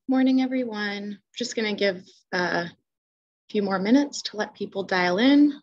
Morning, everyone. Just going to give a few more minutes to let people dial in.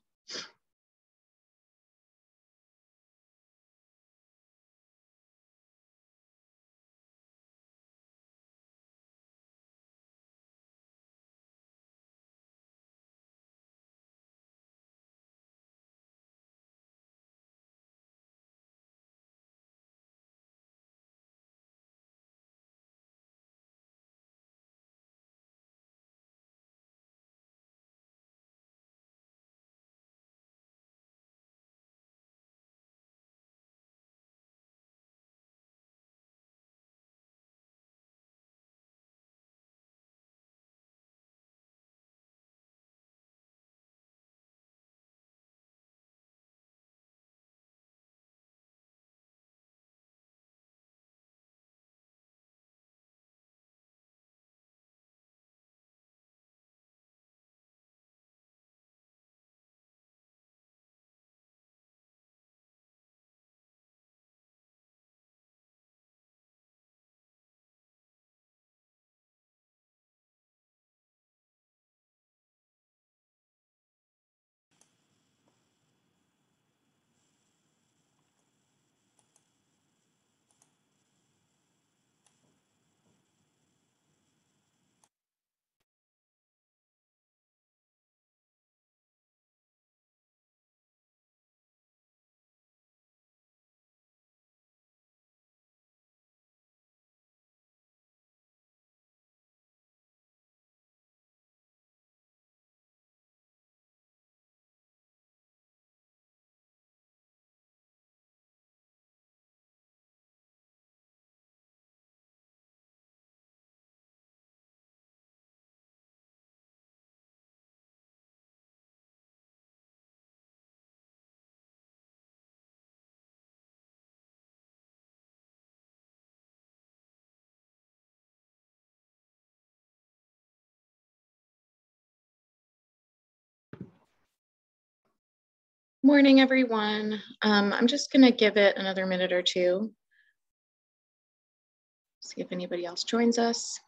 Morning, everyone. I'm just going to give it another minute or two. See if anybody else joins us.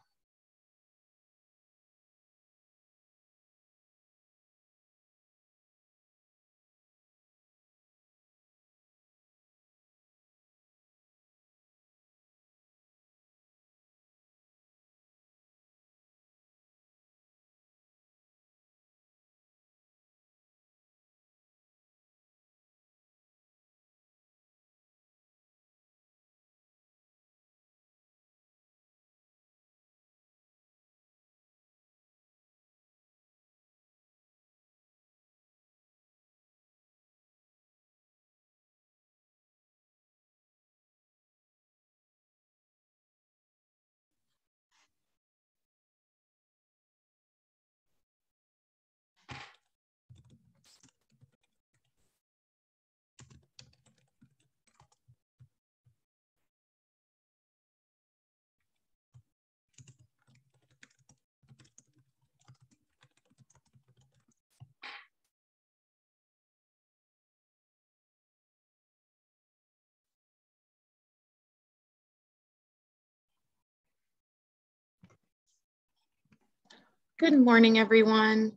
Good morning, everyone.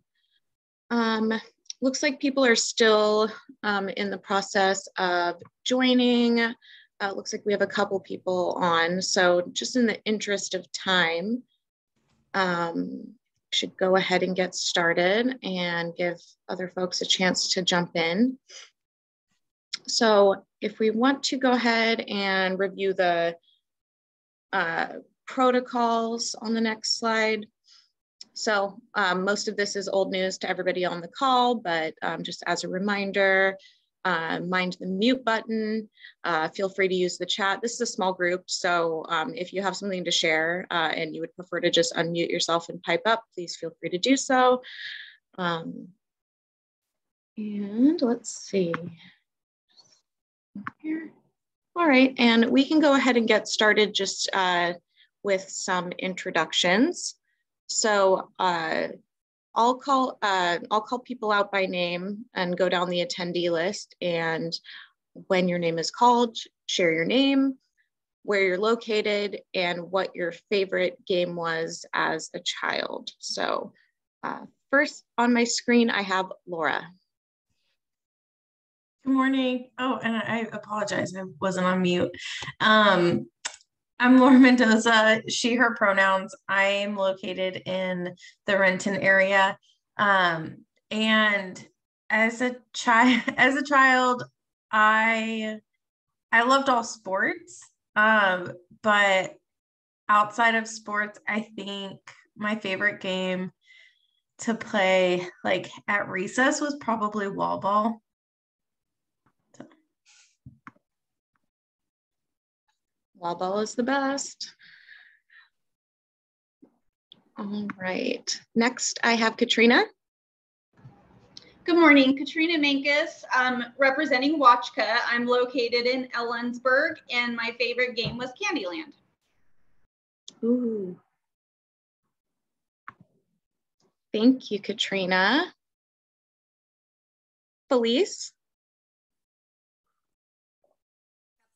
Looks like people are still in the process of joining. Looks like we have a couple people on. So just in the interest of time, should go ahead and get started and give other folks a chance to jump in. So if we want to go ahead and review the protocols on the next slide. So most of this is old news to everybody on the call, but just as a reminder, mind the mute button. Feel free to use the chat. This is a small group, so if you have something to share and you would prefer to just unmute yourself and pipe up, please feel free to do so. And let's see. Here. All right, and we can go ahead and get started just with some introductions. So I'll call people out by name and go down the attendee list. And when your name is called, share your name, where you're located, and what your favorite game was as a child. So first on my screen, I have Laura. Good morning. Oh, and I apologize, I wasn't on mute. I'm Laura Mendoza, she, her pronouns. I am located in the Renton area. And as a child, I loved all sports. But outside of sports, I think my favorite game to play like at recess was probably wall ball. Wall ball is the best. All right, next I have Katrina. Good morning, Katrina Mankus, representing Watchka. I'm located in Ellensburg, and my favorite game was Candyland. Ooh. Thank you, Katrina. Felice.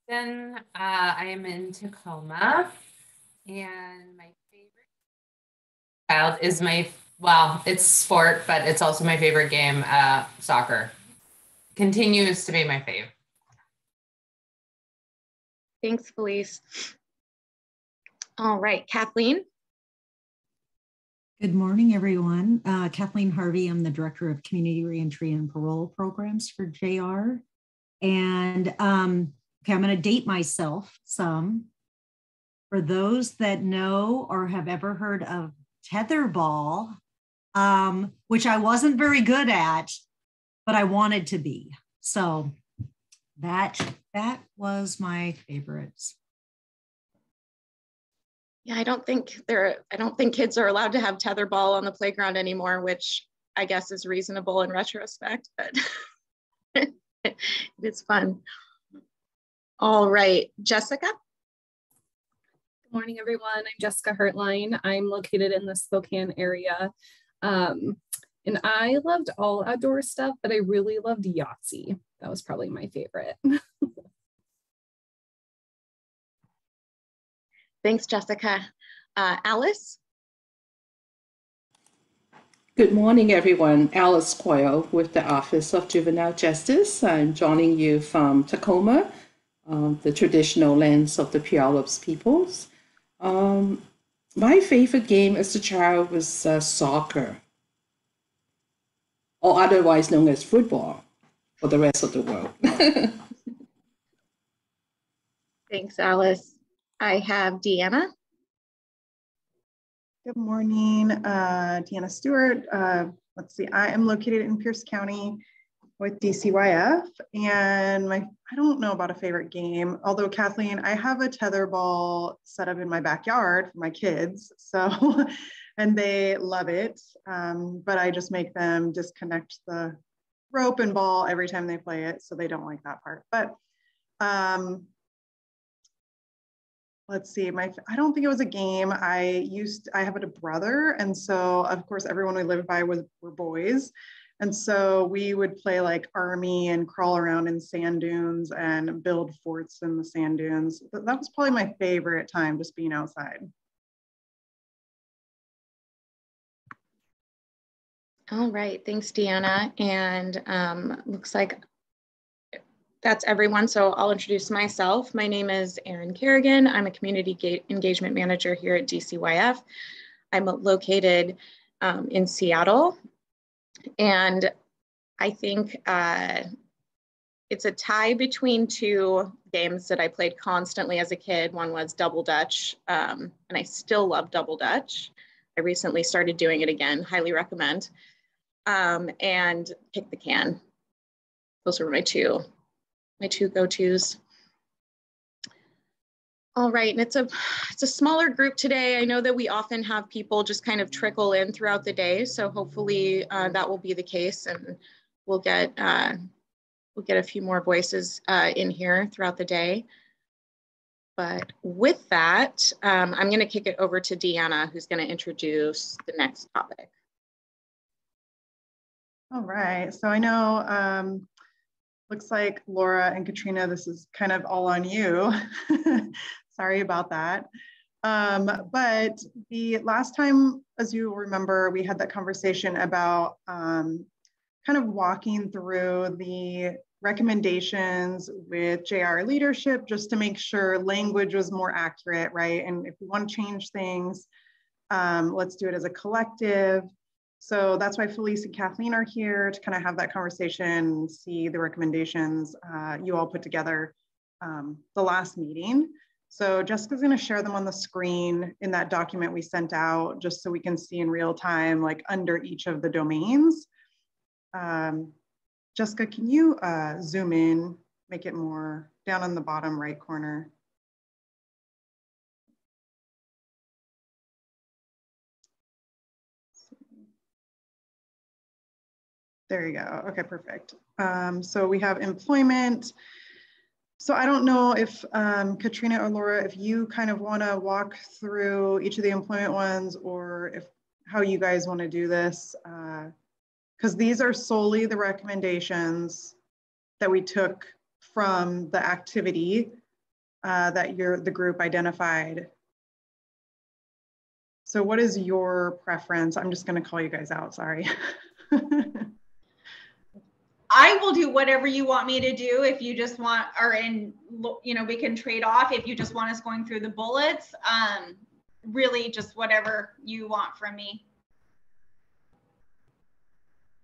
Then I am in Tacoma, and my favorite child is well, it's sport, but it's also my favorite game, soccer. Continues to be my fave. Thanks, Felice. All right, Kathleen. Good morning, everyone. Kathleen Harvey, I'm the Director of Community Reentry and Parole Programs for JR. And okay, I'm going to date myself some. For those that know or have ever heard of tetherball, which I wasn't very good at, but I wanted to be. So that was my favorites. Yeah, I don't think kids are allowed to have tetherball on the playground anymore, which I guess is reasonable in retrospect, but it's fun. All right, Jessica. Good morning, everyone. I'm Jessica Hartline. I'm located in the Spokane area. And I loved all outdoor stuff, but I really loved Yahtzee. That was probably my favorite. Thanks, Jessica. Alice? Good morning, everyone. Alice Coyle with the Office of Juvenile Justice. I'm joining you from Tacoma, the traditional lands of the Puyallup peoples. My favorite game as a child was soccer, or otherwise known as football for the rest of the world. Thanks, Alice. I have Deanna. Good morning, Deanna Stewart. Let's see, I am located in Pierce County with DCYF, and I don't know about a favorite game, although Kathleen, I have a tetherball set up in my backyard for my kids, so, and they love it, but I just make them disconnect the rope and ball every time they play it, so they don't like that part. But let's see, I don't think it was a game. I have a brother, and so of course everyone we lived by were boys. And so we would play like army and crawl around in sand dunes and build forts in the sand dunes. That was probably my favorite time, just being outside. All right, thanks, Deanna. And looks like that's everyone, so I'll introduce myself. My name is Erin Kerrigan. I'm a community engagement manager here at DCYF. I'm located in Seattle, and I think it's a tie between two games that I played constantly as a kid. One was Double Dutch, and I still love Double Dutch. I recently started doing it again, highly recommend. And Kick the Can. Those were my two go-tos. All right, and it's a smaller group today. I know that we often have people just kind of trickle in throughout the day, so hopefully that will be the case, and we'll get a few more voices in here throughout the day. But with that, I'm going to kick it over to Deanna, who's going to introduce the next topic. All right, so I know looks like Laura and Katrina, this is kind of all on you. Sorry about that. But the last time, as you remember, we had that conversation about kind of walking through the recommendations with JR leadership just to make sure language was more accurate, right? And if we want to change things, let's do it as a collective. So that's why Felice and Kathleen are here to kind of have that conversation, see the recommendations you all put together the last meeting. So Jessica's going to share them on the screen in that document we sent out, just so we can see in real time, like under each of the domains. Jessica, can you zoom in, make it more down on the bottom right corner? There you go. Okay, perfect. So we have employment. So I don't know if Katrina or Laura, if you kind of want to walk through each of the employment ones, or if how you guys want to do this, because these are solely the recommendations that we took from the activity that the group identified. So what is your preference? I'm just going to call you guys out, sorry. I will do whatever you want me to do. If you just want, we can trade off. If you just want us going through the bullets, really just whatever you want from me.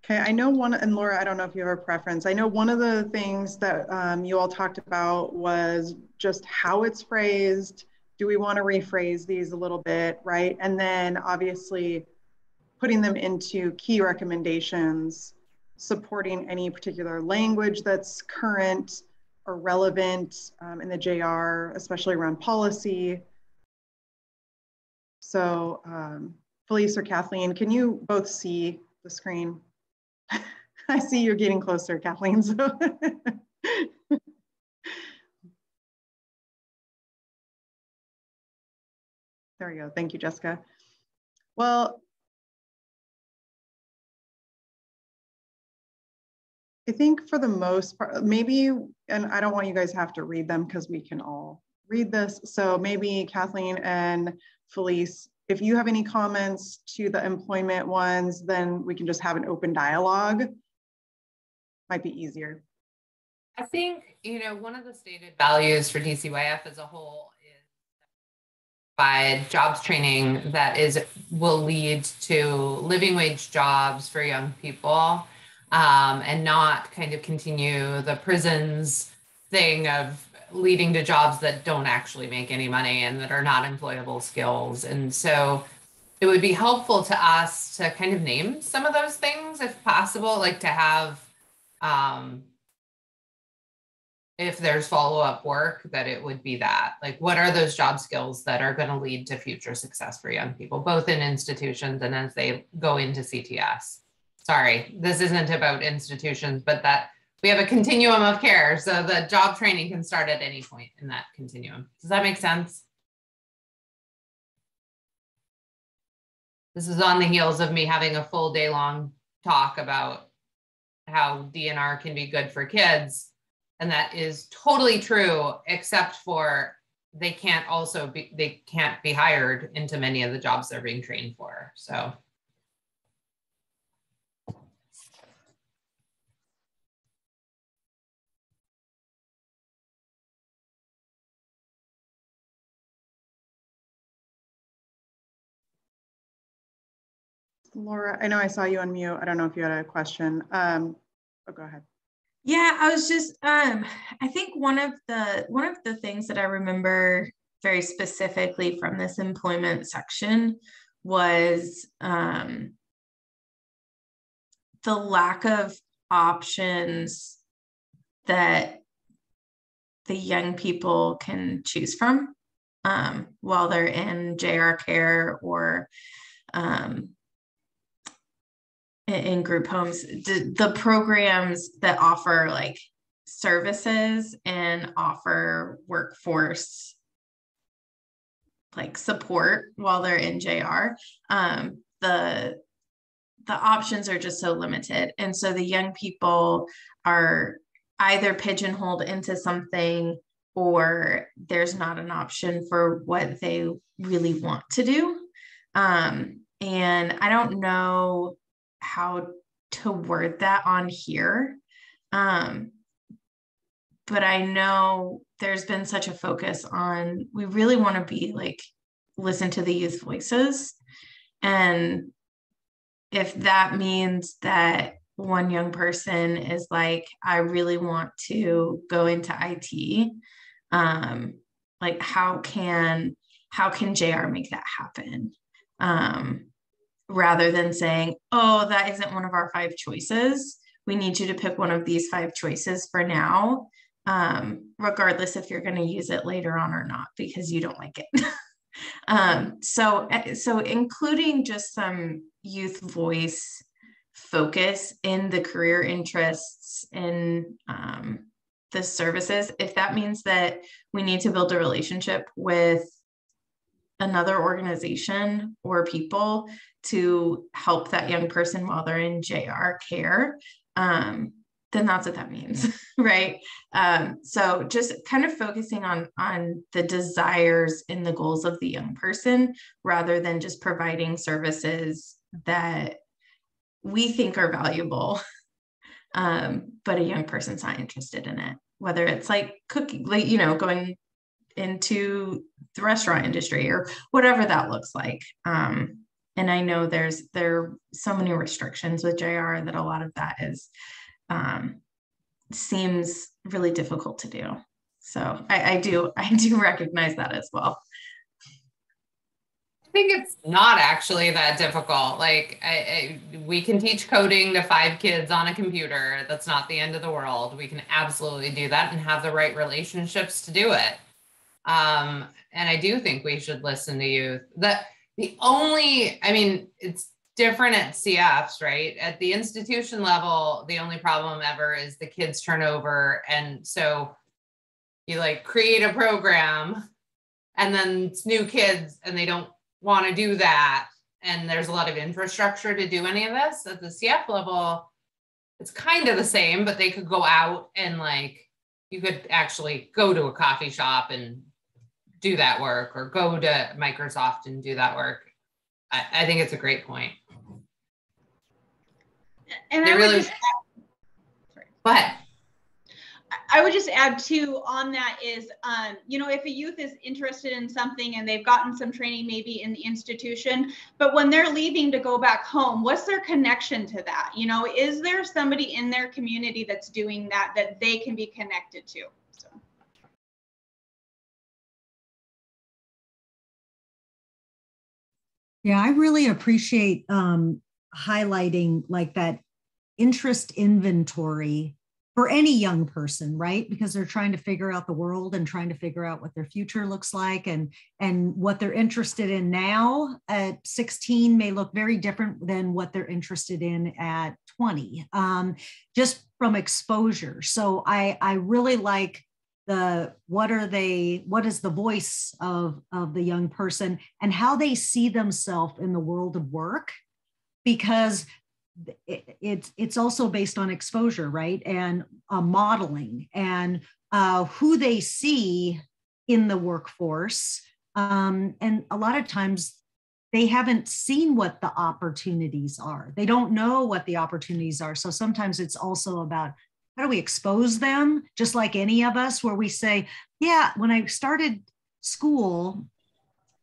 Okay, I know and Laura, I don't know if you have a preference. I know one of the things that you all talked about was just how it's phrased. Do we want to rephrase these a little bit, right? And then obviously putting them into key recommendations, supporting any particular language that's current or relevant in the JR, especially around policy. So Felice or Kathleen, can you both see the screen? I see you're getting closer, Kathleen. So. There we go. Thank you, Jessica. Well, I think for the most part, maybe, and I don't want you guys to have to read them because we can all read this. So maybe Kathleen and Felice, if you have any comments to the employment ones, then we can just have an open dialogue. Might be easier. I think, one of the stated values for DCYF as a whole is provide jobs training that will lead to living wage jobs for young people. And not kind of continue the prisons thing of leading to jobs that don't actually make any money and that are not employable skills. And so it would be helpful to us to kind of name some of those things if possible, like to have, if there's follow-up work, that it would be that. Like, what are those job skills that are going to lead to future success for young people, both in institutions and as they go into CTS? Sorry, this isn't about institutions, but that we have a continuum of care. So the job training can start at any point in that continuum. Does that make sense? This is on the heels of me having a full day long talk about how DNR can be good for kids. And that is totally true, except for they can't be hired into many of the jobs they're being trained for. So. Laura, I know I saw you on mute. I don't know if you had a question. Oh, go ahead. Yeah, I was just, I think one of the things that I remember very specifically from this employment section was the lack of options that the young people can choose from while they're in JR care or in group homes. The programs that offer like services and offer workforce like support while they're in JR, the options are just so limited. And so the young people are either pigeonholed into something or there's not an option for what they really want to do. And I don't know how to word that on here. But I know there's been such a focus on, we really want to be like, listen to the youth voices. And if that means that one young person is like, I really want to go into IT, like how can JR make that happen? Rather than saying, oh, that isn't one of our 5 choices. We need you to pick one of these 5 choices for now, regardless if you're going to use it later on or not, because you don't like it. So including just some youth voice focus in the career interests in the services, if that means that we need to build a relationship with another organization or people to help that young person while they're in JR care, then that's what that means, right? So just kind of focusing on the desires and the goals of the young person, rather than just providing services that we think are valuable, but a young person's not interested in it. Whether it's like cooking, like, you know, going into the restaurant industry or whatever that looks like. And I know there are so many restrictions with JR that a lot of that is seems really difficult to do. So I do recognize that as well. I think it's not actually that difficult. Like we can teach coding to 5 kids on a computer. That's not the end of the world. We can absolutely do that and have the right relationships to do it. And I do think we should listen to youth. I mean, it's different at CFs, right? At the institution level, the only problem ever is the kids turnover. And so you like create a program and then it's new kids and they don't want to do that. And there's a lot of infrastructure to do any of this. At the CF level, it's kind of the same, but they could go out and like, you could actually go to a coffee shop and do that work, or go to Microsoft and do that work. I think it's a great point. And they I really, would just go ahead. I would just add too on that is, you know, if a youth is interested in something and they've gotten some training maybe in the institution, but when they're leaving to go back home, what's their connection to that? You know, is there somebody in their community that's doing that they can be connected to? So. Yeah, I really appreciate highlighting like that interest inventory for any young person, right? Because they're trying to figure out the world and trying to figure out what their future looks like, and what they're interested in now at 16 may look very different than what they're interested in at 20, just from exposure. So I really like what is the voice of the young person and how they see themselves in the world of work, because it's also based on exposure, right? And modeling and who they see in the workforce. And a lot of times they haven't seen what the opportunities are. They don't know what the opportunities are. So sometimes it's also about how do we expose them, just like any of us, where we say, yeah, when I started school,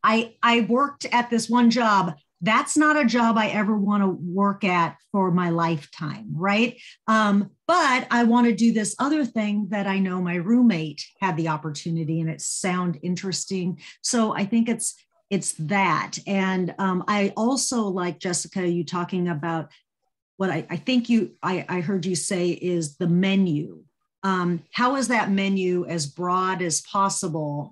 I worked at this one job. That's not a job I ever want to work at for my lifetime, right? But I want to do this other thing that I know my roommate had the opportunity and it sound interesting. So I think it's that. And I also like, Jessica, you talking about what I think I heard you say is the menu. How is that menu as broad as possible?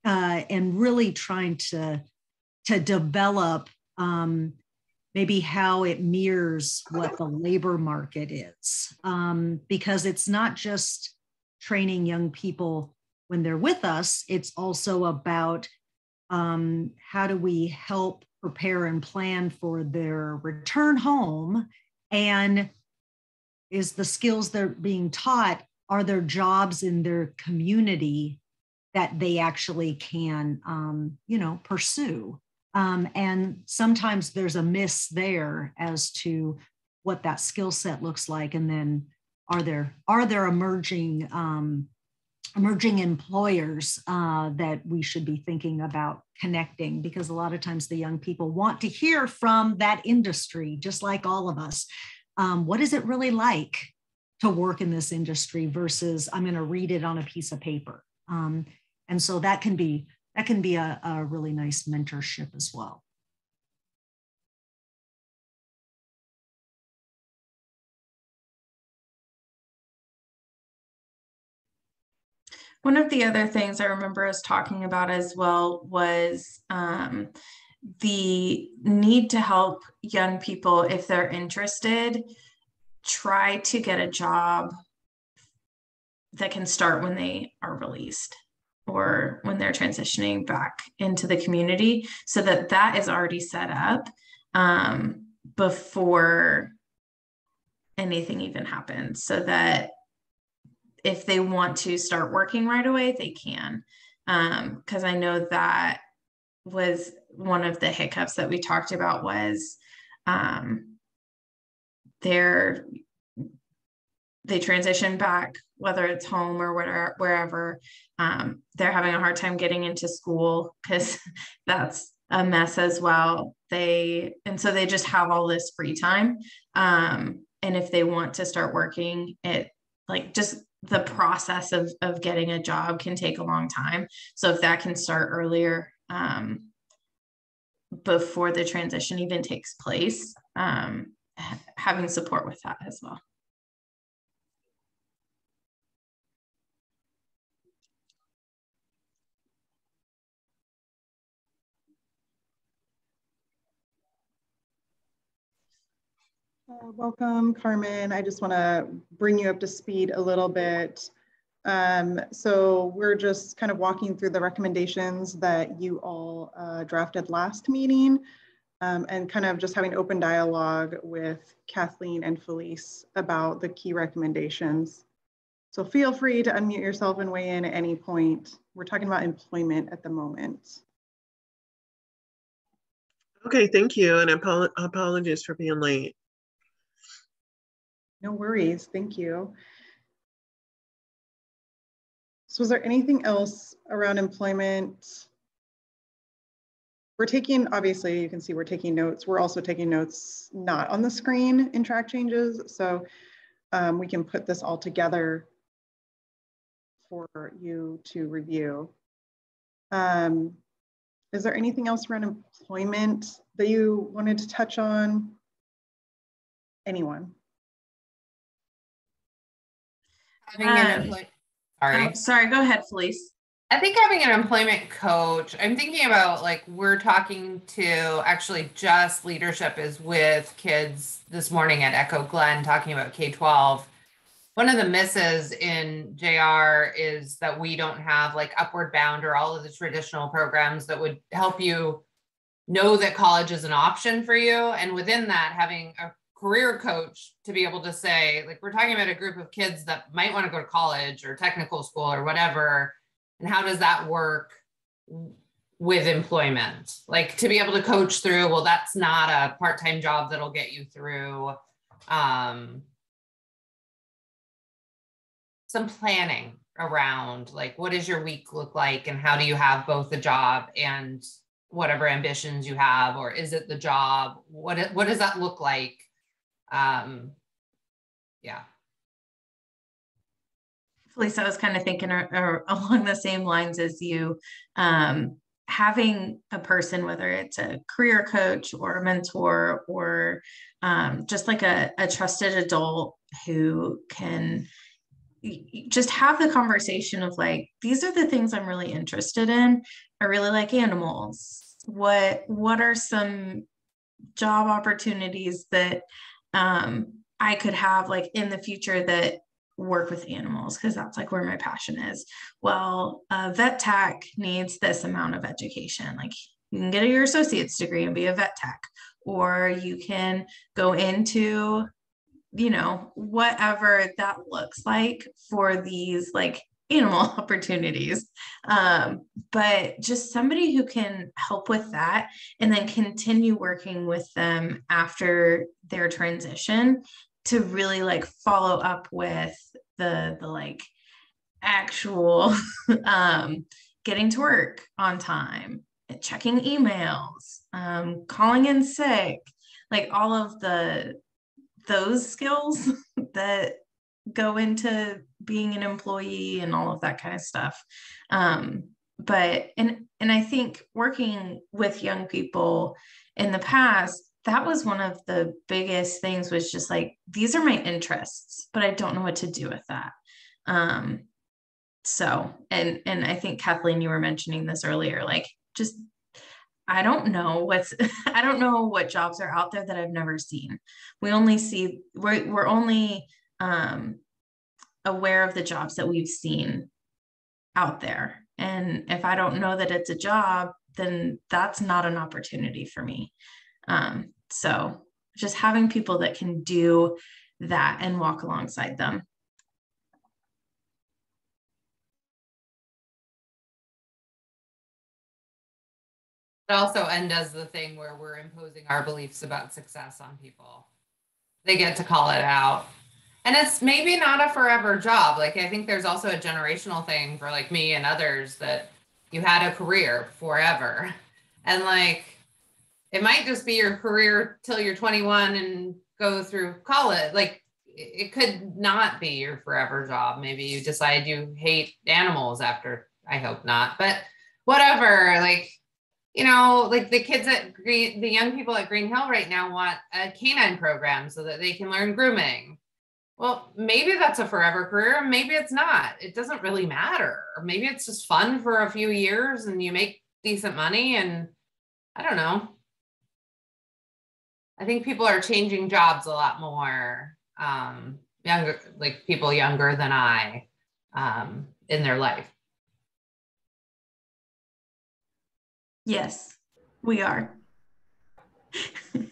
And really trying to develop maybe how it mirrors what the labor market is. Because it's not just training young people when they're with us, it's also about how do we help prepare and plan for their return home, and is the skills they're being taught are there jobs in their community that they actually can, pursue? And sometimes there's a miss there as to what that skill set looks like. And then are there emerging employers that we should be thinking about connecting? Because a lot of times the young people want to hear from that industry, just like all of us. What is it really like to work in this industry versus I'm going to read it on a piece of paper? And so that can be a really nice mentorship as well. One of the other things I remember us talking about as well was the need to help young people, if they're interested, try to get a job that can start when they are released or when they're transitioning back into the community, so that that is already set up before anything even happens, so that if they want to start working right away, they can. Because I know that was one of the hiccups that we talked about was they transition back, whether it's home or wherever, they're having a hard time getting into school because that's a mess as well. And so they just have all this free time. And if they want to start working, it just the process of getting a job can take a long time. So if that can start earlier, before the transition even takes place, having support with that as well. Welcome, Carmen. I just want to bring you up to speed a little bit. So we're just kind of walking through the recommendations that you all drafted last meeting, and kind of just having open dialogue with Kathleen and Felice about the key recommendations. So feel free to unmute yourself and weigh in at any point. We're talking about employment at the moment. Okay, thank you, and apologies for being late. No worries, thank you. So is there anything else around employment? We're taking, obviously you can see we're taking notes. We're also taking notes not on the screen in track changes. So we can put this all together for you to review. Is there anything else around employment that you wanted to touch on? Anyone? Sorry, go ahead, Felice. I think having an employment coach, I'm thinking about we're talking to actually just leadership is with kids this morning at Echo Glen talking about K-12. One of the misses in JR is that we don't have Upward Bound or all of the traditional programs that would help you know that college is an option for you. And within that, having a career coach to be able to say, we're talking about a group of kids that might want to go to college or technical school or whatever. And how does that work with employment? To be able to coach through, well, that's not a part-time job that'll get you through some planning around what does your week look like and how do you have both the job and whatever ambitions you have, or is it the job? What does that look like? Yeah. Felice, I was kind of thinking along the same lines as you, having a person, whether it's a career coach or a mentor or just a trusted adult who can just have the conversation of these are the things I'm really interested in. I really like animals. What are some job opportunities that I could have in the future that work with animals, because that's where my passion is. Well, vet tech needs this amount of education. You can get your associate's degree and be a vet tech, or you can go into you know, whatever that looks like for these like animal opportunities. But just somebody who can help with that and then continue working with them after their transition to really like follow up with the like actual getting to work on time, checking emails, calling in sick, like all of those skills that go into being an employee and all of that kind of stuff. But I think working with young people in the past, that was one of the biggest things, was just like, these are my interests, but I don't know what to do with that. So, and I think Kathleen, you were mentioning this earlier, like just, I don't know I don't know what jobs are out there that I've never seen. We only see, we're only aware of the jobs that we've seen out there. And if I don't know that it's a job, then that's not an opportunity for me. So just having people that can do that and walk alongside them. It also undoes the thing where we're imposing our beliefs about success on people. They get to call it out. And it's maybe not a forever job. Like, I think there's also a generational thing for like me and others, that you had a career forever. And like, it might just be your career till you're 21 and go through college. Like, it could not be your forever job. Maybe you decide you hate animals after, I hope not, but whatever. Like, you know, like the kids at the young people at Green Hill right now want a canine program so that they can learn grooming. Well, maybe that's a forever career. Maybe it's not. It doesn't really matter. Or maybe it's just fun for a few years and you make decent money, and I don't know. I think people are changing jobs a lot more, younger, like people younger than I, in their life. Yes, we are. And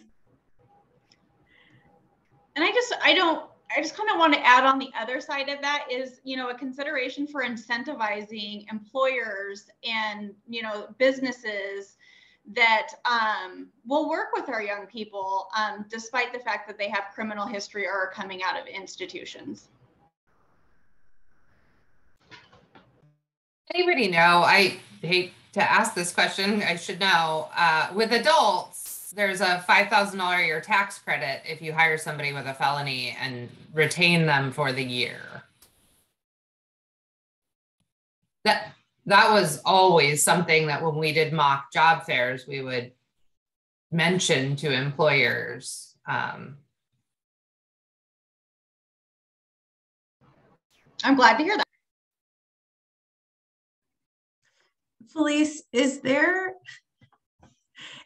I just kind of want to add on the other side of that is, you know, a consideration for incentivizing employers and, you know, businesses that will work with our young people, despite the fact that they have criminal history or are coming out of institutions. Anybody know, I hate to ask this question, I should know, with adults, there's a $5,000 a year tax credit if you hire somebody with a felony and retain them for the year. That was always something that when we did mock job fairs, we would mention to employers. I'm glad to hear that. Felice, is there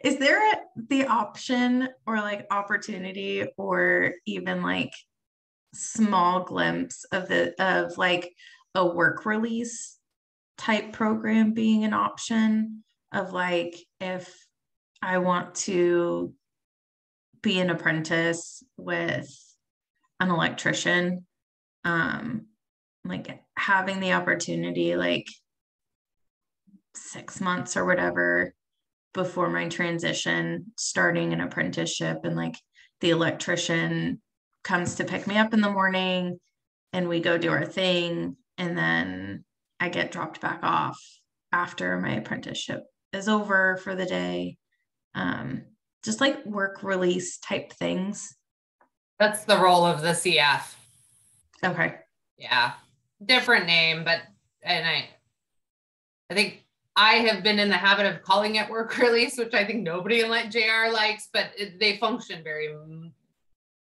the option or like opportunity or even like small glimpse of like a work release type program being an option, of like, if I want to be an apprentice with an electrician, like having the opportunity, like 6 months or whatever before my transition, starting an apprenticeship, and like the electrician comes to pick me up in the morning and we go do our thing, and then I get dropped back off after my apprenticeship is over for the day. Just like work release type things. That's the role of the CF. Okay. Yeah, different name, but, and I think I have been in the habit of calling it work release, which I think nobody in like JR likes, but they function very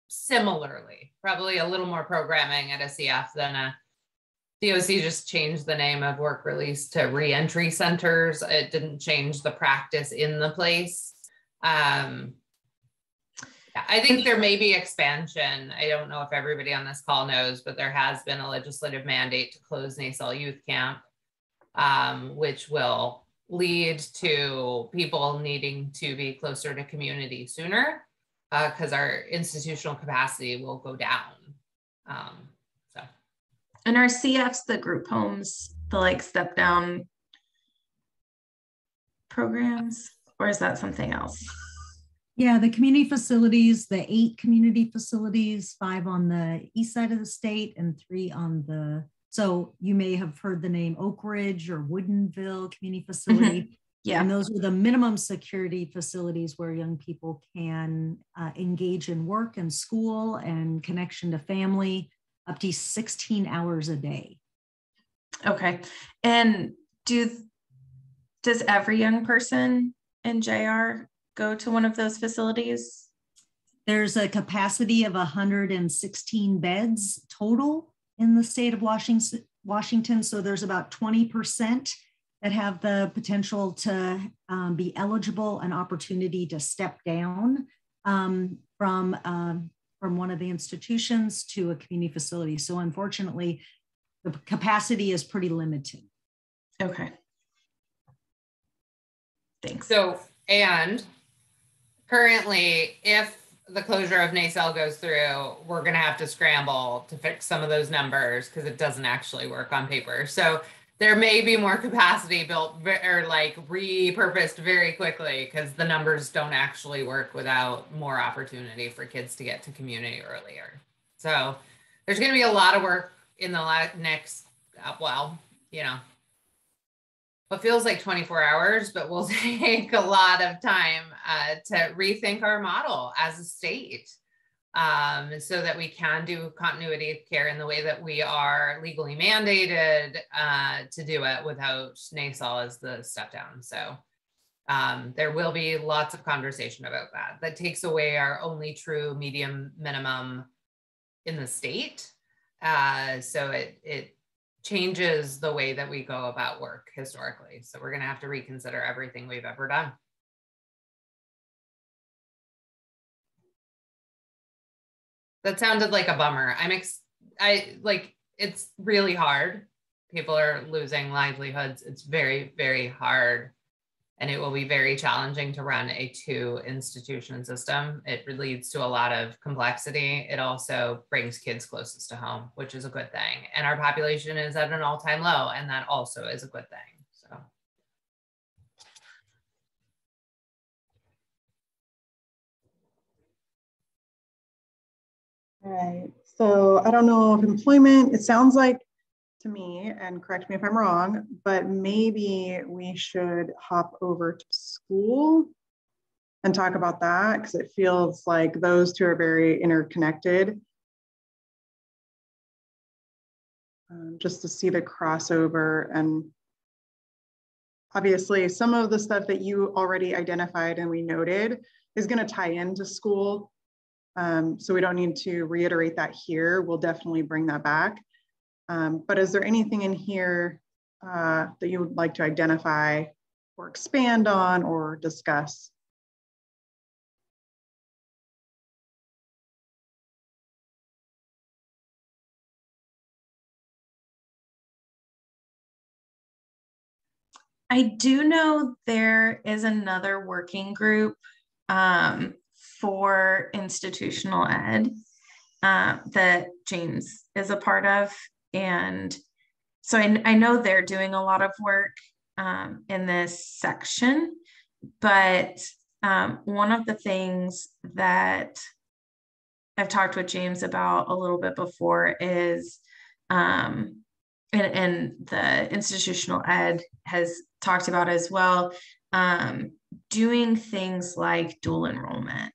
similarly. Probably a little more programming at a CF than a DOC. Just changed the name of work release to reentry centers. It didn't change the practice in the place. I think there may be expansion. I don't know if everybody on this call knows, but there has been a legislative mandate to close Nasal Youth Camp, which will lead to people needing to be closer to community sooner. because our institutional capacity will go down. So. And are CFs the group homes, the like step down programs, or is that something else? Yeah, the community facilities, the 8 community facilities, 5 on the east side of the state and 3 on the, so you may have heard the name Oak Ridge or Woodinville Community Facility. Yeah. And those are the minimum security facilities where young people can engage in work and school and connection to family up to 16 hours a day. Okay. And does every young person in JR go to one of those facilities? There's a capacity of 116 beds total in the state of Washington. So there's about 20% that have the potential to be eligible, an opportunity to step down from one of the institutions to a community facility. So unfortunately, the capacity is pretty limited. Okay. Thanks. So, and currently, if the closure of NACEL goes through, we're going to have to scramble to fix some of those numbers because it doesn't actually work on paper. So there may be more capacity built or like repurposed very quickly because the numbers don't actually work without more opportunity for kids to get to community earlier. So there's going to be a lot of work in the next, well, you know, what feels like 24 hours, but will take a lot of time to rethink our model as a state so that we can do continuity of care in the way that we are legally mandated to do it without NACEL as the step down. So there will be lots of conversation about that. That takes away our only true medium minimum in the state. So it changes the way that we go about work historically. So we're going to have to reconsider everything we've ever done. That sounded like a bummer. It's really hard. People are losing livelihoods. It's very, very hard. And it will be very challenging to run a 2-institution system. It leads to a lot of complexity. It also brings kids closest to home, which is a good thing. And our population is at an all-time low, and that also is a good thing. So. All right, so I don't know if employment, it sounds like to me, and correct me if I'm wrong, but maybe we should hop over to school and talk about that because it feels like those two are very interconnected. Just to see the crossover, and obviously some of the stuff that you already identified and we noted is going to tie into school. So we don't need to reiterate that here. We'll definitely bring that back. But is there anything in here that you would like to identify or expand on or discuss? I do know there is another working group for institutional ed that James is a part of. And so I know they're doing a lot of work in this section, but one of the things that I've talked with James about a little bit before is, and the institutional ed has talked about as well, doing things like dual enrollment,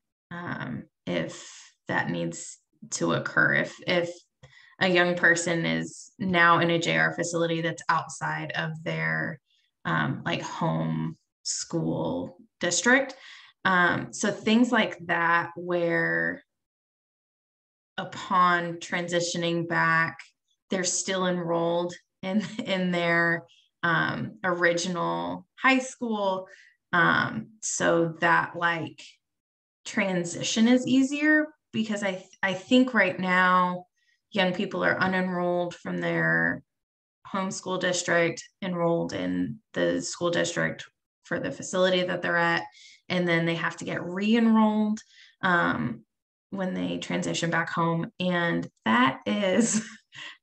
if that needs to occur, if a young person is now in a JR facility that's outside of their like home school district. So things like that, where upon transitioning back, they're still enrolled in their original high school. So that like transition is easier, because I think right now young people are unenrolled from their home school district, enrolled in the school district for the facility that they're at, and then they have to get re-enrolled when they transition back home. And that is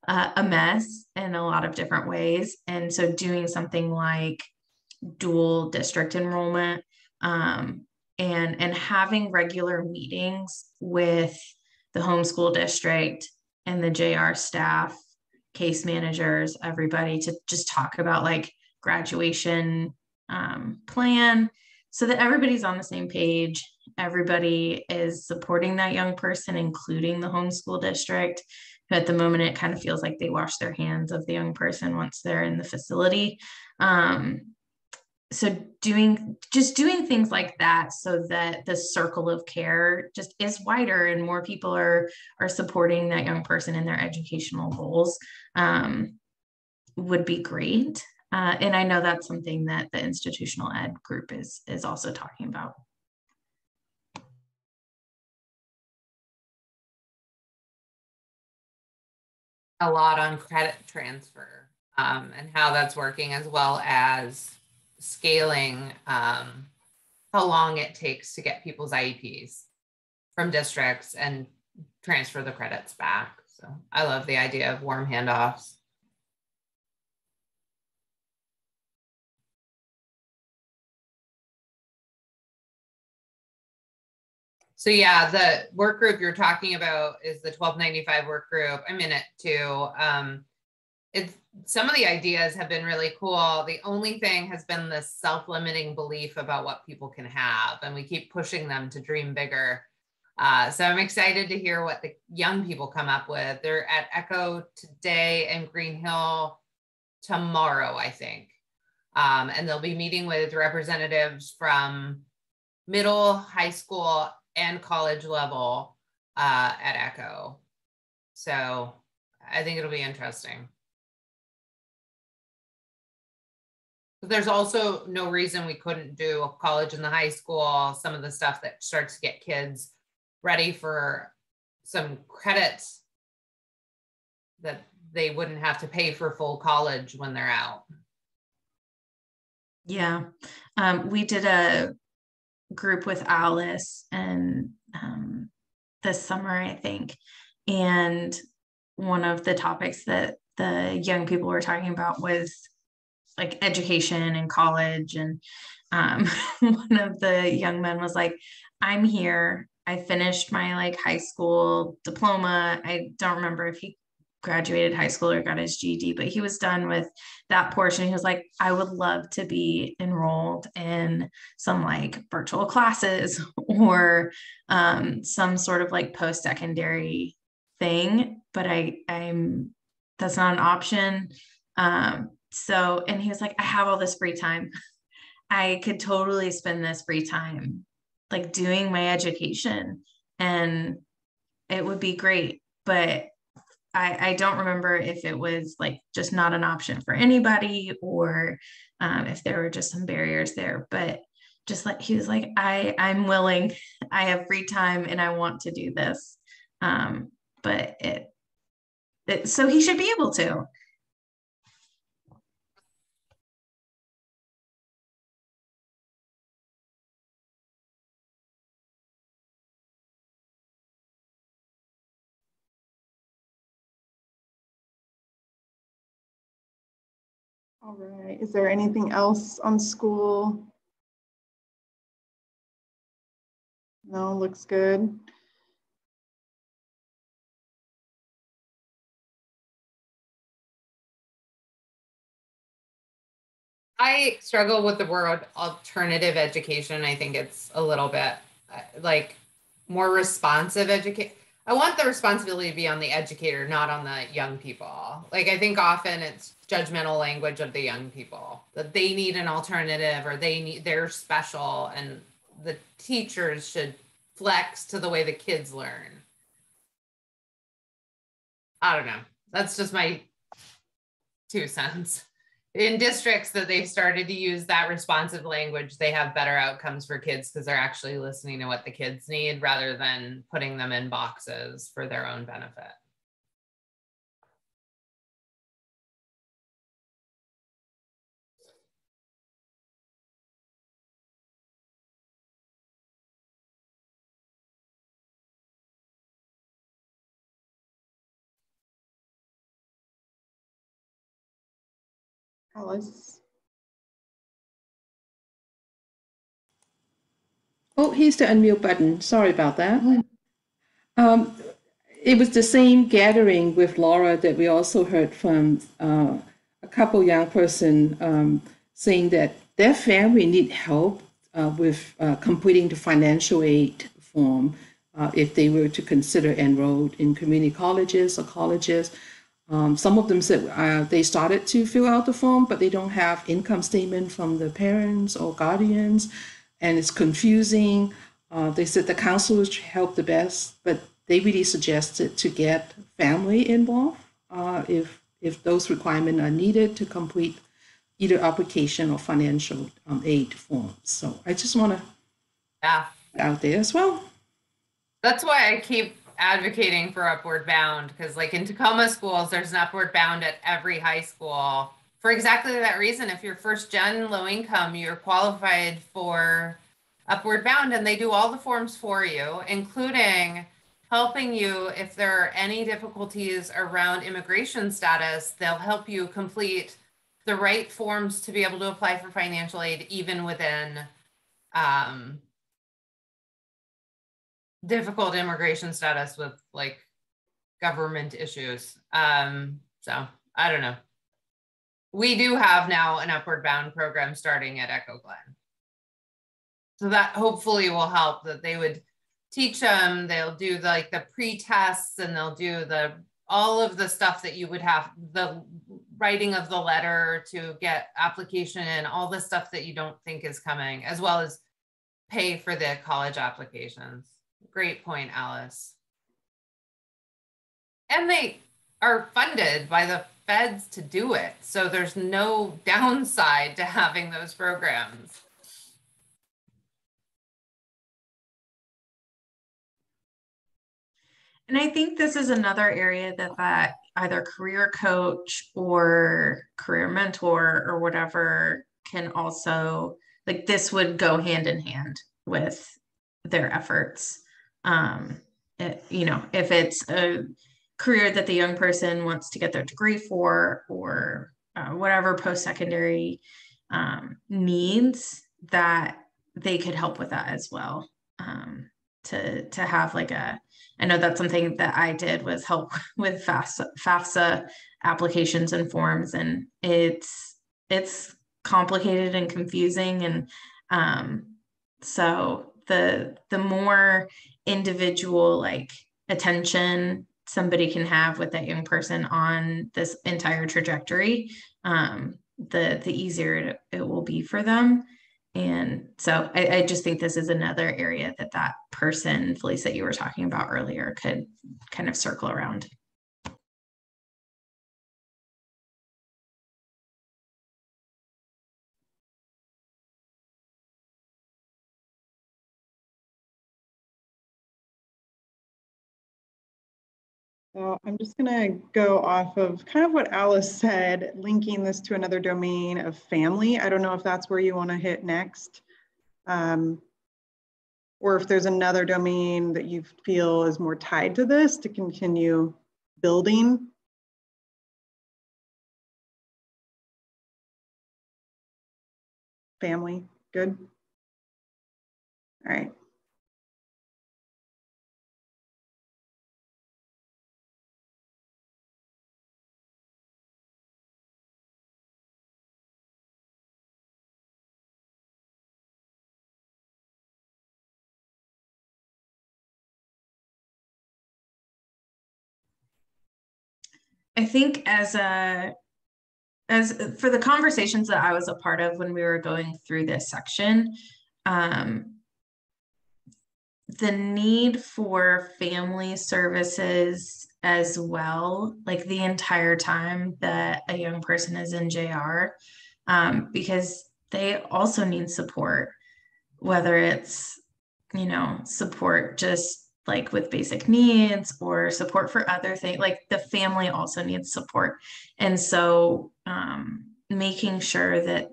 a mess in a lot of different ways. And so doing something like dual district enrollment, and having regular meetings with the homeschool district and the JR staff, case managers, everybody, to just talk about like graduation plan, so that everybody's on the same page. Everybody is supporting that young person, including the homeschool district, who at the moment it kind of feels like they wash their hands of the young person once they're in the facility. So doing things like that, so that the circle of care just is wider and more people are supporting that young person in their educational goals, would be great. And I know that's something that the institutional ed group is also talking about. A lot on credit transfer, and how that's working, as well as scaling how long it takes to get people's IEPs from districts and transfer the credits back. So I love the idea of warm handoffs. So yeah, the work group you're talking about is the 1295 work group. I'm in it too. Some of the ideas have been really cool. The only thing has been this self-limiting belief about what people can have, and we keep pushing them to dream bigger. So I'm excited to hear what the young people come up with. They're at Echo today and Green Hill tomorrow, I think. And they'll be meeting with representatives from middle, high school, and college level at Echo. So I think it'll be interesting. There's also no reason we couldn't do a college and the high school, some of the stuff that starts to get kids ready for some credits that they wouldn't have to pay for full college when they're out. Yeah, we did a group with Alice and this summer, I think. And one of the topics that the young people were talking about was like education and college. And one of the young men was like, I'm here. I finished my like high school diploma. I don't remember if he graduated high school or got his GED, but he was done with that portion. He was like, I would love to be enrolled in some like virtual classes or some sort of like post-secondary thing, but I'm that's not an option. So, and he was like, I have all this free time. I could totally spend this free time like doing my education and it would be great. But I don't remember if it was like just not an option for anybody or if there were just some barriers there. But just like he was like, I'm willing, I have free time and I want to do this. But so he should be able to. All right, is there anything else on school? No, looks good. I struggle with the word alternative education. I think it's a little bit like more responsive education. I want the responsibility to be on the educator, not on the young people. Like, I think often it's judgmental language of the young people that they need an alternative or they're special, and the teachers should flex to the way the kids learn. I don't know. That's just my 2 cents. In districts that they've started to use that responsive language, they have better outcomes for kids because they're actually listening to what the kids need rather than putting them in boxes for their own benefit. Alice. Oh, here's the unmute button. Sorry about that. It was the same gathering with Laura that we also heard from a couple young person saying that their family need help with completing the financial aid form if they were to consider enrolled in community colleges or colleges. Some of them said they started to fill out the form, but they don't have income statement from the parents or guardians, and it's confusing. They said the counselors help the best, but they really suggested to get family involved if those requirements are needed to complete either application or financial aid forms. So I just want to out there as well. That's why I keep advocating for Upward Bound, because like in Tacoma schools, there's an Upward Bound at every high school for exactly that reason. If you're first gen low income, you're qualified for Upward Bound, and they do all the forms for you, including helping you if there are any difficulties around immigration status. They'll help you complete the right forms to be able to apply for financial aid, even within difficult immigration status with like government issues. So I don't know. We do have now an Upward Bound program starting at Echo Glen. So that hopefully will help, that they would teach them, they'll do like the pre-tests, and they'll do all of the stuff that you would have, the writing of the letter to get application in, all the stuff that you don't think is coming, as well as pay for the college applications. Great point, Alice. And they are funded by the feds to do it. So there's no downside to having those programs. And I think this is another area that either career coach or career mentor or whatever can also, like, this would go hand in hand with their efforts. You know, if it's a career that the young person wants to get their degree for, or whatever post-secondary needs, that they could help with that as well. To have like I know that's something that I did, was help with FAFSA applications and forms, and it's complicated and confusing, and so the more individual like attention somebody can have with that young person on this entire trajectory, the easier it will be for them. And so I just think this is another area that person, Felice, that you were talking about earlier, could kind of circle around. So I'm just going to go off of kind of what Alice said, linking this to another domain of family. I don't know if that's where you want to hit next, or if there's another domain that you feel is more tied to this to continue building. Family, good. All right. I think as for the conversations that I was a part of when we were going through this section, the need for family services as well, like the entire time that a young person is in JR, because they also need support, whether it's, you know, support just like with basic needs or support for other things. Like the family also needs support. And so making sure that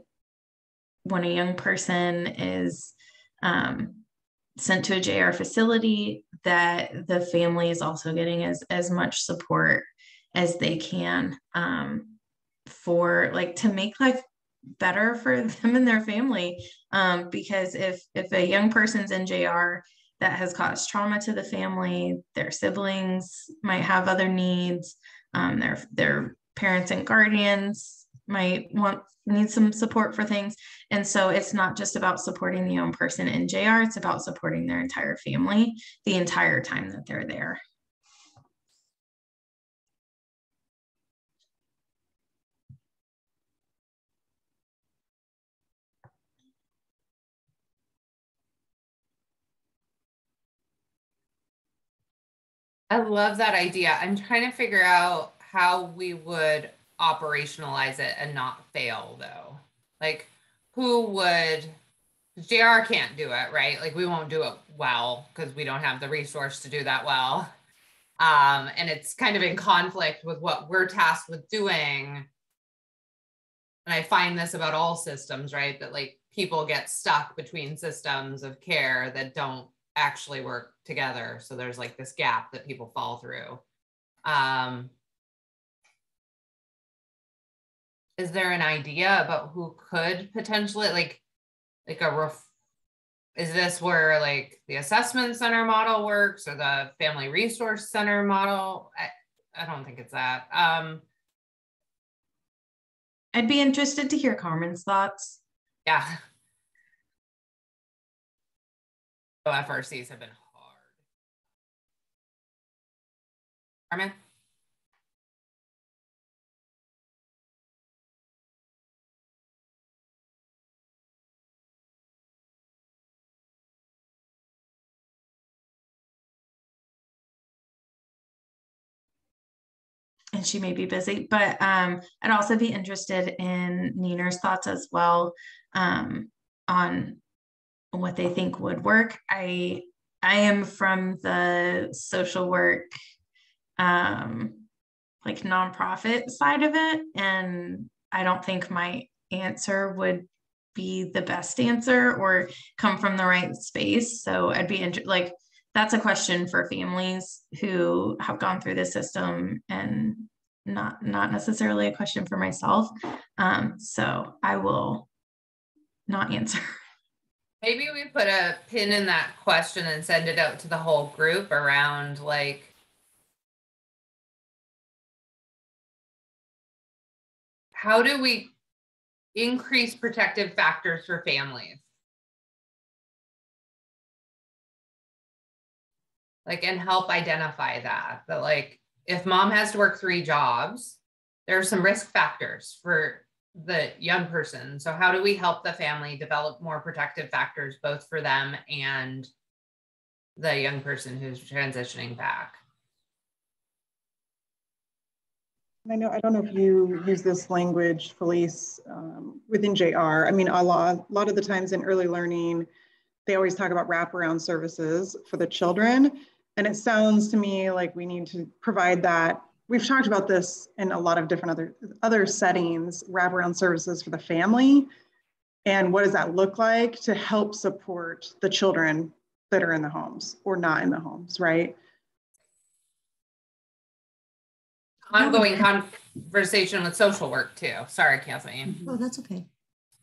when a young person is sent to a JR facility, that the family is also getting as much support as they can. for like to make life better for them and their family. Because if a young person's in JR that has caused trauma to the family, their siblings might have other needs, their parents and guardians might need some support for things. And so it's not just about supporting the young person in JR, it's about supporting their entire family the entire time that they're there. I love that idea. I'm trying to figure out how we would operationalize it and not fail though. Like who would, JR can't do it, right? Like we won't do it well because we don't have the resource to do that well. And it's kind of in conflict with what we're tasked with doing. And I find this about all systems, right? That like people get stuck between systems of care that don't actually work together. So there's like this gap that people fall through. Is there an idea about who could potentially is this where like the assessment center model works or the family resource center model? I don't think it's that. I'd be interested to hear Carmen's thoughts. Yeah. FRCs have been hard. Carmen? And she may be busy, but I'd also be interested in Nina's thoughts as well on what they think would work. I am from the social work like nonprofit side of it, and I don't think my answer would be the best answer or come from the right space. So I'd be like, that's a question for families who have gone through this system and not necessarily a question for myself. So I will not answer. Maybe we put a pin in that question and send it out to the whole group around like, how do we increase protective factors for families? Like, and help identify that like, if mom has to work 3 jobs, there are some risk factors for the young person. So how do we help the family develop more protective factors, both for them and the young person who's transitioning back? I don't know if you use this language, Felice, within JR. I mean, a lot of the times in early learning, they always talk about wraparound services for the children. And it sounds to me like we need to provide that. We've talked about this in a lot of different other settings, wraparound services for the family. And what does that look like to help support the children that are in the homes or not in the homes, right? Ongoing conversation with social work too. Sorry, Kathleen. Oh, that's okay.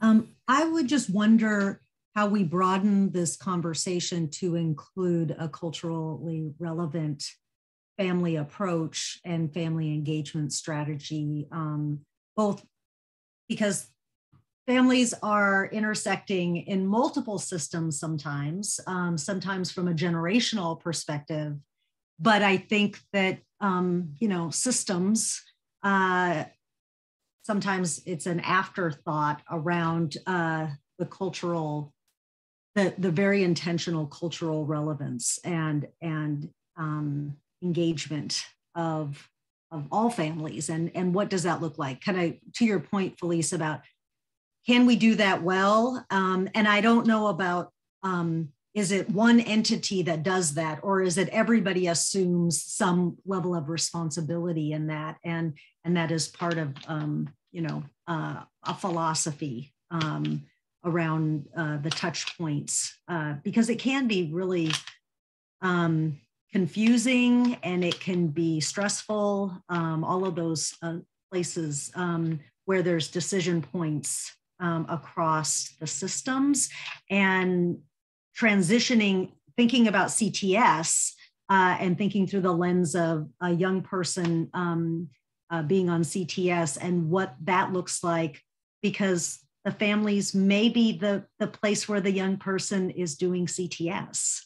I would just wonder how we broaden this conversation to include a culturally relevant family approach and family engagement strategy, both because families are intersecting in multiple systems sometimes, sometimes from a generational perspective. But I think that, systems, sometimes it's an afterthought around the cultural, the very intentional cultural relevance and engagement of all families. And what does that look like? To your point, Felice, about can we do that well? And I don't know about, is it one entity that does that, or is it everybody assumes some level of responsibility in that? And that is part of, a philosophy around the touch points, because it can be really confusing and it can be stressful, all of those places. where there's decision points across the systems, and transitioning, thinking about CTS and thinking through the lens of a young person being on CTS and what that looks like, because the families may be the place where the young person is doing CTS.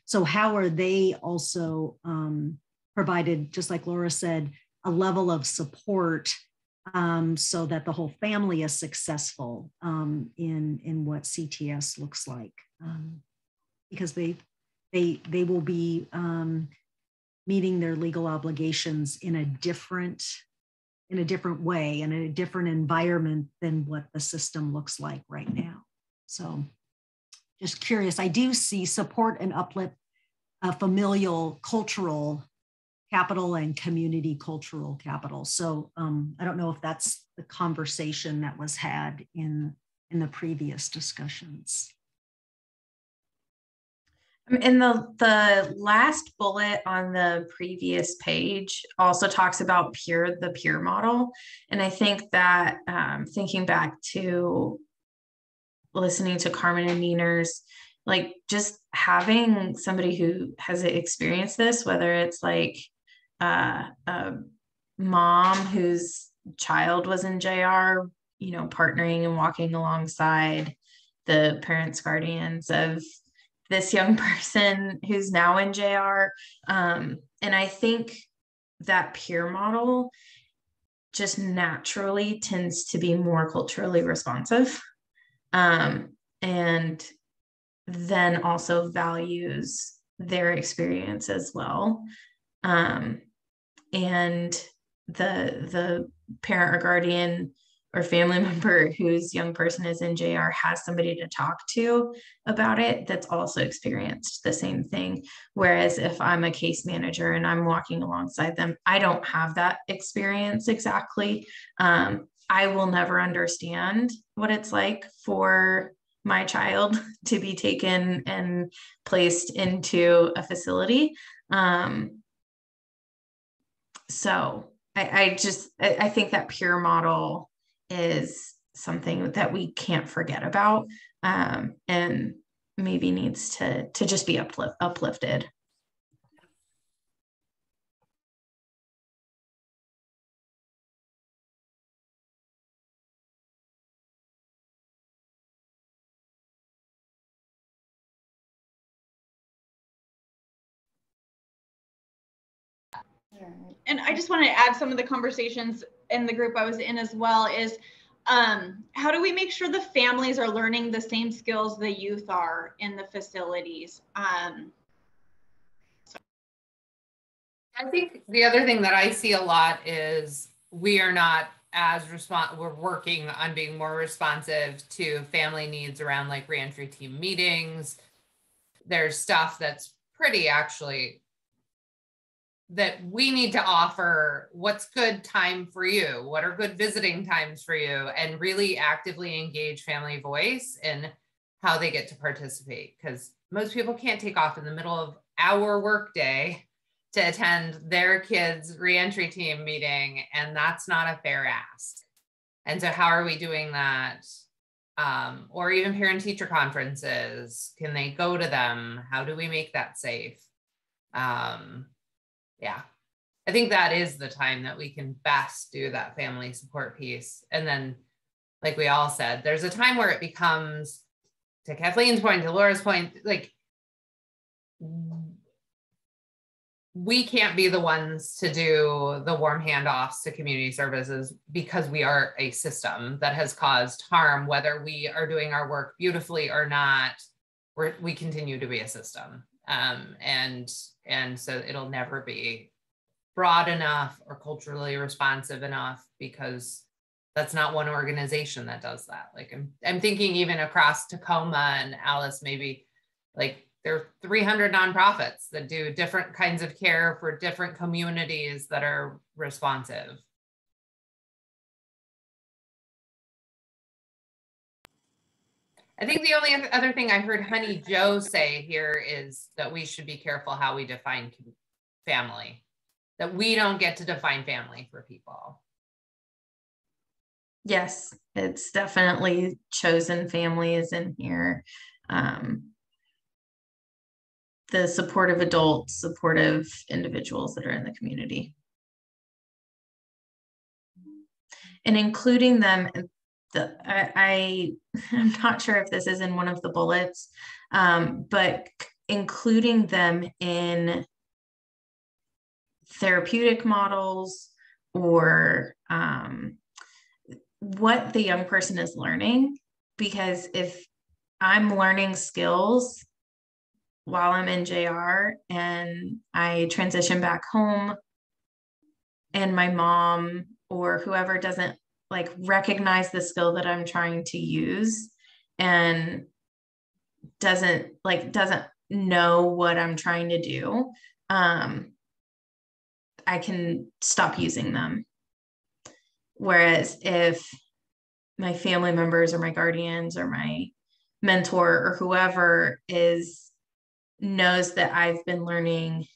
So how are they also provided, just like Laura said, a level of support so that the whole family is successful in what CTS looks like, because they will be meeting their legal obligations in a different way and in a different environment than what the system looks like right now. So just curious, I do see support and uplift familial cultural capital and community cultural capital. So I don't know if that's the conversation that was had in the previous discussions. And the last bullet on the previous page also talks about the peer model. And I think that thinking back to listening to Carmen and Neener's, like just having somebody who has experienced this, whether it's like a mom whose child was in JR, you know, partnering and walking alongside the parents, guardians of this young person who's now in JR. And I think that peer model just naturally tends to be more culturally responsive, and then also values their experience as well. And the parent or guardian or family member whose young person is in JR has somebody to talk to about it that's also experienced the same thing. Whereas if I'm a case manager and I'm walking alongside them, I don't have that experience exactly. I will never understand what it's like for my child to be taken and placed into a facility. So I think that peer model is something that we can't forget about, and maybe needs to just be uplifted. And I just want to add some of the conversations in the group I was in as well is, how do we make sure the families are learning the same skills the youth are in the facilities? I think the other thing that I see a lot is we are not as we're working on being more responsive to family needs around like reentry team meetings. There's stuff that's pretty actually that we need to offer. What's good time for you? What are good visiting times for you? And really actively engage family voice in how they get to participate, because most people can't take off in the middle of our workday to attend their kids' reentry team meeting, and that's not a fair ask. And so how are we doing that? Or even parent-teacher conferences, can they go to them? How do we make that safe? Yeah, I think that is the time that we can best do that family support piece. And then, like we all said, there's a time where it becomes, to Kathleen's point, to Laura's point, like we can't be the ones to do the warm handoffs to community services because we are a system that has caused harm, whether we are doing our work beautifully or not. We continue to be a system. And so it'll never be broad enough or culturally responsive enough, because that's not one organization that does that. Like I'm thinking even across Tacoma and Alice, maybe like there are 300 nonprofits that do different kinds of care for different communities that are responsive. I think the only other thing I heard Honey Joe say here is that we should be careful how we define family, that we don't get to define family for people. Yes, it's definitely chosen families in here. The supportive adults, supportive individuals that are in the community. And including them, I'm not sure if this is in one of the bullets, but including them in therapeutic models or what the young person is learning. Because if I'm learning skills while I'm in JR and I transition back home and my mom or whoever doesn't like recognize the skill that I'm trying to use and doesn't know what I'm trying to do, I can stop using them. Whereas if my family members or my guardians or my mentor or whoever knows that I've been learning,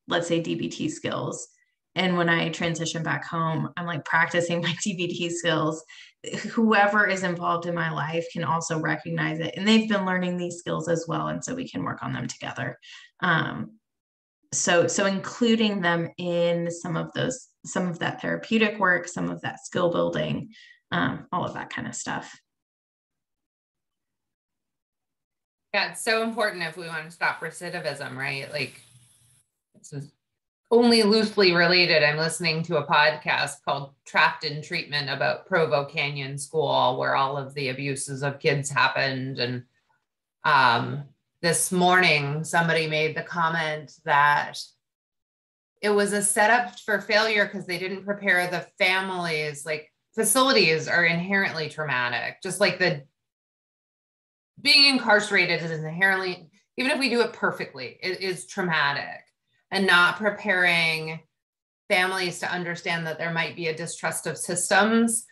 let's say DBT skills, and when I transition back home, I'm like practicing my DBT skills. Whoever is involved in my life can also recognize it, and they've been learning these skills as well, and so we can work on them together. So including them in some of that therapeutic work, some of that skill building, all of that kind of stuff. Yeah, it's so important if we want to stop recidivism, right? Like, this is only loosely related. I'm listening to a podcast called Trapped in Treatment about Provo Canyon School, where all of the abuses of kids happened. And this morning, somebody made the comment that it was a setup for failure because they didn't prepare the families. Like, facilities are inherently traumatic, just like being incarcerated is inherently, even if we do it perfectly, it is traumatic. And not preparing families to understand that there might be a distrust of systems,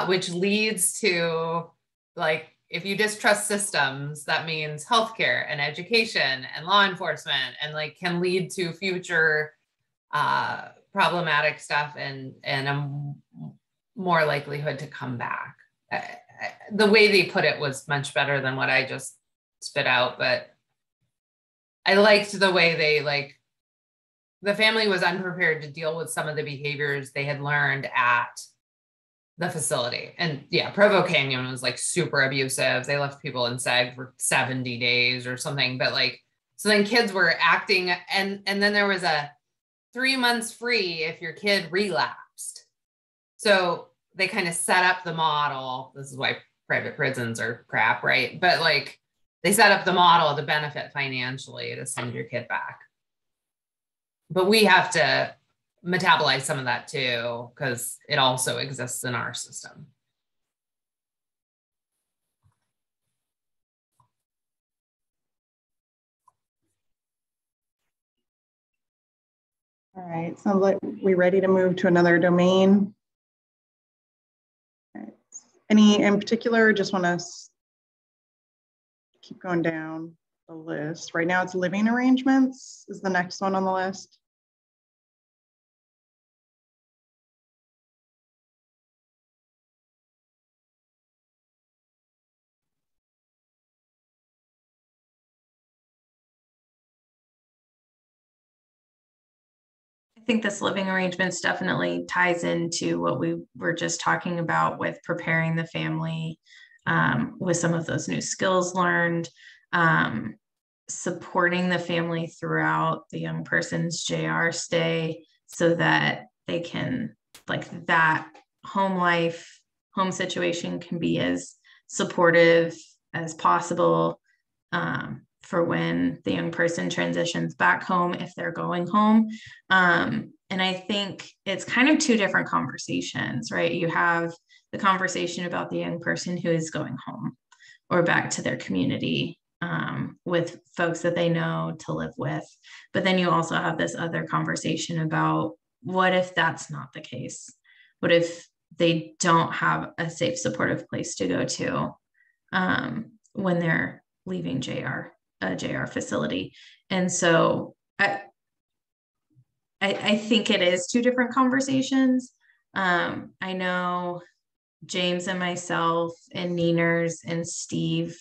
which leads to, like, if you distrust systems, that means healthcare and education and law enforcement, and like can lead to future problematic stuff and a more likelihood to come back. The way they put it was much better than what I just spit out, but I liked the way they the family was unprepared to deal with some of the behaviors they had learned at the facility. And yeah, Provo Canyon was like super abusive. They left people in SEG for 70 days or something, but like, so then kids were acting, and then there was a 3 months free if your kid relapsed. So they kind of set up the model. This is why private prisons are crap, right? But like, they set up the model to benefit financially to send your kid back. But we have to metabolize some of that too, because it also exists in our system. All right, sounds like we're ready to move to another domain. All right. Any in particular, just want to keep going down the list. Right now it's living arrangements is the next one on the list. I think this living arrangements definitely ties into what we were just talking about with preparing the family with some of those new skills learned, supporting the family throughout the young person's JR stay so that they can, like, that home situation can be as supportive as possible for when the young person transitions back home, if they're going home. And I think it's kind of two different conversations, right? You have the conversation about the young person who is going home or back to their community with folks that they know to live with. But then you also have this other conversation about what if that's not the case? What if they don't have a safe, supportive place to go to when they're leaving a JR facility? And so I think it is two different conversations. I know James and myself and Neeners and Steve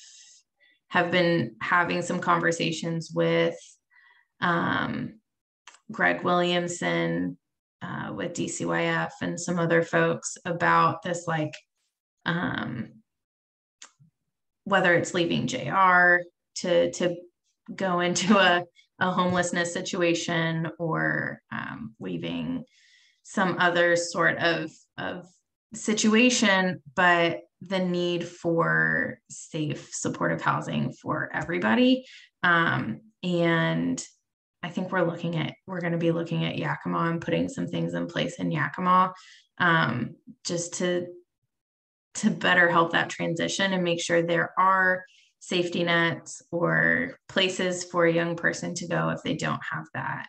have been having some conversations with Greg Williamson with DCYF and some other folks about this, like whether it's leaving JR to go into a homelessness situation, or leaving some other sort of situation, but the need for safe, supportive housing for everybody. And I think we're going to be looking at Yakima and putting some things in place in Yakima, just to better help that transition and make sure there are safety nets or places for a young person to go if they don't have that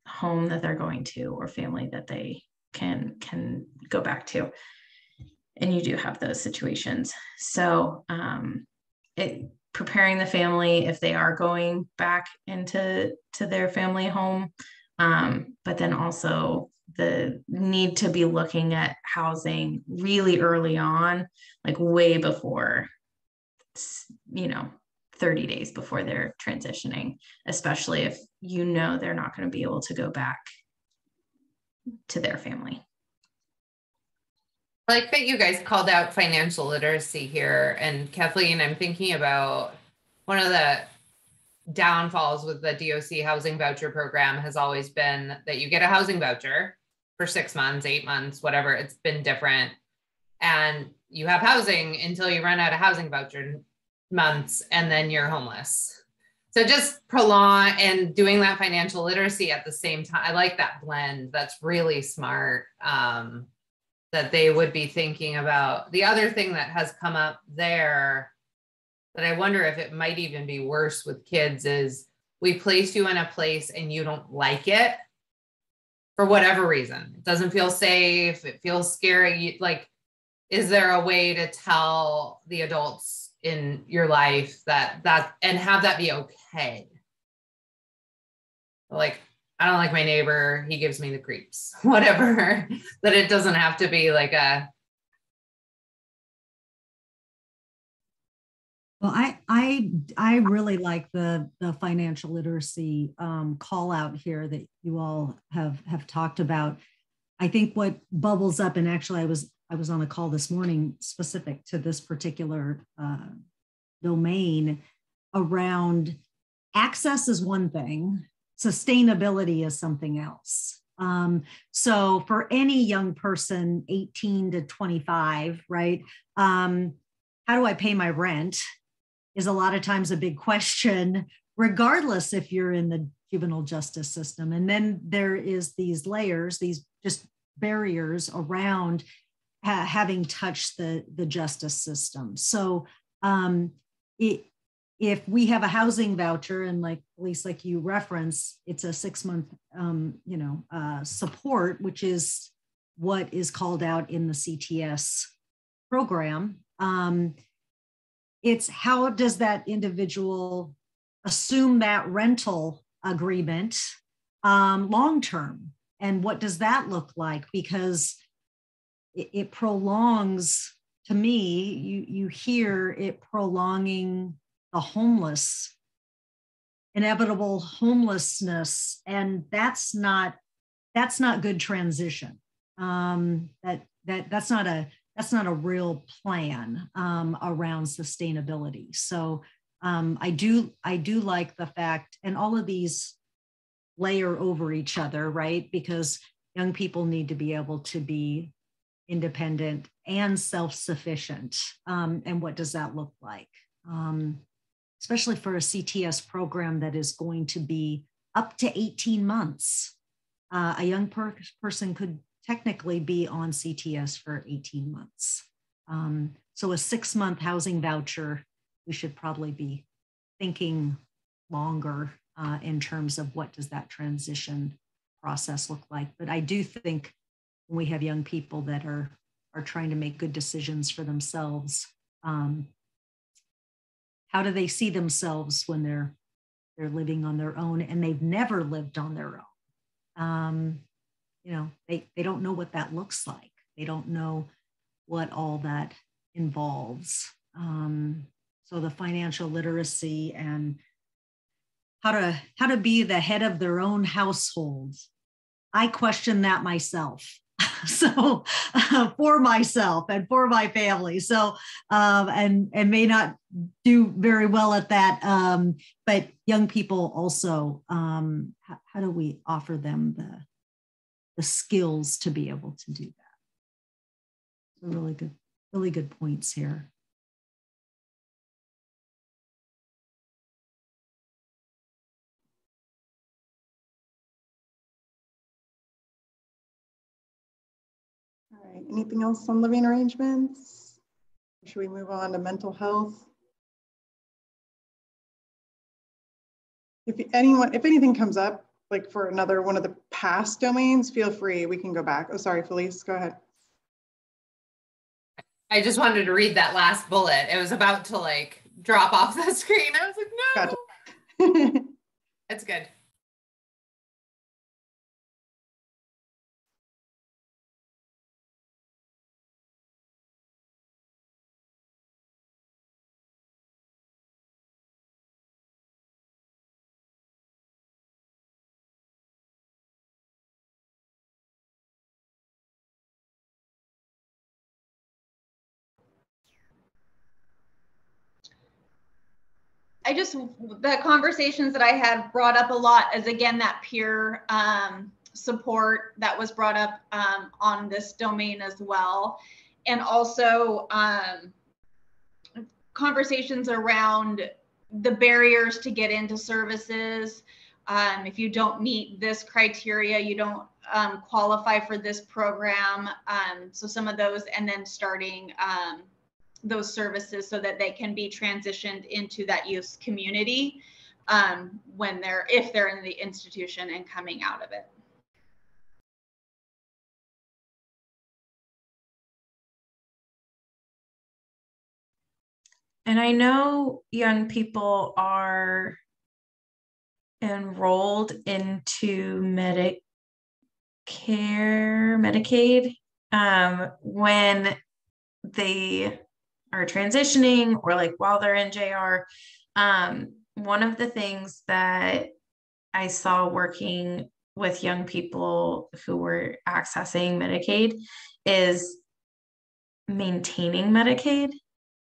home that they're going to, or family that they can go back to. And you do have those situations. So preparing the family if they are going back into their family home, but then also the need to be looking at housing really early on, like way before, 30 days before they're transitioning, especially if they're not going to be able to go back to their family. I like that you guys called out financial literacy here. And Kathleen, I'm thinking about one of the downfalls with the DOC housing voucher program has always been that you get a housing voucher for 6 months, 8 months, whatever. It's been different. And you have housing until you run out of housing voucher months, and then you're homeless. So just prolong and doing that financial literacy at the same time. I like that blend. That's really smart. That they would be thinking about. The other thing that has come up there that I wonder if it might even be worse with kids is we place you in a place and you don't like it for whatever reason. It doesn't feel safe. It feels scary. Like, is there a way to tell the adults in your life that and have that be okay? Like, I don't like my neighbor, he gives me the creeps, whatever. That it doesn't have to be like a. Well, I really like the financial literacy call out here that you all have talked about. I think what bubbles up, and actually I was on a call this morning specific to this particular domain around access is one thing, sustainability is something else. So for any young person, 18 to 25, right? How do I pay my rent is a lot of times a big question, regardless if you're in the juvenile justice system. And then there is these layers, these just barriers around having touched the justice system. So if we have a housing voucher, and like, at least like you reference, it's a 6-month, support, which is what is called out in the CTS program. It's how does that individual assume that rental agreement long-term? And what does that look like? Because it prolongs, to me, you hear it prolonging the inevitable homelessness, and that's not good transition. That's not a real plan around sustainability. So I do like the fact, and all of these layer over each other, right? Because young people need to be able to be independent and self-sufficient. And what does that look like? Especially for a CTS program that is going to be up to 18 months. A young person could technically be on CTS for 18 months. So a 6-month housing voucher, we should probably be thinking longer in terms of what does that transition process look like. But I do think when we have young people that are trying to make good decisions for themselves, how do they see themselves when they're living on their own and they've never lived on their own? They don't know what that looks like. They don't know what all that involves. So the financial literacy and how to be the head of their own households. I question that myself. So for myself and for my family. So and may not do very well at that. But young people also, how do we offer them the skills to be able to do that? So really good points here. All right, anything else on living arrangements? Should we move on to mental health? If anything comes up, like for another one of the past domains, feel free, we can go back. Oh, sorry, Felice, go ahead. I just wanted to read that last bullet. It was about to like drop off the screen. I was like, no. Gotcha. That's good. The conversations that I had brought up a lot is, again, that peer support that was brought up on this domain as well. And also conversations around the barriers to get into services. If you don't meet this criteria, you don't qualify for this program. So some of those, and then starting those services so that they can be transitioned into that youth community if they're in the institution and coming out of it. And I know young people are enrolled into Medicaid when they are transitioning or like while they're in JR. One of the things that I saw working with young people who were accessing Medicaid is maintaining Medicaid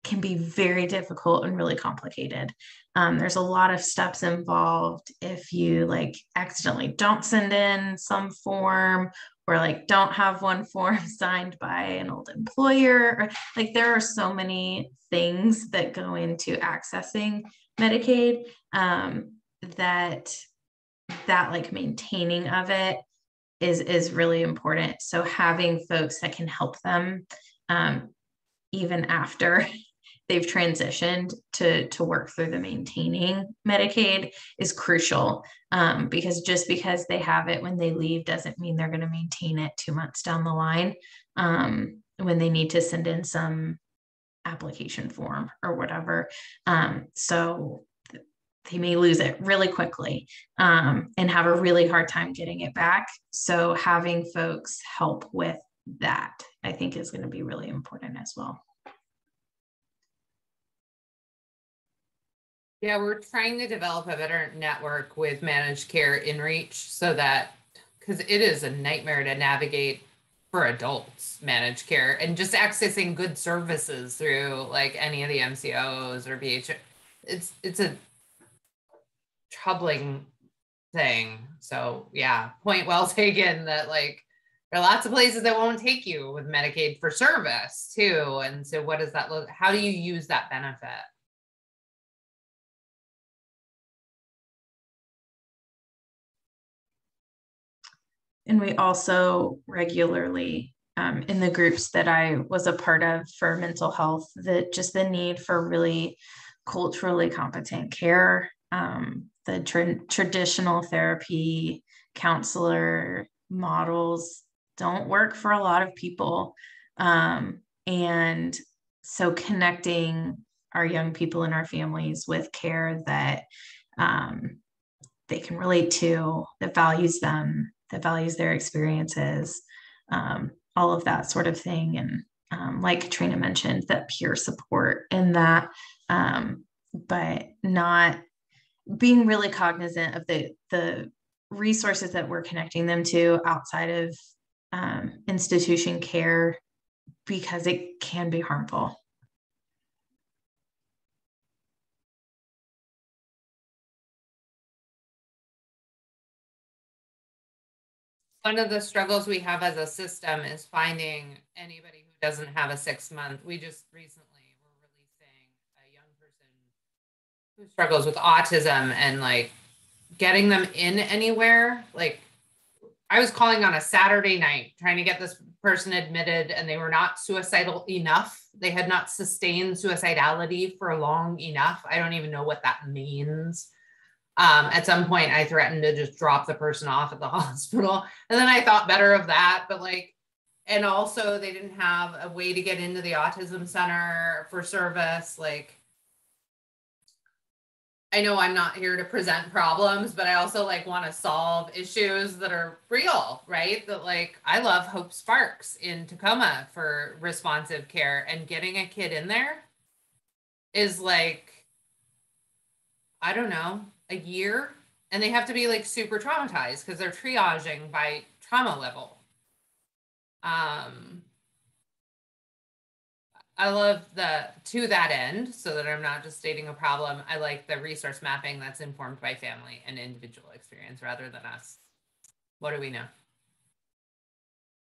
can be very difficult and really complicated. There's a lot of steps involved if you like accidentally don't send in some form or like don't have one form signed by an old employer. Or, like there are so many things that go into accessing Medicaid that like maintaining of it is really important. So having folks that can help them even after they've transitioned to work through the maintaining Medicaid is crucial because just because they have it when they leave doesn't mean they're going to maintain it 2 months down the line when they need to send in some application form or whatever. So they may lose it really quickly and have a really hard time getting it back. So having folks help with that, I think, is going to be really important as well. Yeah, we're trying to develop a better network with managed care inReach so that, because it is a nightmare to navigate for adults, managed care, and just accessing good services through like any of the MCOs or BH. It's a troubling thing. So yeah, point well taken that like there are lots of places that won't take you with Medicaid for service too. And so what does that look, how do you use that benefit? And we also regularly, in the groups that I was a part of for mental health, just the need for really culturally competent care, the traditional therapy counselor models don't work for a lot of people. And so connecting our young people and our families with care that they can relate to, that values them, that values their experiences, all of that sort of thing. And like Katrina mentioned, that peer support and that, but not being really cognizant of the resources that we're connecting them to outside of institution care, because it can be harmful. One of the struggles we have as a system is finding anybody who doesn't have a 6-month. We just recently were releasing a young person who struggles with autism, and like getting them in anywhere. Like, I was calling on a Saturday night trying to get this person admitted, and they were not suicidal enough. They had not sustained suicidality for long enough. I don't even know what that means. At some point I threatened to just drop the person off at the hospital. And then I thought better of that, but like, and also they didn't have a way to get into the autism center for service. Like, I know I'm not here to present problems, but I also like want to solve issues that are real, right? That like, I love Hope Sparks in Tacoma for responsive care, and getting a kid in there is like, I don't know, a year, and they have to be like super traumatized because they're triaging by trauma level. I love to that end, so that I'm not just stating a problem, I like the resource mapping that's informed by family and individual experience rather than us. What do we know?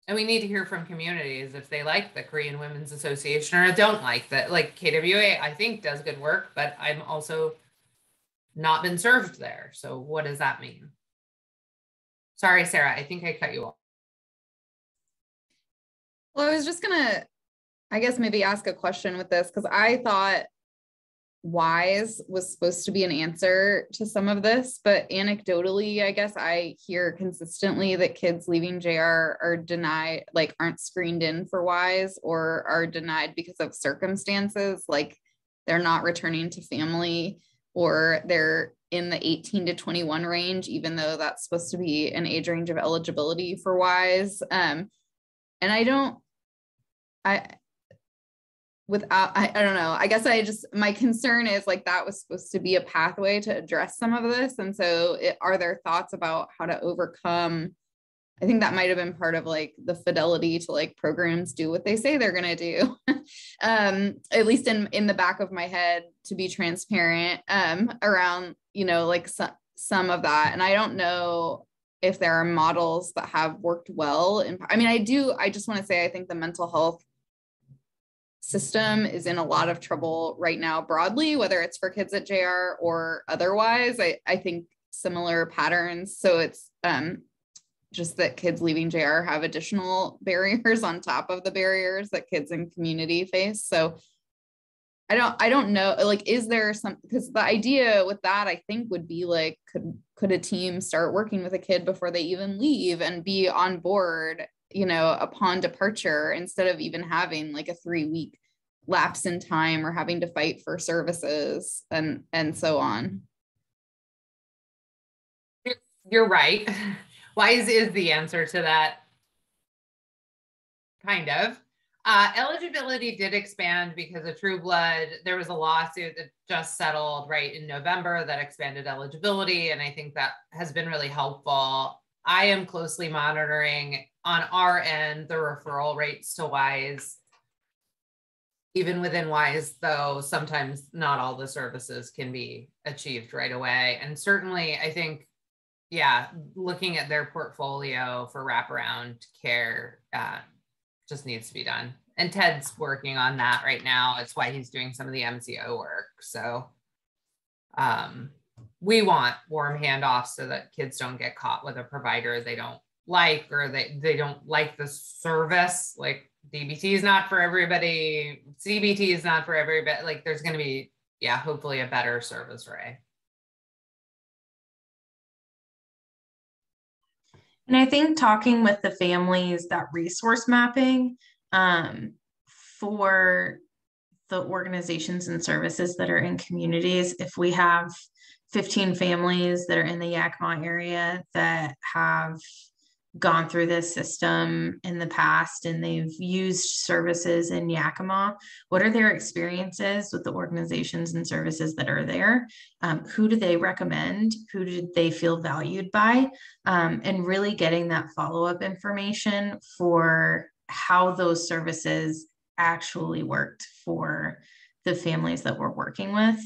And we need to hear from communities if they like the Korean Women's Association or don't like that. Like KWA, I think does good work, but I'm also not been served there. So what does that mean? Sorry, Sarah, I think I cut you off. Well, I was just gonna, I guess maybe ask a question with this, because I thought WISE was supposed to be an answer to some of this, but anecdotally, I guess I hear consistently that kids leaving JR are denied, like aren't screened in for WISE, or are denied because of circumstances, like they're not returning to family, or they're in the 18 to 21 range, even though that's supposed to be an age range of eligibility for WISE. And I don't know, I guess my concern is like, that was supposed to be a pathway to address some of this. And so are there thoughts about how to overcome? I think that might've been part of like the fidelity to like programs do what they say they're going to do, at least in the back of my head, to be transparent, around, you know, like some of that. And I don't know if there are models that have worked well. And I mean, I just want to say, I think the mental health system is in a lot of trouble right now broadly, whether it's for kids at JR or otherwise. I think similar patterns. So it's just that kids leaving JR have additional barriers on top of the barriers that kids in community face. So I don't know, like, is there some, because the idea with that, I think, would be like, could a team start working with a kid before they even leave and be on board, you know, upon departure, instead of even having like a 3-week lapse in time or having to fight for services and so on. You're right. WISE is the answer to that, kind of. Eligibility did expand because of True Blood. There was a lawsuit that just settled right in November that expanded eligibility, and I think that has been really helpful. I am closely monitoring on our end the referral rates to WISE. Even within WISE, though, sometimes not all the services can be achieved right away. And certainly, I think, yeah, looking at their portfolio for wraparound care just needs to be done. And Ted's working on that right now. It's why he's doing some of the MCO work. So we want warm handoffs so that kids don't get caught with a provider they don't like, or they don't like the service. Like, DBT is not for everybody, CBT is not for everybody. Like, there's going to be, yeah, hopefully a better service array. And I think talking with the families, that resource mapping for the organizations and services that are in communities, if we have 15 families that are in the Yakima area that have gone through this system in the past and they've used services in Yakima. What are their experiences with the organizations and services that are there? Who do they recommend? Who did they feel valued by? And really getting that follow-up information for how those services actually worked for the families that we're working with,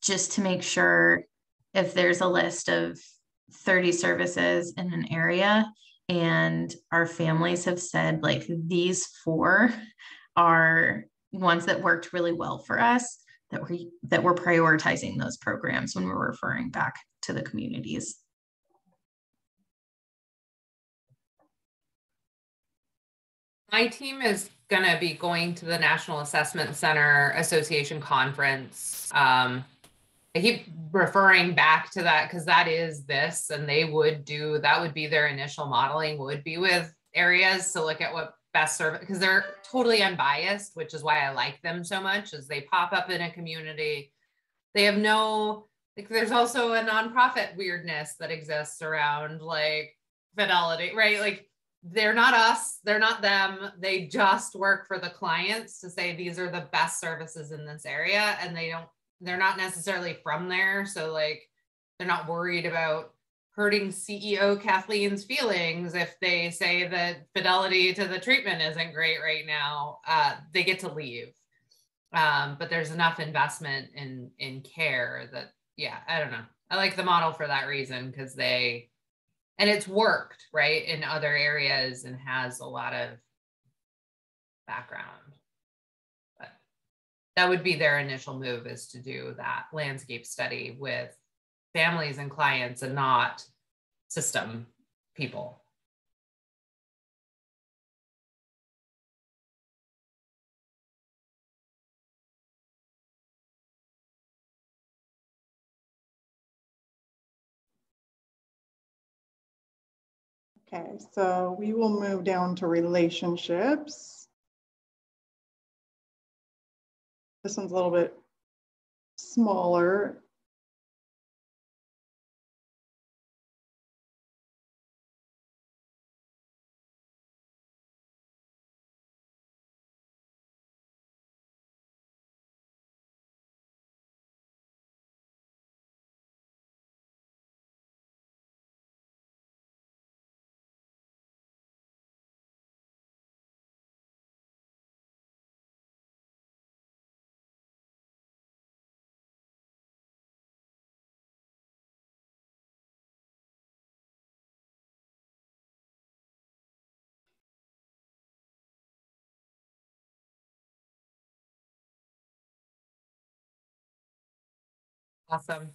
just to make sure if there's a list of 30 services in an area and our families have said like these 4 are ones that worked really well for us, that we're prioritizing those programs when we're referring back to the communities. My team is going to be going to the National Assessment Center Association conference. I keep referring back to that because that is this, and they would do, that would be their initial modeling, would be with areas to look at what best serve, because they're totally unbiased, which is why I like them so much, is they pop up in a community. They have no, like, there's also a nonprofit weirdness that exists around like Fidelity, right? Like, they're not us, they're not them. They just work for the clients to say these are the best services in this area, and they're not necessarily from there. So like, they're not worried about hurting CEO Kathleen's feelings if they say that fidelity to the treatment isn't great right now. They get to leave. But there's enough investment in care that, yeah, I don't know. I like the model for that reason, because and it's worked, right, in other areas and has a lot of background. But that would be their initial move, is to do that landscape study with families and clients and not system people. Okay, so we will move down to relationships. This one's a little bit smaller. Awesome.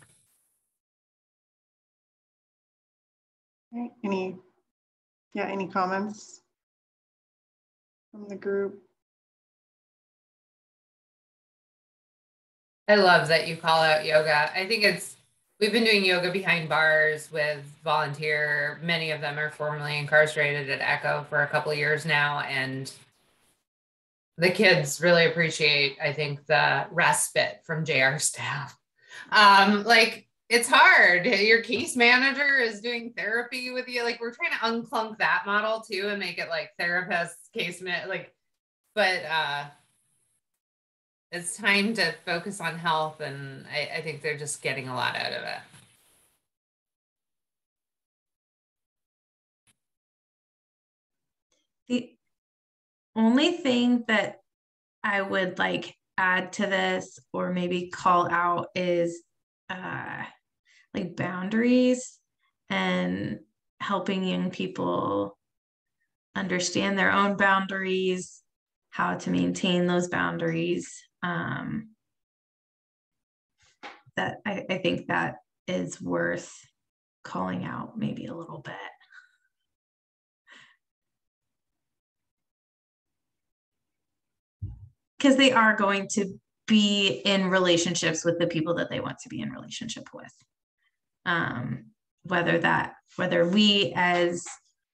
Okay, any comments from the group? I love that you call out yoga. I think we've been doing yoga behind bars with volunteer. Many of them are formerly incarcerated at Echo for a couple of years now. And the kids really appreciate, I think, the respite from JR staff. Like, it's hard. Your case manager is doing therapy with you. Like, we're trying to unclunk that model too and make it like therapists, but it's time to focus on health. And I think they're just getting a lot out of it. The only thing that I would like add to this, or maybe call out, is like boundaries and helping young people understand their own boundaries, how to maintain those boundaries. That I think that is worth calling out maybe a little bit. Because they are going to be in relationships with the people that they want to be in relationship with. Whether we as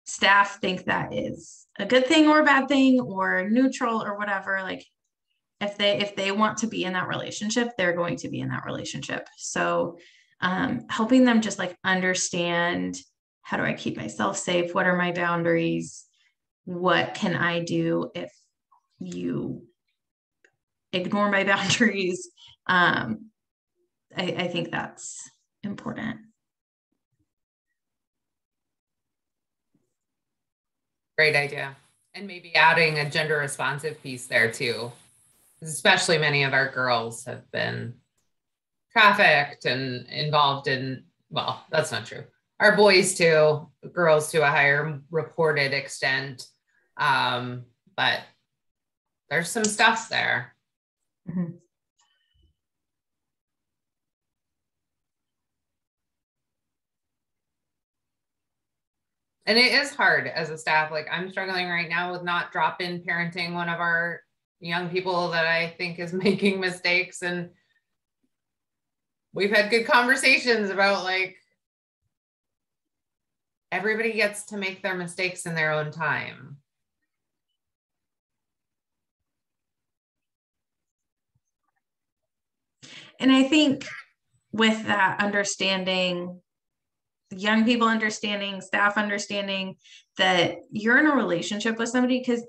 staff think that is a good thing or a bad thing or neutral or whatever, like if they want to be in that relationship, they're going to be in that relationship. So helping them just like understand how do I keep myself safe? What are my boundaries? What can I do if you ignore my boundaries? I think that's important. Great idea. And maybe adding a gender responsive piece there too. Especially many of our girls have been trafficked and involved in, well, that's not true. Our boys too, girls to a higher reported extent. But there's some stuff there. Mm-hmm. And it is hard as a staff. Like I'm struggling right now with not drop-in parenting one of our young people that I think is making mistakes. And we've had good conversations about like, everybody gets to make their mistakes in their own time. And I think with that understanding, young people understanding, staff understanding that you're in a relationship with somebody because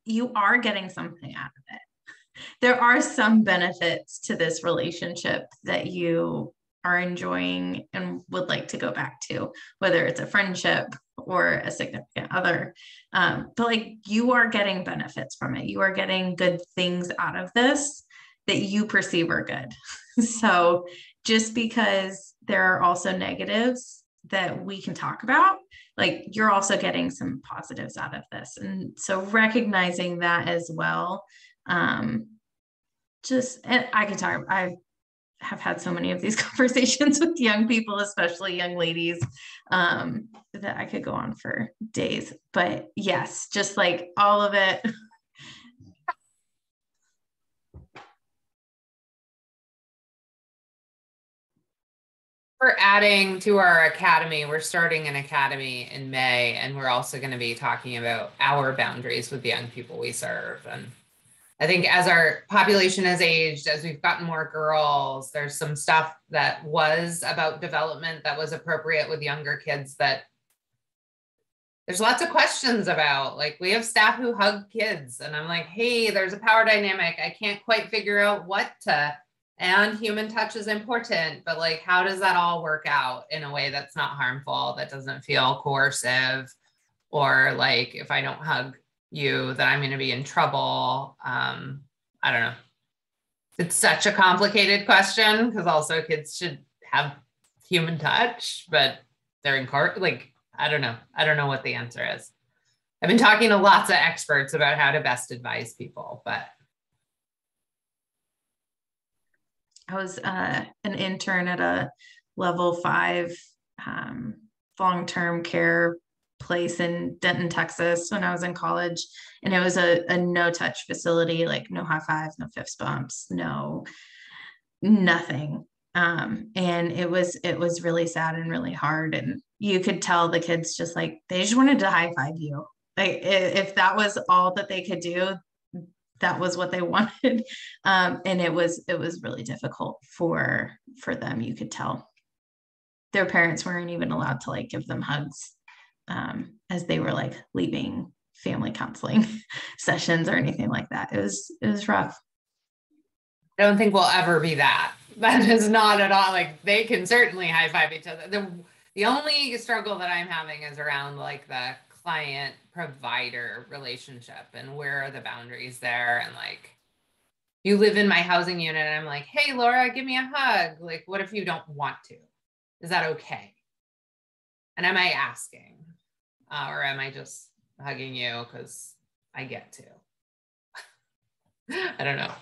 you are getting something out of it. There are some benefits to this relationship that you are enjoying and would like to go back to, whether it's a friendship or a significant other. But like you are getting benefits from it. You are getting good things out of this that you perceive are good. So just because there are also negatives that we can talk about, like you're also getting some positives out of this. And so recognizing that as well, and I can talk, I have had so many of these conversations with young people, especially young ladies, that I could go on for days, but yes, just like all of it. We're adding to our academy. We're starting an academy in May, and we're also going to be talking about our boundaries with the young people we serve. And I think as our population has aged, as we've gotten more girls, there's some stuff that was about development that was appropriate with younger kids that there's lots of questions about. Like we have staff who hug kids and I'm like, hey, there's a power dynamic. I can't quite figure out what to, and human touch is important, but like, how does that all work out in a way that's not harmful, that doesn't feel coercive, or like, if I don't hug you, that I'm going to be in trouble. I don't know. It's such a complicated question because also kids should have human touch, but they're in court. Like, I don't know. I don't know what the answer is. I've been talking to lots of experts about how to best advise people, but. I was an intern at a level 5 long-term care place in Denton, Texas when I was in college. And it was a no-touch facility, like no high fives, no fist bumps, no nothing. And it was really sad and really hard. And you could tell the kids just like, they just wanted to high five you. Like if that was all that they could do, that was what they wanted. And it was really difficult for them. You could tell their parents weren't even allowed to like give them hugs as they were like leaving family counseling sessions or anything like that. It was rough. I don't think we'll ever be that. That is not at all. Like they can certainly high five each other. The only struggle that I'm having is around like the client provider relationship and where are the boundaries there. And like, you live in my housing unit and I'm like, hey, Laura, give me a hug. Like, what if you don't want to? Is that okay? And am I asking? Or am I just hugging you because I get to? I don't know.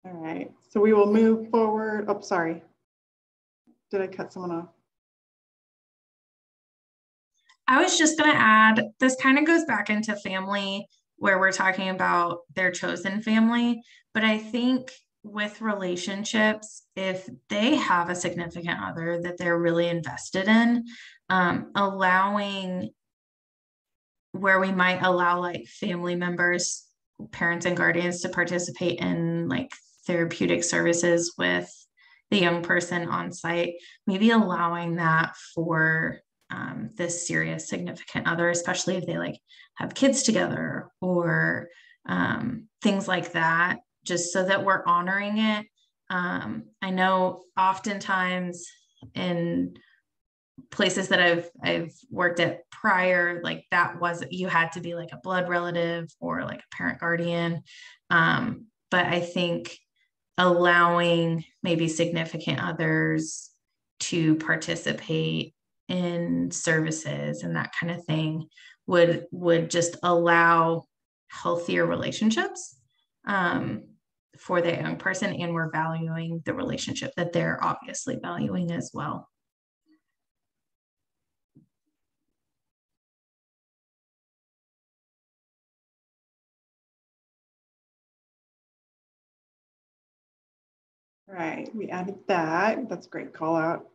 All right, so we will move forward. Oh, sorry. Did I cut someone off? I was just going to add, this kind of goes back into family where we're talking about their chosen family. But I think with relationships, if they have a significant other that they're really invested in, allowing where we might allow like family members parents and guardians to participate in like therapeutic services with the young person on site, maybe allowing that for this serious significant other, especially if they like have kids together or things like that, just so that we're honoring it. I know oftentimes in places that I've worked at prior, like that was, you had to be like a blood relative or like a parent guardian. But I think allowing maybe significant others to participate in services and that kind of thing would just allow healthier relationships for that young person, and we're valuing the relationship that they're obviously valuing as well. Right, we added that. That's a great call out.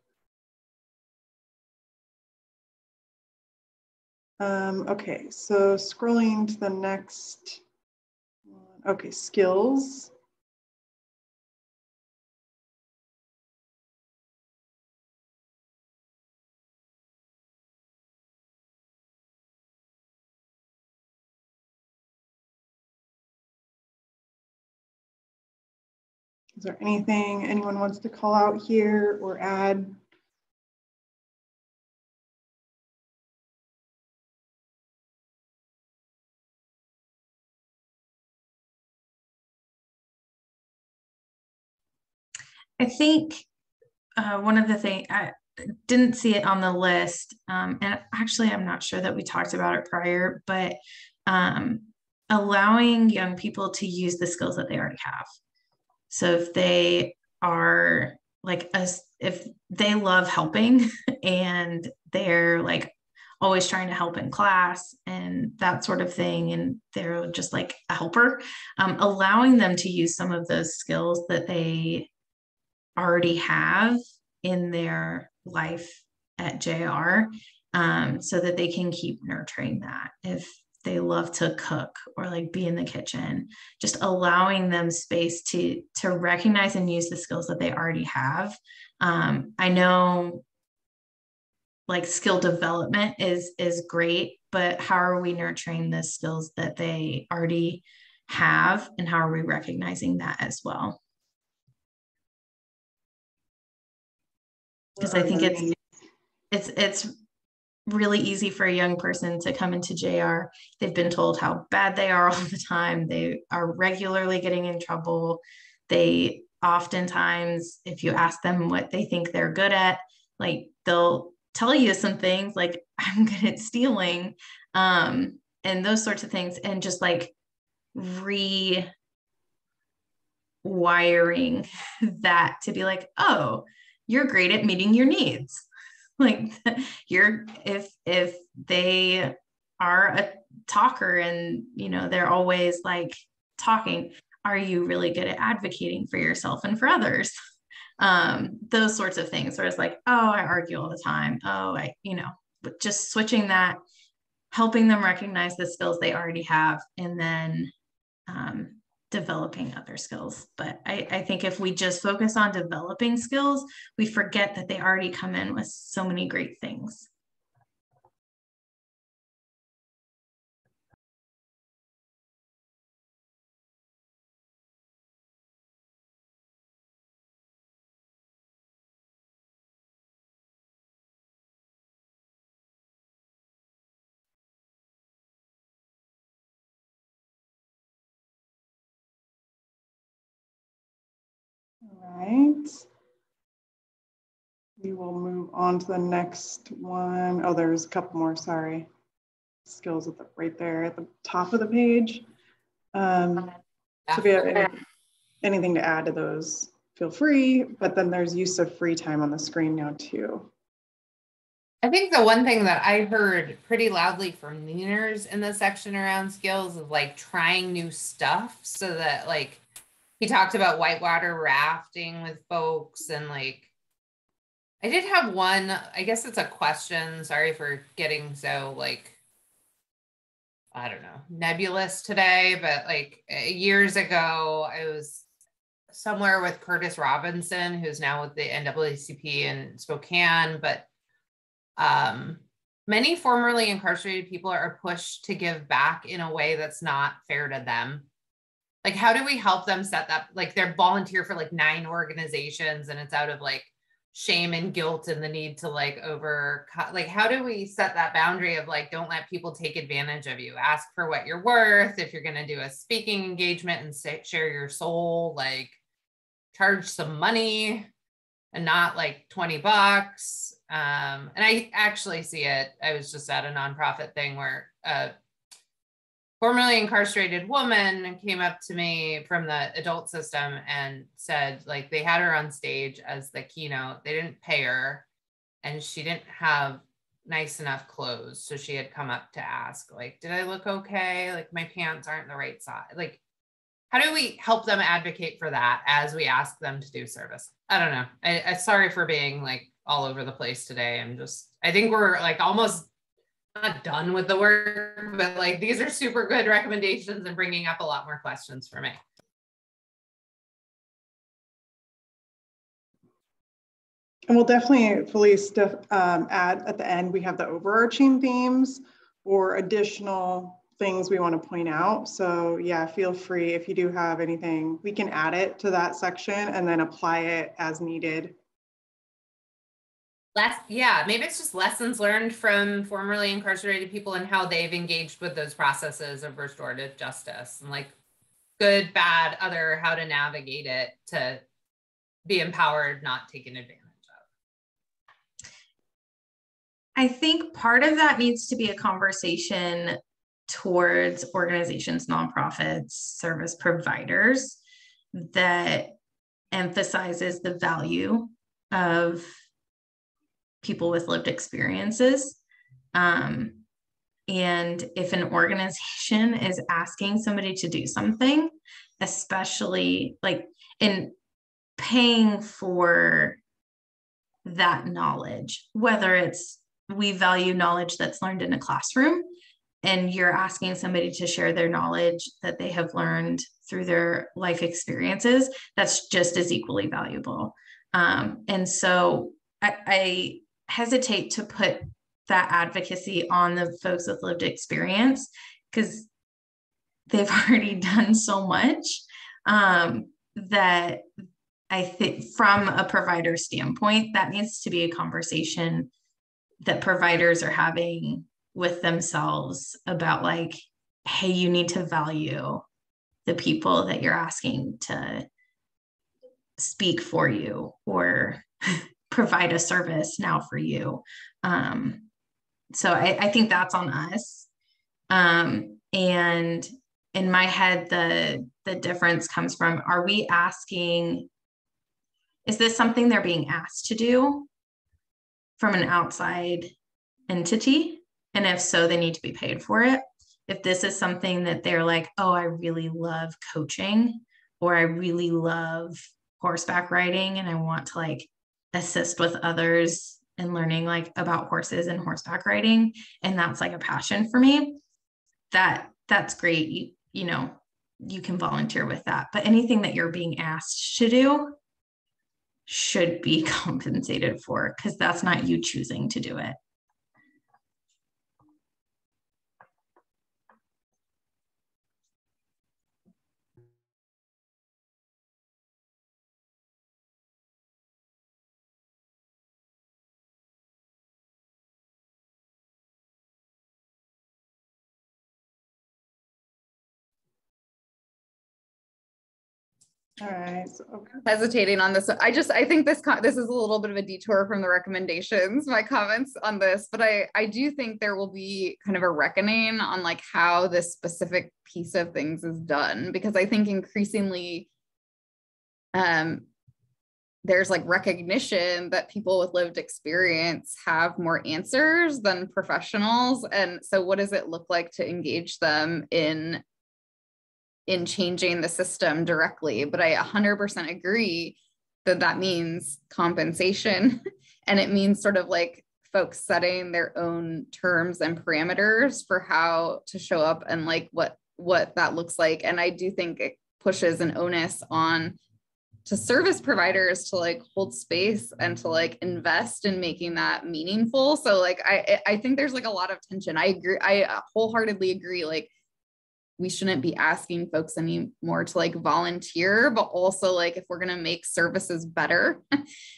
Okay, so scrolling to the next one. Okay, skills. Is there anything anyone wants to call out here or add? I think one of the things, I didn't see it on the list, and actually I'm not sure that we talked about it prior, but allowing young people to use the skills that they already have. So if they are like us, if they love helping and they're like always trying to help in class and that sort of thing, and they're just like a helper, allowing them to use some of those skills that they already have in their life at JR, so that they can keep nurturing that. If they love to cook or like be in the kitchen, just allowing them space to recognize and use the skills that they already have. I know like skill development is great, but how are we nurturing the skills that they already have, and how are we recognizing that as well? Because I think it's really easy for a young person to come into JR. They've been told how bad they are all the time. They are regularly getting in trouble. They oftentimes, if you ask them what they think they're good at, like they'll tell you some things like, I'm good at stealing, and those sorts of things. And just like rewiring that to be like, oh, you're great at meeting your needs. Like if they are a talker and, you know, they're always like talking, are you really good at advocating for yourself and for others? Those sorts of things where it's like, oh, I argue all the time. Oh, but just switching that, helping them recognize the skills they already have, and then developing other skills. But I think if we just focus on developing skills, we forget that they already come in with so many great things. All right. We will move on to the next one. Oh, there's a couple more, sorry. Skills right there at the top of the page. So if you have anything to add to those, feel free, but then there's use of free time on the screen now too. I think the one thing that I heard pretty loudly from leaners in the section around skills is like trying new stuff, so that like he talked about whitewater rafting with folks, and like I did have one, I guess it's a question, sorry for getting so like I don't know, nebulous today, but like years ago, I was somewhere with Curtis Robinson, who's now with the NAACP in Spokane, but many formerly incarcerated people are pushed to give back in a way that's not fair to them. Like, how do we help them set that, like they're volunteer for like 9 organizations and it's out of like shame and guilt and the need to like like, how do we set that boundary of like, don't let people take advantage of you, ask for what you're worth. If you're going to do a speaking engagement and share your soul, like charge some money and not like $20. And I actually see it. I was just at a nonprofit thing where formerly incarcerated woman came up to me from the adult system and said, like, they had her on stage as the keynote. They didn't pay her and she didn't have nice enough clothes. So she had come up to ask, like, did I look okay? Like, my pants aren't the right size. Like, how do we help them advocate for that as we ask them to do service? I don't know. I'm sorry for being like all over the place today. I think we're like almost not done with the work, but like these are super good recommendations and bringing up a lot more questions for me. And we'll definitely, Felice, add at the end, we have the overarching themes or additional things we want to point out. So yeah, feel free if you do have anything, we can add it to that section and then apply it as needed. Yeah, maybe it's just lessons learned from formerly incarcerated people and how they've engaged with those processes of restorative justice and like good, bad, other, how to navigate it to be empowered, not taken advantage of. I think part of that needs to be a conversation towards organizations, nonprofits, service providers that emphasizes the value of people with lived experiences. And if an organization is asking somebody to do something, especially like in paying for that knowledge, whether it's we value knowledge that's learned in a classroom and you're asking somebody to share their knowledge that they have learned through their life experiences, that's just as equally valuable. And so I hesitate to put that advocacy on the folks with lived experience because they've already done so much that I think from a provider standpoint, that needs to be a conversation that providers are having with themselves about like, hey, you need to value the people that you're asking to speak for you or provide a service now for you. So I think that's on us. And in my head, the difference comes from, are we asking, is this something they're being asked to do from an outside entity? And if so, they need to be paid for it. If this is something that they're like, oh, I really love coaching, or I really love horseback riding, and I want to like assist with others in learning like about horses and horseback riding, and that's like a passion for me, that's great. You know, you can volunteer with that. But anything that you're being asked to do should be compensated for, because that's not you choosing to do it. All right. So, hesitating on this. I think this is a little bit of a detour from the recommendations, my comments on this, but I do think there will be kind of a reckoning on like how this specific piece of things is done, because I think increasingly there's like recognition that people with lived experience have more answers than professionals. And so what does it look like to engage them in changing the system directly? But I 100% agree that means compensation and it means sort of like folks setting their own terms and parameters for how to show up and like what that looks like. And I do think it pushes an onus on to service providers to like hold space and to like invest in making that meaningful. So like, I think there's like a lot of tension. I agree. I wholeheartedly agree. Like, we shouldn't be asking folks anymore to like volunteer, but also like, if we're going to make services better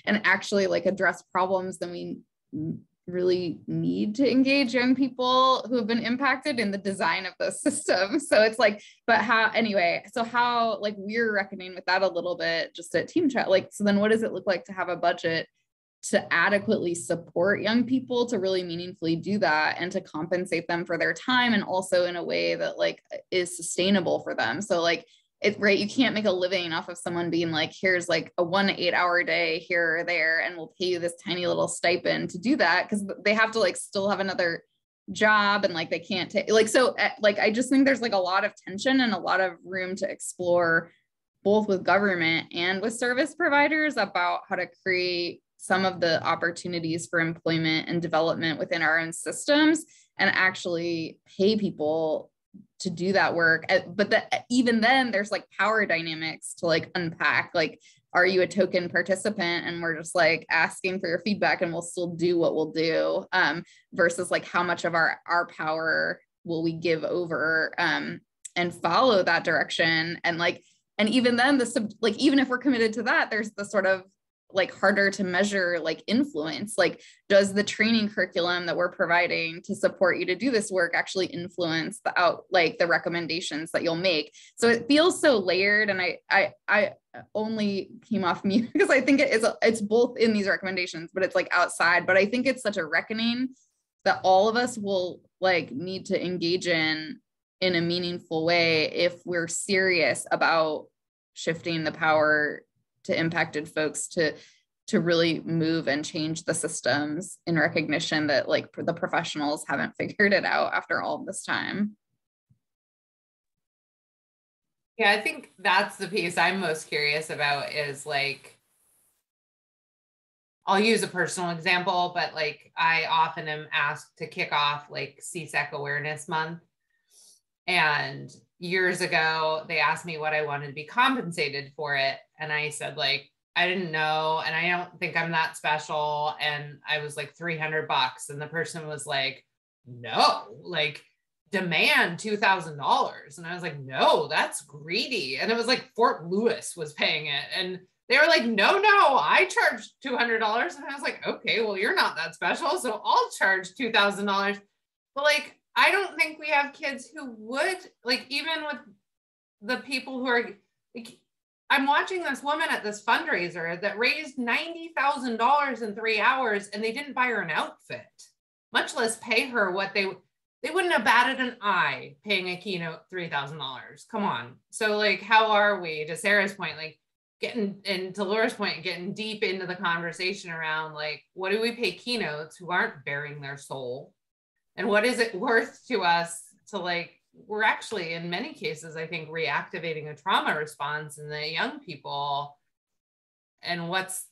and actually like address problems, then we really need to engage young people who have been impacted in the design of those systems. So it's like, but how like we're reckoning with that a little bit just at Team Chat. Like, so then what does it look like to have a budget to adequately support young people to really meaningfully do that and to compensate them for their time, and also in a way that like is sustainable for them. So like, right, you can't make a living off of someone being like, here's like a 1 8-hour day here or there, and we'll pay you this tiny little stipend to do that, because they have to like still have another job, and like they can't take like, so like I just think there's like a lot of tension and a lot of room to explore both with government and with service providers about how to create some of the opportunities for employment and development within our own systems and actually pay people to do that work. But even then there's like power dynamics to like unpack. Like, are you a token participant and we're just like asking for your feedback and we'll still do what we'll do, versus like how much of our power will we give over and follow that direction. And like, and even then like, even if we're committed to that, there's the sort of like harder to measure like influence. Like, does the training curriculum that we're providing to support you to do this work actually influence the recommendations that you'll make? So it feels so layered. And I only came off mute because I think it's both in these recommendations, but it's like outside. But I think it's such a reckoning that all of us will like need to engage in a meaningful way if we're serious about shifting the power to impacted folks to really move and change the systems in recognition that like the professionals haven't figured it out after all this time. Yeah, I think that's the piece I'm most curious about is like, I'll use a personal example, but like I often am asked to kick off like CSEC Awareness Month. And years ago, they asked me what I wanted to be compensated for it. And I said, like, I didn't know. And I don't think I'm that special. And I was like $300. And the person was like, no, like demand $2,000. And I was like, no, that's greedy. And it was like Fort Lewis was paying it. And they were like, no, I charge $200. And I was like, okay, well, you're not that special. So I'll charge $2,000. But like, I don't think we have kids who would, like, even with the people who are, like, I'm watching this woman at this fundraiser that raised $90,000 in 3 hours and they didn't buy her an outfit, much less pay her what they wouldn't have batted an eye paying a keynote $3,000. Come on. So like, how are we, to Sarah's point, like getting, and to Laura's point, getting deep into the conversation around like, what do we pay keynotes who aren't bearing their soul? And what is it worth to us to like, we're actually in many cases, I think, reactivating a trauma response in the young people, and what's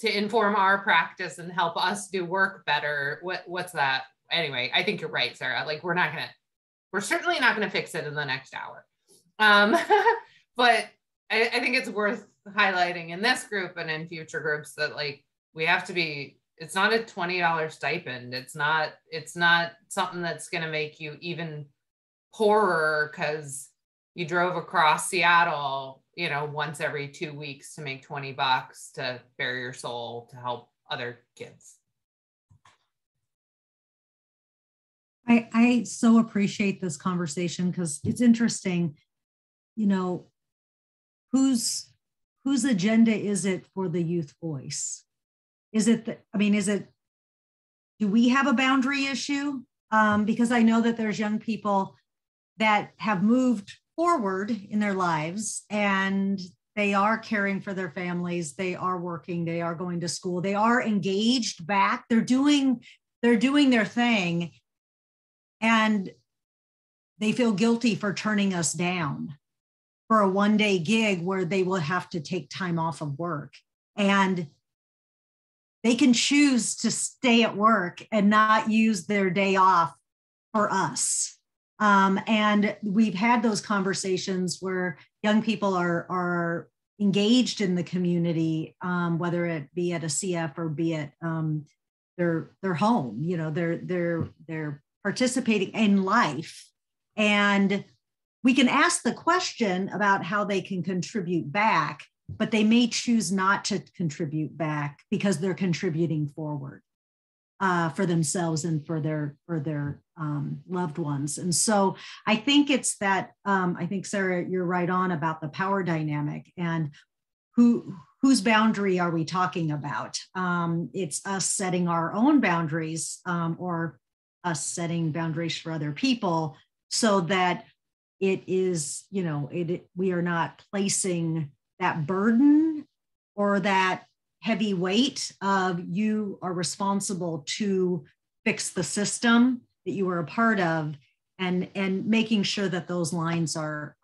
to inform our practice and help us do work better. What's that? Anyway, I think you're right, Sarah. Like we're certainly not going to fix it in the next hour. But I think it's worth highlighting in this group and in future groups that like, we have to be, it's not a $20 stipend. It's not something that's going to make you even poorer because you drove across Seattle, once every 2 weeks to make $20 to bare your soul to help other kids. I so appreciate this conversation because it's interesting, whose agenda is it for the youth voice? Do we have a boundary issue? Because I know that there's young people that have moved forward in their lives and they are caring for their families. They are working, they are going to school, they are engaged back. They're doing their thing. And they feel guilty for turning us down for a one-day gig where they will have to take time off of work. And they can choose to stay at work and not use their day off for us. And we've had those conversations where young people are engaged in the community, whether it be at a CF or be at their home. You know, they're participating in life, and we can ask the question about how they can contribute back, but they may choose not to contribute back because they're contributing forward for themselves and for their loved ones. And so I think it's that, I think, Sarah, you're right on about the power dynamic and whose boundary are we talking about? It's us setting our own boundaries or us setting boundaries for other people so that it is, you know, we are not placing that burden or that heavy weight of you are responsible to fix the system that you are a part of, and making sure that those lines are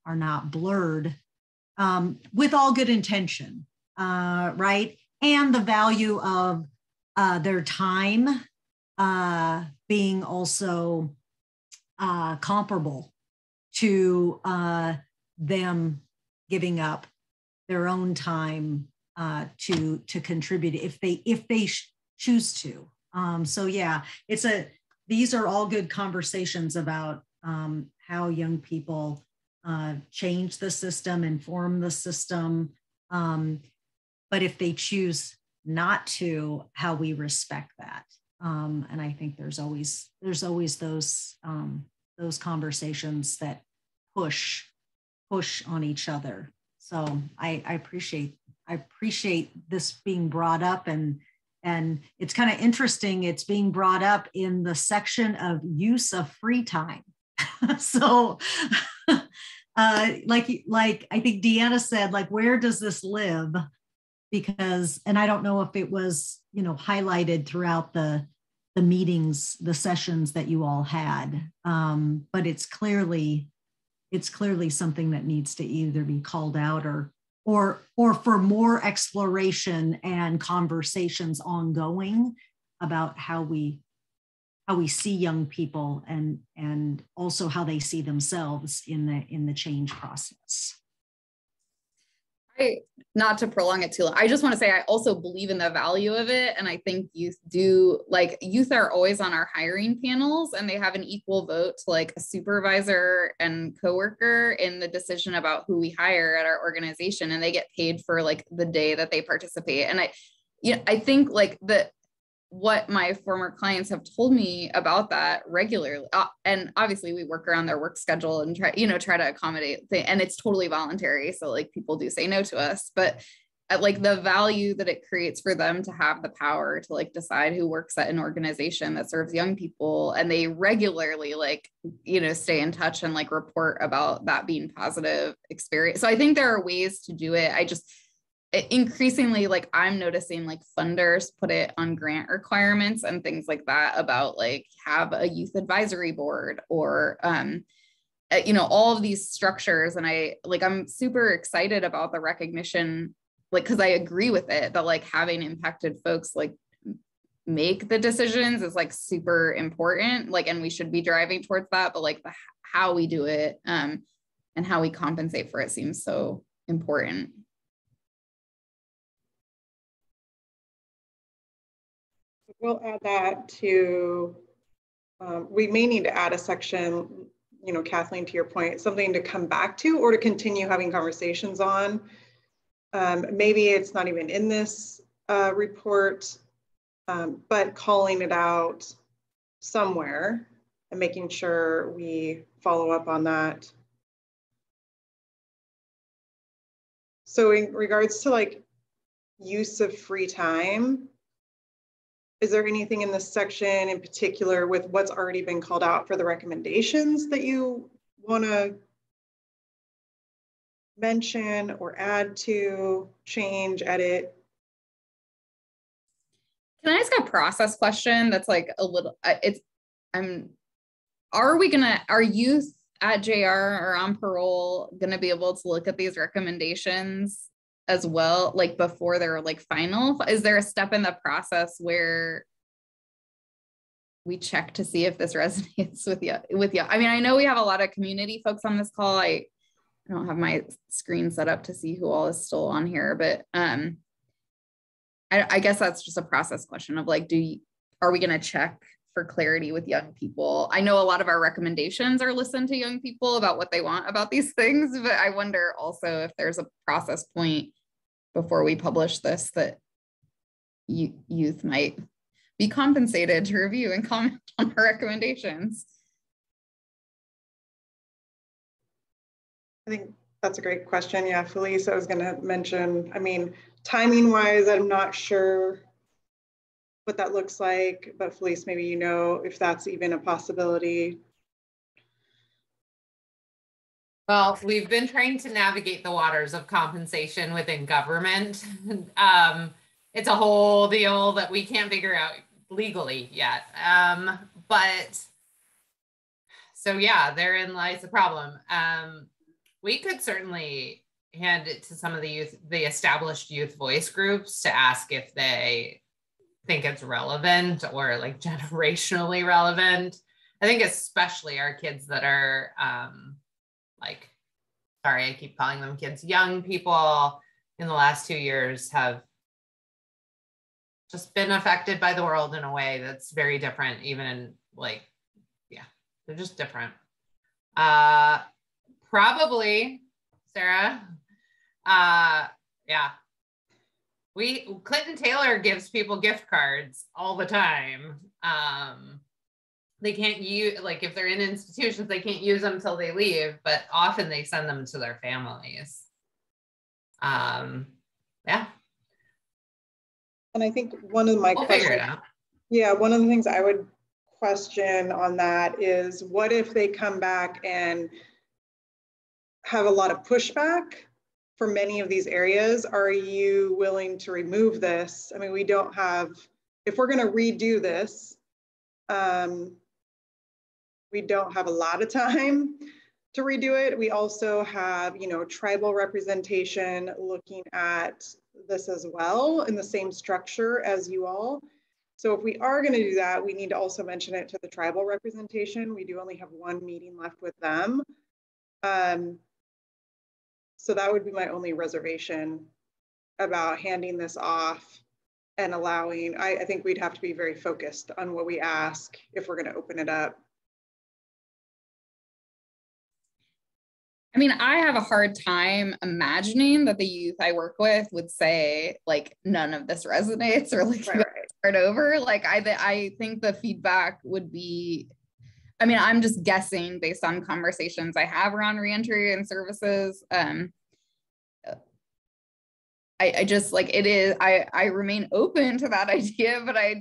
not blurred with all good intention, right? And the value of their time being also comparable to them giving up their own time to contribute if they choose to. So yeah, these are all good conversations about how young people change the system, inform the system. But if they choose not to, how we respect that. And I think there's always those conversations that push on each other. So I appreciate this being brought up, and it's kind of interesting. It's being brought up in the section of use of free time. So like I think Deanna said, like, where does this live? Because, and I don't know if it was, you know, highlighted throughout the meetings, the sessions that you all had, but it's clearly something that needs to either be called out or for more exploration and conversations ongoing about how we see young people and also how they see themselves in the change process. Not to prolong it too long, I just want to say I also believe in the value of it. And I think youth are always on our hiring panels, and they have an equal vote to like a supervisor and coworker in the decision about who we hire at our organization. And they get paid for like the day that they participate. And I think like what my former clients have told me about that regularly, and obviously we work around their work schedule and try to accommodate and it's totally voluntary. So like people do say no to us, but like the value that it creates for them to have the power to like decide who works at an organization that serves young people. And they regularly like, stay in touch and like report about that being positive experience. So I think there are ways to do it. Increasingly, like I'm noticing like funders put it on grant requirements and things like that about like have a youth advisory board or, all of these structures. And I'm super excited about the recognition, like, cause I agree with it that like having impacted folks like make the decisions is like super important. Like, and we should be driving towards that, but like how we do it and how we compensate for it seems so important. We'll add that to, we may need to add a section, Kathleen, to your point, something to come back to or to continue having conversations on. Maybe it's not even in this report, but calling it out somewhere and making sure we follow up on that. So in regards to like use of free time, is there anything in this section in particular with what's already been called out for the recommendations that you want to mention or add to, change, edit? Can I ask a process question that's like a little, are youth at JR or on parole going to be able to look at these recommendations as well, like before they're like final? Is there a step in the process where we check to see if this resonates with you? I mean, I know we have a lot of community folks on this call. I don't have my screen set up to see who all is still on here, but I guess that's just a process question of like, are we going to check for clarity with young people? I know a lot of our recommendations are listen to young people about what they want about these things, but I wonder also if there's a process point before we publish this that youth might be compensated to review and comment on our recommendations. I think that's a great question. Yeah, Felice, I was going to mention, I mean, timing wise, I'm not sure what that looks like, but Felice, maybe you know if that's even a possibility. Well, we've been trying to navigate the waters of compensation within government. It's a whole deal that we can't figure out legally yet. But so yeah, therein lies the problem. We could certainly hand it to some of the established youth voice groups to ask if they think it's relevant or like generationally relevant. I think especially our kids that are like, sorry, I keep calling them kids, young people in the last 2 years have just been affected by the world in a way that's very different, even in like, yeah, they're just different. Probably, Sarah, yeah. Clinton Taylor gives people gift cards all the time. They can't use, like if they're in institutions, they can't use them until they leave, but often they send them to their families. Yeah. And I think one of my questions, figure it out. Yeah, one of the things I would question on that is what if they come back and have a lot of pushback for many of these areas? Are you willing to remove this? I mean, we don't have, if we're going to redo this, we don't have a lot of time to redo it. We also have, you know, tribal representation looking at this as well in the same structure as you all. So if we are going to do that, we need to also mention it to the tribal representation. We do only have one meeting left with them. So that would be my only reservation about handing this off and allowing, I think we'd have to be very focused on what we ask if we're going to open it up. I mean, I have a hard time imagining that the youth I work with would say like none of this resonates or like start over. Like I think the feedback would be, I mean, I'm just guessing based on conversations I have around reentry and services. I just like it is, I remain open to that idea, but I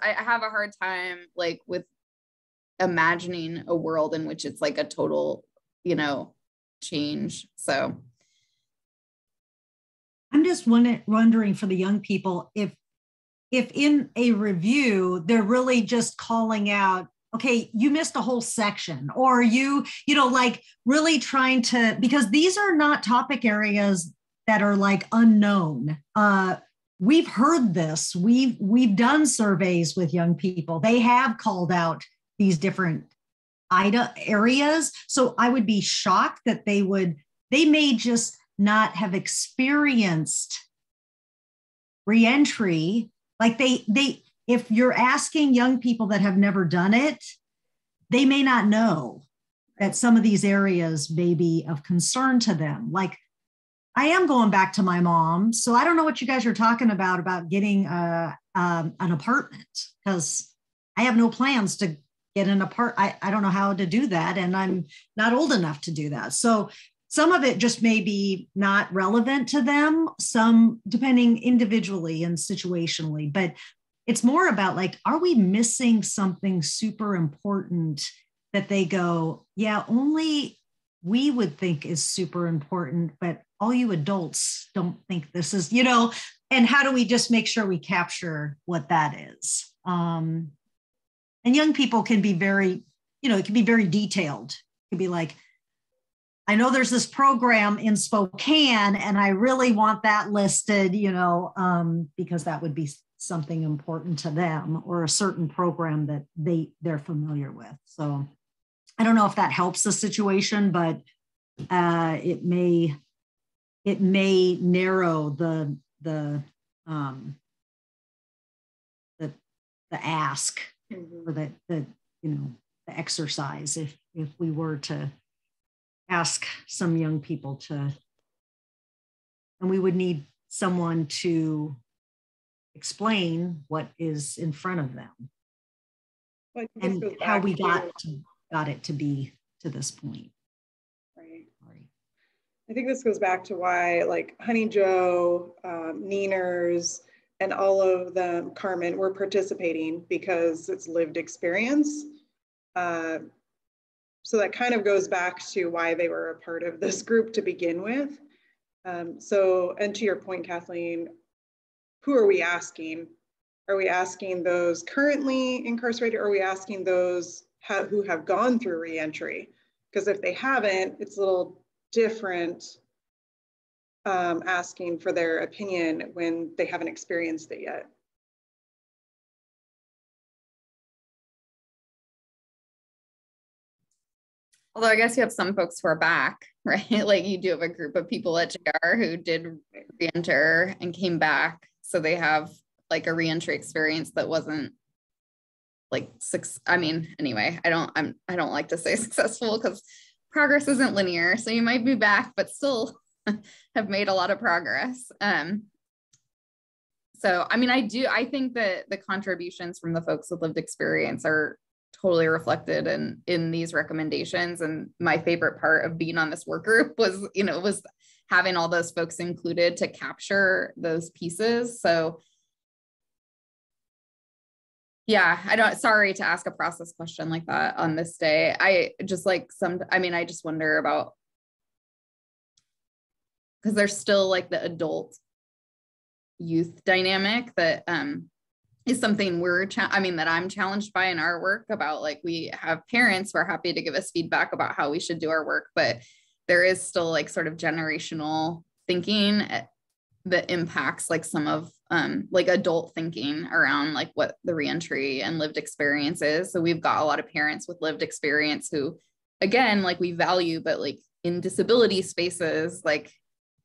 have a hard time like with imagining a world in which it's like a total, you know, change. So I'm just wondering for the young people, if in a review, they're really just calling out, okay, you missed a whole section, or you know, like really trying to, because these are not topic areas that are like unknown. We've heard this. We've done surveys with young people. They have called out these different areas. So I would be shocked that they may just not have experienced reentry. Like if you're asking young people that have never done it, they may not know that some of these areas may be of concern to them. Like, I am going back to my mom, so I don't know what you guys are talking about getting an apartment, because I have no plans to get an apartment. I don't know how to do that, and I'm not old enough to do that. So some of it just may be not relevant to them, some depending individually and situationally, but it's more about like, are we missing something super important that they go, yeah, only we would think is super important, but all you adults don't think this is, you know, and how do we just make sure we capture what that is? And young people can be very, you know, it can be very detailed. It can be like, I know there's this program in Spokane and I really want that listed, because that would be something important to them, or a certain program that they're familiar with. So I don't know if that helps the situation, but it may narrow the ask, or the exercise, if we were to ask some young people to, and we would need someone to explain what is in front of them, and how we got it to be to this point. Right. I think this goes back to why, like, Honey Joe, Neeners, and all of them, Carmen, were participating, because it's lived experience. So that kind of goes back to why they were a part of this group to begin with. And to your point, Kathleen, who are we asking? Are we asking those currently incarcerated, or are we asking those who have gone through reentry? Because if they haven't, it's a little different asking for their opinion when they haven't experienced it yet. Although I guess you have some folks who are back, right? Like, you do have a group of people at JR who did re-enter and came back. So they have like a re-entry experience that wasn't like anyway, I don't like to say successful, because progress isn't linear. So you might be back, but still have made a lot of progress. So, I think that the contributions from the folks with lived experience are totally reflected in these recommendations. And my favorite part of being on this work group was having all those folks included to capture those pieces. So yeah, sorry to ask a process question like that on this day. I just wonder about, because there's still like the adult youth dynamic that is something that I'm challenged by in our work about. Like, we have parents who are happy to give us feedback about how we should do our work, but there is still like sort of generational thinking that impacts like some of like adult thinking around like what the reentry and lived experience is. So we've got a lot of parents with lived experience who, again, like, we value, but like in disability spaces, like,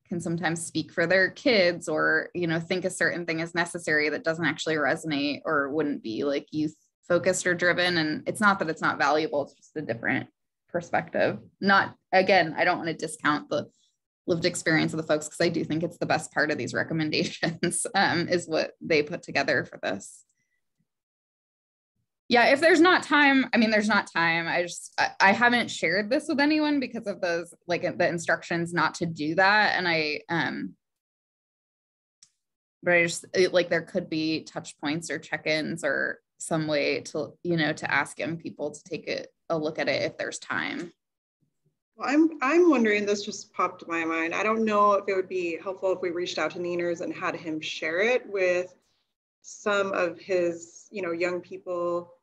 can sometimes speak for their kids, or think a certain thing is necessary that doesn't actually resonate or wouldn't be like youth focused or driven. And it's not that it's not valuable, it's just a different perspective. I don't want to discount the lived experience of the folks, because I do think it's the best part of these recommendations, is what they put together for this. Yeah, if there's not time, there's not time. I haven't shared this with anyone because of those, like, the instructions not to do that. And but I just, like, there could be touch points or check-ins or some way to, to ask young people to take a look at it if there's time. Well, I'm wondering, this just popped to my mind. I don't know if it would be helpful if we reached out to Neeners and had him share it with some of his, young people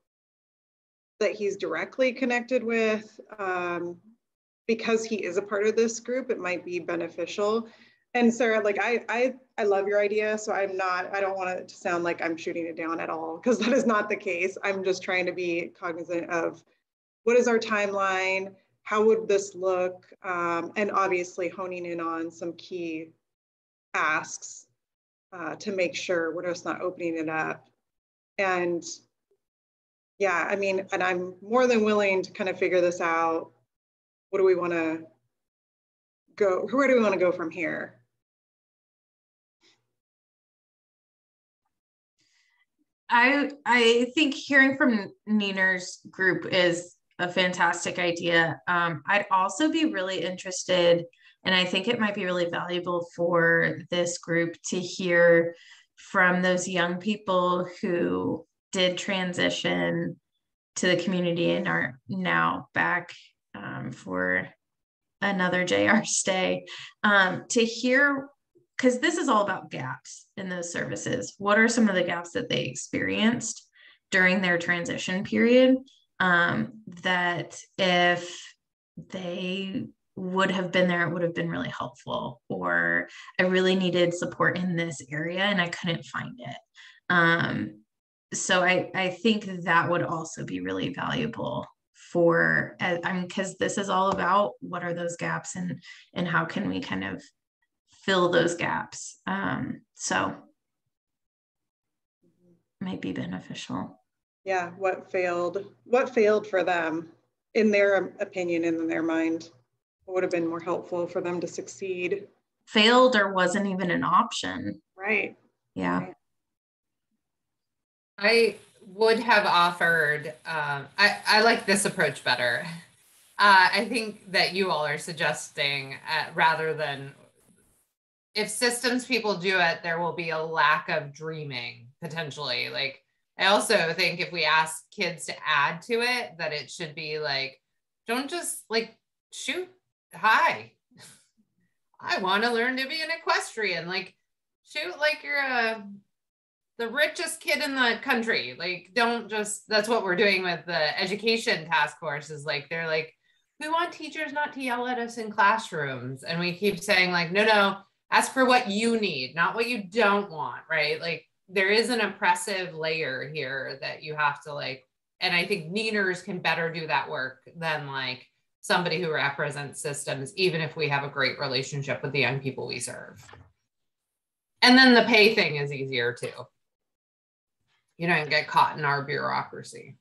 that he's directly connected with, because he is a part of this group. It might be beneficial. And Sarah, like, I love your idea. So I don't want it to sound like I'm shooting it down at all, because that is not the case. I'm just trying to be cognizant of what is our timeline, how would this look, and obviously honing in on some key asks to make sure we're just not opening it up. And yeah, and I'm more than willing to kind of figure this out. What do we want to go? Where do we want to go from here? I think hearing from Neener's group is a fantastic idea. I'd also be really interested, and I think it might be really valuable for this group to hear from those young people who did transition to the community and are now back for another JR stay, to heir, because this is all about gaps in those services. What are some of the gaps that they experienced during their transition period, that if they would have been there, it would have been really helpful, or I really needed support in this area and I couldn't find it. So I think that would also be really valuable for, I mean, because this is all about what are those gaps and how can we kind of fill those gaps. So might be beneficial. Yeah, what failed for them in their opinion and in their mind? What would have been more helpful for them to succeed? Failed or wasn't even an option. Right. Yeah. Right. I would have offered, I like this approach better. I think that you all are suggesting rather than, if systems people do it, there will be a lack of dreaming potentially. Like, I also think if we ask kids to add to it, that it should be like, don't just like shoot, hi, I want to learn to be an equestrian. Like, shoot like you're the richest kid in the country. Like, don't just, that's what we're doing with the education task force, is like, they're like, we want teachers not to yell at us in classrooms. And we keep saying like, no, ask for what you need, not what you don't want, right? Like, there is an oppressive layer here that you have to like, and I think Neaners can better do that work than like somebody who represents systems, even if we have a great relationship with the young people we serve. And then the pay thing is easier too. You don't get caught in our bureaucracy.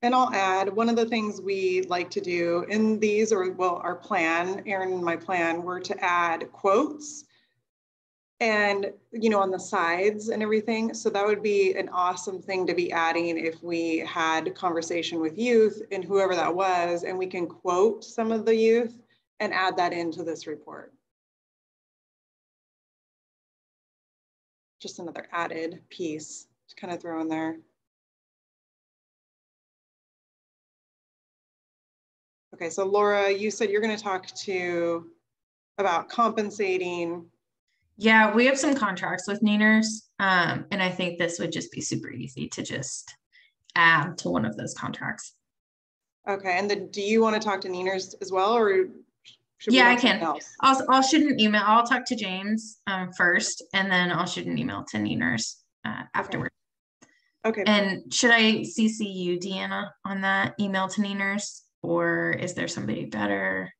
And I'll add, one of the things we like to do in these, or well, our plan, Erin and my plan, were to add quotes and, you know, on the sides and everything. So that would be an awesome thing to be adding if we had conversation with youth and whoever that was, and we can quote some of the youth and add that into this report. Just another added piece to kind of throw in there. Okay, so Laura, you said you're going to talk about compensating. Yeah, we have some contracts with Neaners, and I think this would just be super easy to just add to one of those contracts. Okay, and then do you want to talk to Neaners as well, or should yeah, I can. I'll shoot an email. I'll talk to James first, and then I'll shoot an email to Neaners afterwards. Okay. And should I CC you, Deanna, on that email to Neaners, or is there somebody better?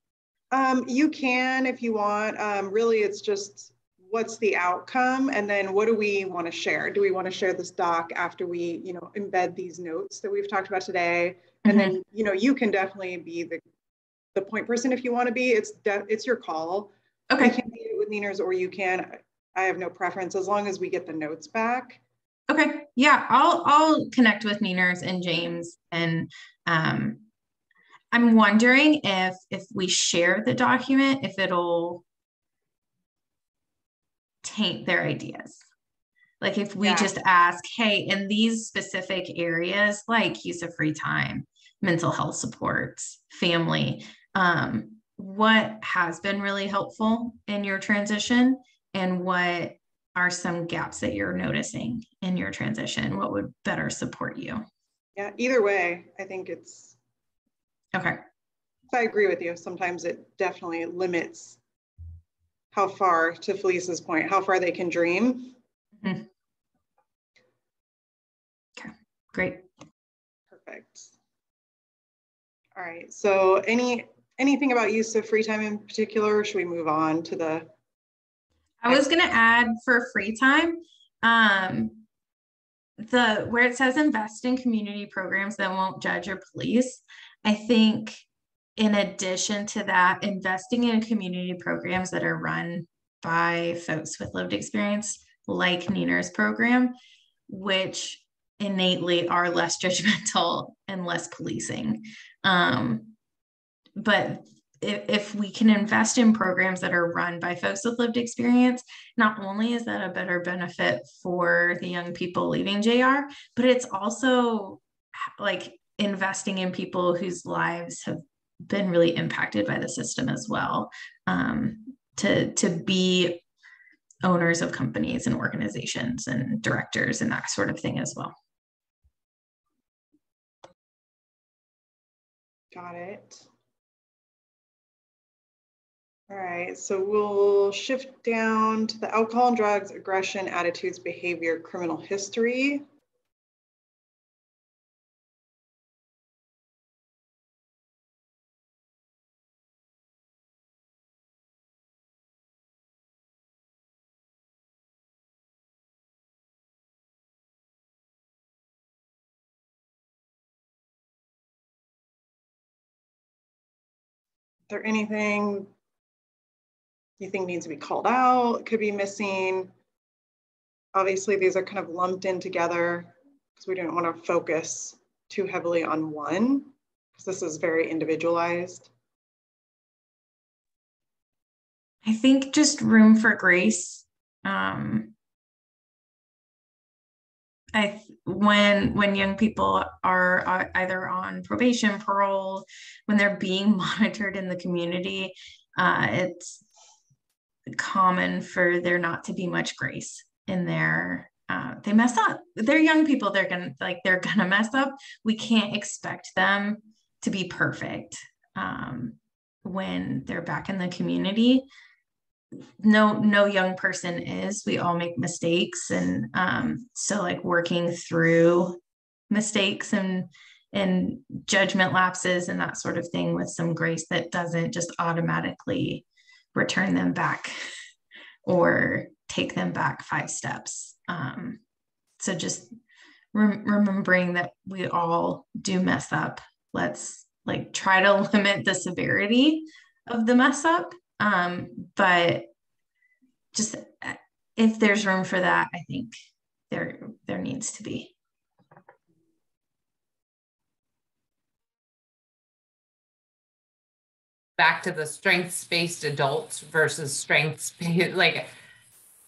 You can if you want. Really, it's just what's the outcome, and then what do we want to share? Do we want to share this doc after we, you know, embed these notes that we've talked about today? And then, you know, you can definitely be the point person if you want to be. It's your call. Okay. You can be with Neaners, or you can. I have no preference as long as we get the notes back. Okay. Yeah, I'll connect with Neaners and James, and I'm wondering if we share the document, if it'll taint their ideas. Like if we just ask, hey, in these specific areas, like use of free time, mental health supports, family, what has been really helpful in your transition, and what are some gaps that you're noticing in your transition? What would better support you? Yeah, either way, I think it's okay. I agree with you. Sometimes it definitely limits how far, to Felice's point, how far they can dream. Okay, great. Perfect. All right, so anything about use of free time in particular, or should we move on to the? I was gonna add for free time, where it says invest in community programs that won't judge or police. I think in addition to that, investing in community programs that are run by folks with lived experience, like Neaners program, which innately are less judgmental and less policing. But if we can invest in programs that are run by folks with lived experience, not only is that a better benefit for the young people leaving JR, but it's also like investing in people whose lives have been really impacted by the system as well, to be owners of companies and organizations and directors and that sort of thing as well. Got it. All right, so we'll shift down to the alcohol and drugs, aggression, attitudes, behavior, criminal history. Is there anything you think needs to be called out, could be missing? Obviously, these are kind of lumped in together because we didn't want to focus too heavily on one, because this is very individualized. I think just room for grace. When young people are either on probation, parole, when they're being monitored in the community, it's common for there not to be much grace in their they mess up. They're young people, they're gonna mess up. We can't expect them to be perfect when they're back in the community. No young person is. We all make mistakes, and so like working through mistakes and judgment lapses and that sort of thing with some grace that doesn't just automatically return them back or take them back 5 steps. So just remembering that we all do mess up. Let's like try to limit the severity of the mess up. But just if there's room for that, I think there needs to be. Back to the strengths-based adults versus strengths-based, like,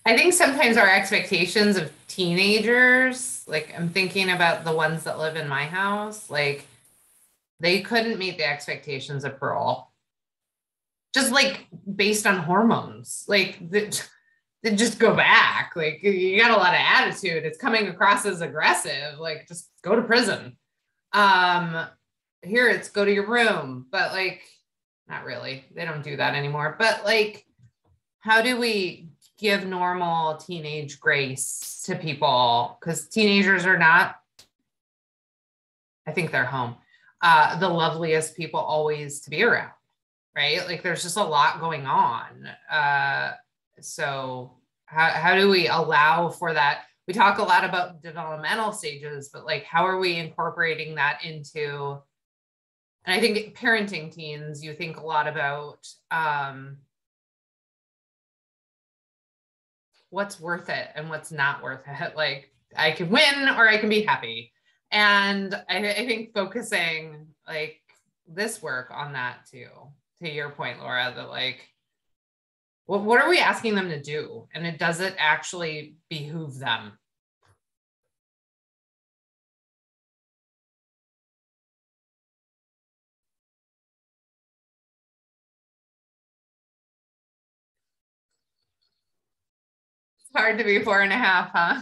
I think sometimes our expectations of teenagers, like I'm thinking about the ones that live in my house, like they couldn't meet the expectations of parole. Just like based on hormones, like they just go back. Like you got a lot of attitude. It's coming across as aggressive. Like just go to prison. Here it's go to your room, but like not really. They don't do that anymore. But like, how do we give normal teenage grace to people? Because teenagers are not. I think they're home. The loveliest people always to be around. Right? Like there's just a lot going on. So how do we allow for that? We talk a lot about developmental stages, but like, how are we incorporating that into, and I think parenting teens, you think a lot about what's worth it and what's not worth it. Like I can win or I can be happy. And I think focusing like this work on that too. To your point, Laura, that like, what are we asking them to do? And does it actually behoove them? It's hard to be 4.5, huh?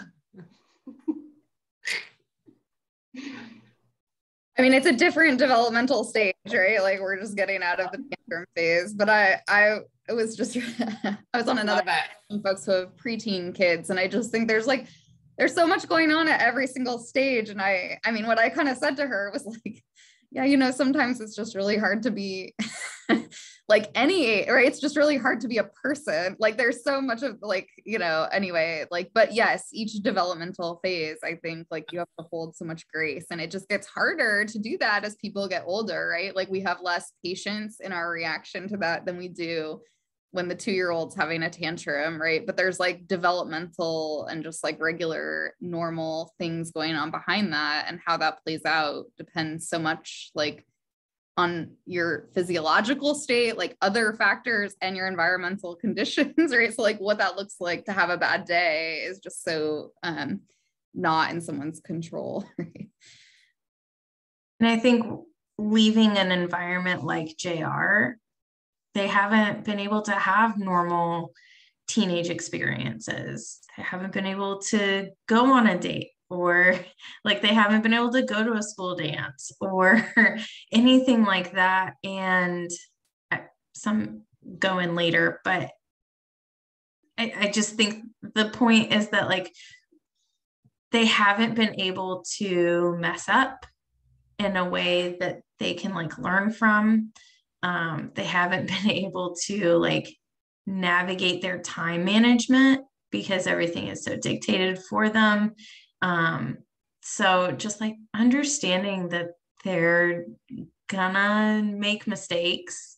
I mean, it's a different developmental stage, right? Like we're just getting out of the tantrum phase. But I was just I was on another folks who have preteen kids, and I just think there's so much going on at every single stage. And I mean, what I kind of said to her was like, yeah, sometimes it's just really hard to be like right? It's just really hard to be a person. Like there's so much of like, anyway, like, but yes, each developmental phase, I think like you have to hold so much grace, and it just gets harder to do that as people get older, right? Like we have less patience in our reaction to that than we do when the 2-year-old's having a tantrum, right? But there's like developmental and just like regular normal things going on behind that, and how that plays out depends so much like on your physiological state, like other factors, and your environmental conditions, right? So like what that looks like to have a bad day is just so not in someone's control, right? And I think leaving an environment like JR, they haven't been able to have normal teenage experiences. They haven't been able to go on a date, or like they haven't been able to go to a school dance or anything like that. And go in later, but I just think the point is that like they haven't been able to mess up in a way that they can like learn from. They haven't been able to like navigate their time management because everything is so dictated for them. So just like understanding that they're gonna make mistakes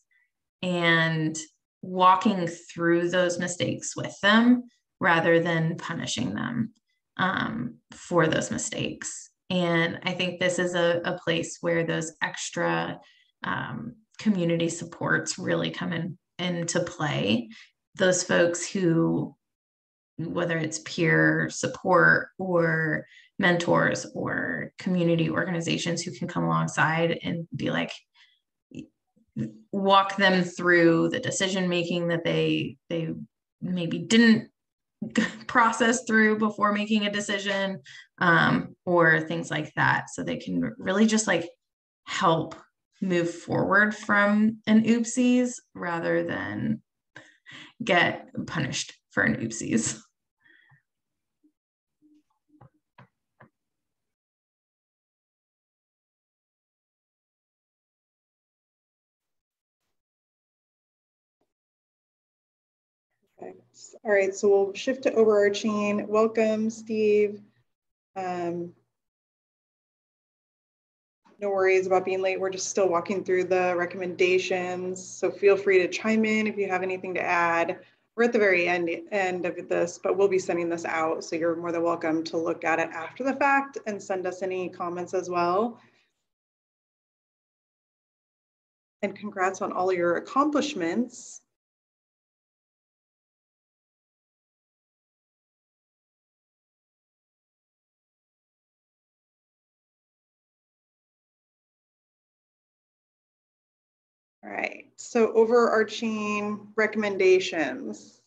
and walking through those mistakes with them rather than punishing them for those mistakes. And I think this is a place where those extra community supports really come into play. Those folks who, whether it's peer support or mentors or community organizations who can come alongside and be like, walk them through the decision making that they maybe didn't process through before making a decision, or things like that, so they can really just like help move forward from an oopsies rather than get punished for an oopsies. All right, so we'll shift to overarching. Welcome, Steve. No worries about being late. We're just still walking through the recommendations. So feel free to chime in if you have anything to add. We're at the very end of this, but we'll be sending this out. So you're more than welcome to look at it after the fact and send us any comments as well. And congrats on all your accomplishments. All right, so overarching recommendations.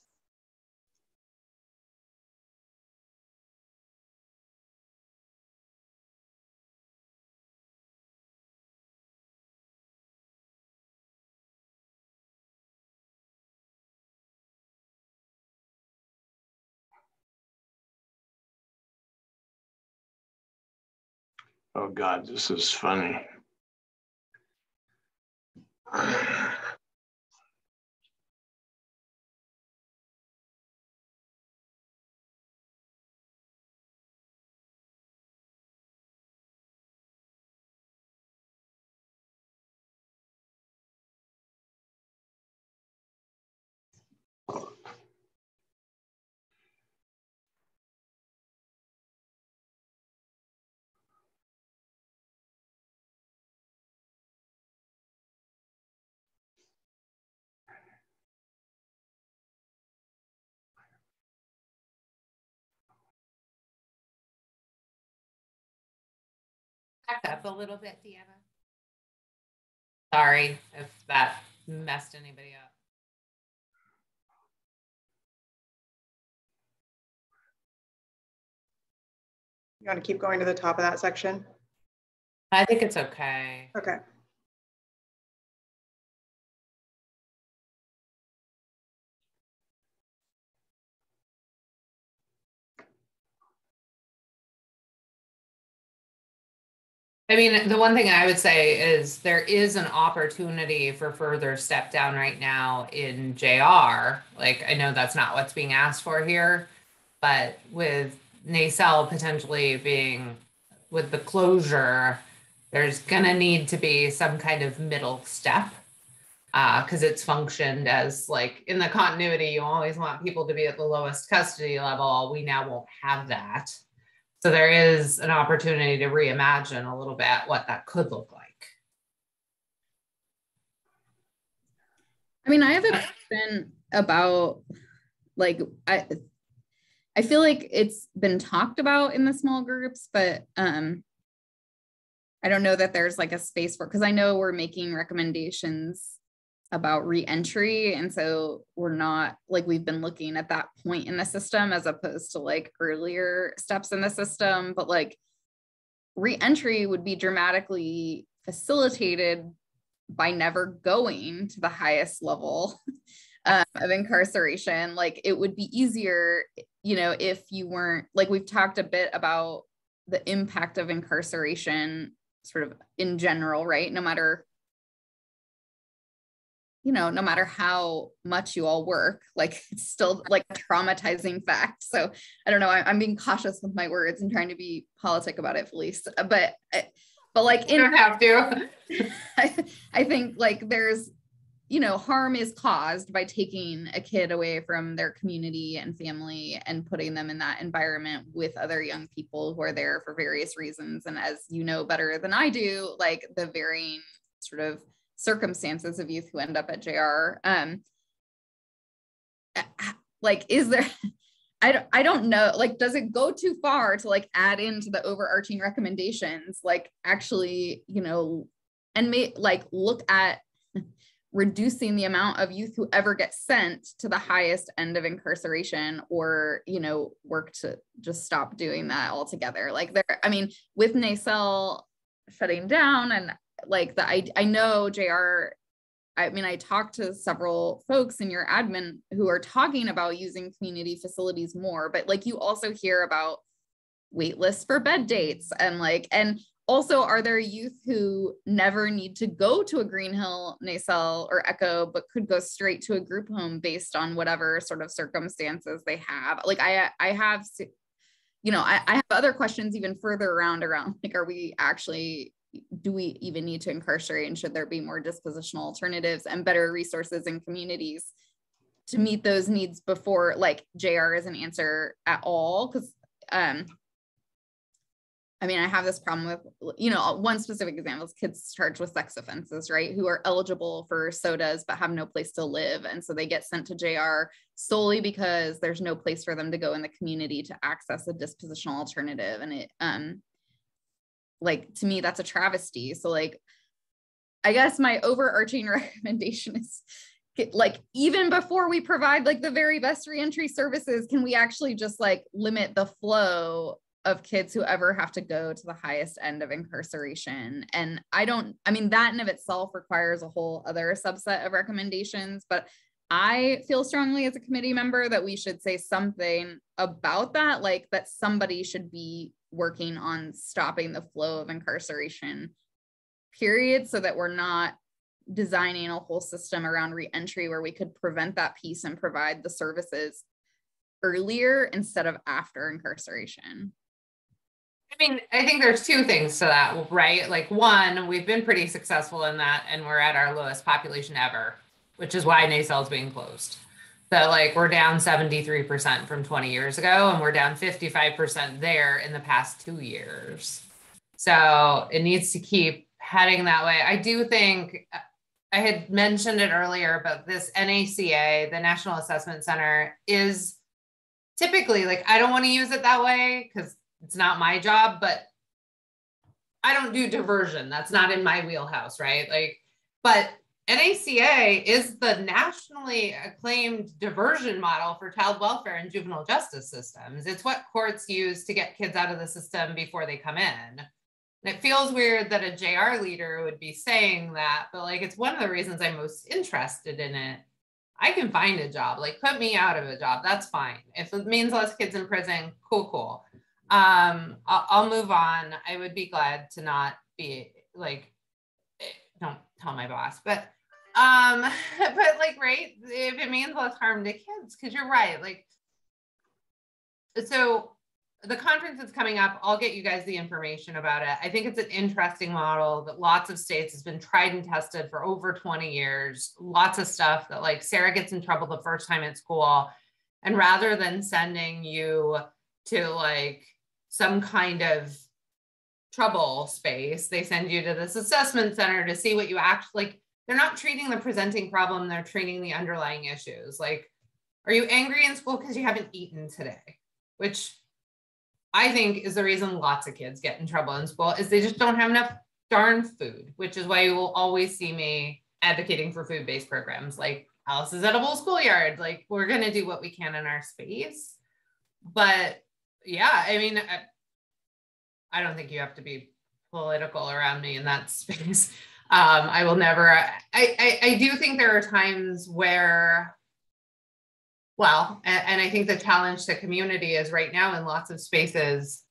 Oh God, this is funny. Back up a little bit, Deanna. Sorry if that messed anybody up. You want to keep going to the top of that section? I think it's okay. Okay. I mean, the one thing I would say is there is an opportunity for further step down right now in JR. Like, I know that's not what's being asked for here, but with NACEL potentially being with the closure, there's gonna need to be some kind of middle step because it's functioned as like in the continuity, you always want people to be at the lowest custody level. We now won't have that. So there is an opportunity to reimagine a little bit what that could look like. I mean, I have a question about like, I feel like it's been talked about in the small groups, but I don't know that there's like a space for, because I know we're making recommendations about re-entry. And so we're not like, we've been looking at that point in the system as opposed to like earlier steps in the system, but like re-entry would be dramatically facilitated by never going to the highest level of incarceration. Like it would be easier, you know, if you weren't, like we've talked a bit about the impact of incarceration sort of in general, right? No matter how much you all work, like it's still like a traumatizing fact. So I don't know, I'm being cautious with my words and trying to be politic about it, Felice, but like you don't have to. I think like there's, you know, harm is caused by taking a kid away from their community and family and putting them in that environment with other young people who are there for various reasons. And as you know better than I do, like the varying sort of circumstances of youth who end up at JR. Like, is there, I don't know, like, does it go too far to like add into the overarching recommendations, like actually, you know, and like look at reducing the amount of youth who ever get sent to the highest end of incarceration, or, you know, work to just stop doing that altogether. Like there, I mean, with NACEL shutting down and like I know JR, I mean, I talked to several folks in your admin who are talking about using community facilities more, but like you also hear about wait lists for bed dates and like, and also, are there youth who never need to go to a Green Hill, NACEL, or ECHO, but could go straight to a group home based on whatever sort of circumstances they have? Like I have, you know, I have other questions even further around like, are we actually, do we even need to incarcerate, and should there be more dispositional alternatives and better resources in communities to meet those needs before like JR is an answer at all? Because I mean, I have this problem with, you know, one specific example is kids charged with sex offenses, right? Who are eligible for SOTAs, but have no place to live. And so they get sent to JR solely because there's no place for them to go in the community to access a dispositional alternative. And it, like, to me, that's a travesty. So like, I guess my overarching recommendation is like, even before we provide like the very best reentry services, can we actually just like limit the flow of kids who ever have to go to the highest end of incarceration? And I mean, that in of itself requires a whole other subset of recommendations, but I feel strongly as a committee member that we should say something about that, like that somebody should be working on stopping the flow of incarceration, period, so that we're not designing a whole system around reentry where we could prevent that piece and provide the services earlier instead of after incarceration. I mean, I think there's two things to that, right? Like one, we've been pretty successful in that, and we're at our lowest population ever, which is why NACEL is being closed. So like we're down 73% from 20 years ago, and we're down 55% there in the past 2 years. So it needs to keep heading that way. I do think, I had mentioned it earlier, but this NACA, the National Assessment Center, is typically like, I don't want to use it that way because it's not my job, but I don't do diversion. That's not in my wheelhouse, right? Like, but NACA is the nationally acclaimed diversion model for child welfare and juvenile justice systems. It's what courts use to get kids out of the system before they come in. And it feels weird that a JR leader would be saying that, but like, it's one of the reasons I'm most interested in it. I can find a job, like put me out of a job. That's fine. If it means less kids in prison, cool. I'll move on. I would be glad to not be like, don't tell my boss, but like, right, if it means less harm to kids, because you're right. Like, so the conference is coming up. I'll get you guys the information about it. I think it's an interesting model that lots of states has been tried and tested for over 20 years. Lots of stuff that like Sarah gets in trouble the first time at school. And rather than sending you to like some kind of trouble space, they send you to this assessment center to see what you actually, like, they're not treating the presenting problem, they're treating the underlying issues. Like, are you angry in school because you haven't eaten today? Which I think is the reason lots of kids get in trouble in school, is they just don't have enough darn food, which is why you will always see me advocating for food-based programs like Alice's Edible Schoolyard. Like, we're gonna do what we can in our space. But yeah, I mean, I don't think you have to be political around me in that space. I will never, I do think there are times where, well, and I think the challenge to community is right now in lots of spaces,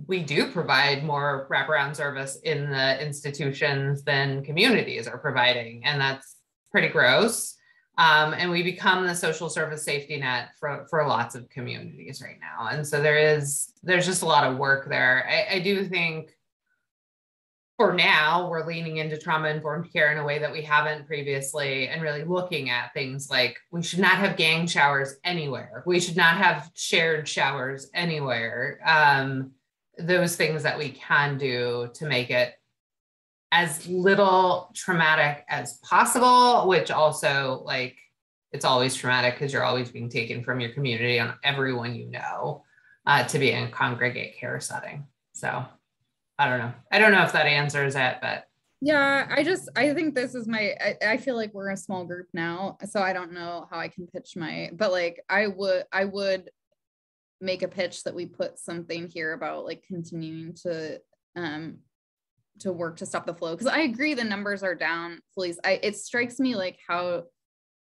we do provide more wraparound service in the institutions than communities are providing. And that's pretty gross. And we become the social service safety net for lots of communities right now. And so there's just a lot of work there. I do think for now, we're leaning into trauma-informed care in a way that we haven't previously, and really looking at things like we should not have gang showers anywhere. We should not have shared showers anywhere. Those things that we can do to make it as little traumatic as possible, which also, like, it's always traumatic because you're always being taken from your community on everyone you know to be in a congregate care setting. So I don't know. I don't know if that answers it, but. Yeah, I think this is I feel like we're a small group now, so I don't know how I can pitch but like I would make a pitch that we put something here about like continuing to work to stop the flow. Cause I agree the numbers are down, please. It strikes me like how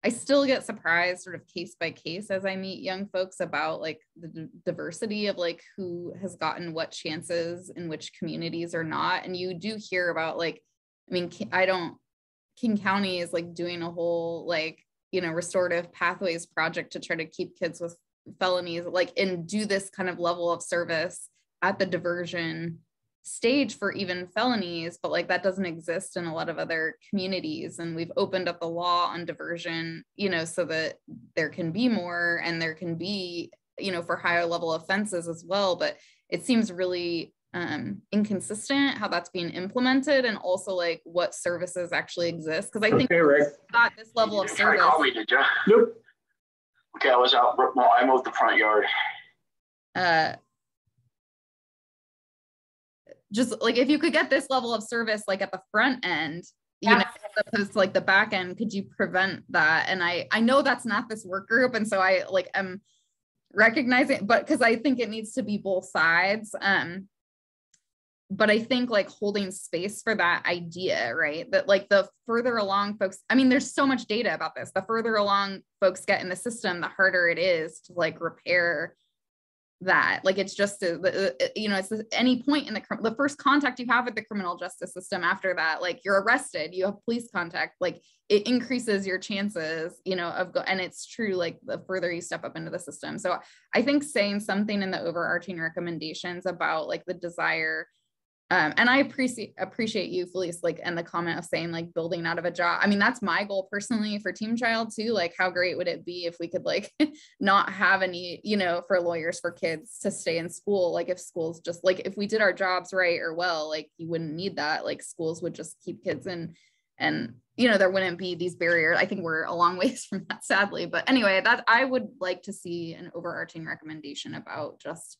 I still get surprised sort of case by case as I meet young folks about like the diversity of like who has gotten what chances in which communities or not. And you do hear about like, I mean, King County is like doing a whole like, you know, restorative pathways project to try to keep kids with felonies, like, and do this kind of level of service at the diversion stage for even felonies, but like that doesn't exist in a lot of other communities. And we've opened up the law on diversion, you know, so that there can be more and there can be, you know, for higher level offenses as well. But it seems really inconsistent how that's being implemented, and also like what services actually exist. Because I think got this level of service. Call me, did you? Nope. Okay, I was out. Well, I moved the front yard. Just like if you could get this level of service like at the front end, you know, as opposed to like the back end, could you prevent that? And I know that's not this work group, and so I like am recognizing, but because I think it needs to be both sides. But I think like holding space for that idea, right? That like the further along folks, I mean, there's so much data about this. The further along folks get in the system, the harder it is to like repair that. Like it's just, you know, it's any point in the first contact you have with the criminal justice system after that, like you're arrested, you have police contact, like it increases your chances, you know, and it's true, like the further you step up into the system. So I think saying something in the overarching recommendations about like the desire, and I appreciate you, Felice, like, and the comment of saying like building out of a job. I mean, that's my goal personally for Team Child too. Like, how great would it be if we could like not have any, you know, for lawyers for kids to stay in school? Like if schools just like, if we did our jobs right or well, like you wouldn't need that. Like schools would just keep kids in, and, you know, there wouldn't be these barriers. I think we're a long ways from that, sadly. But anyway, that I would like to see an overarching recommendation about just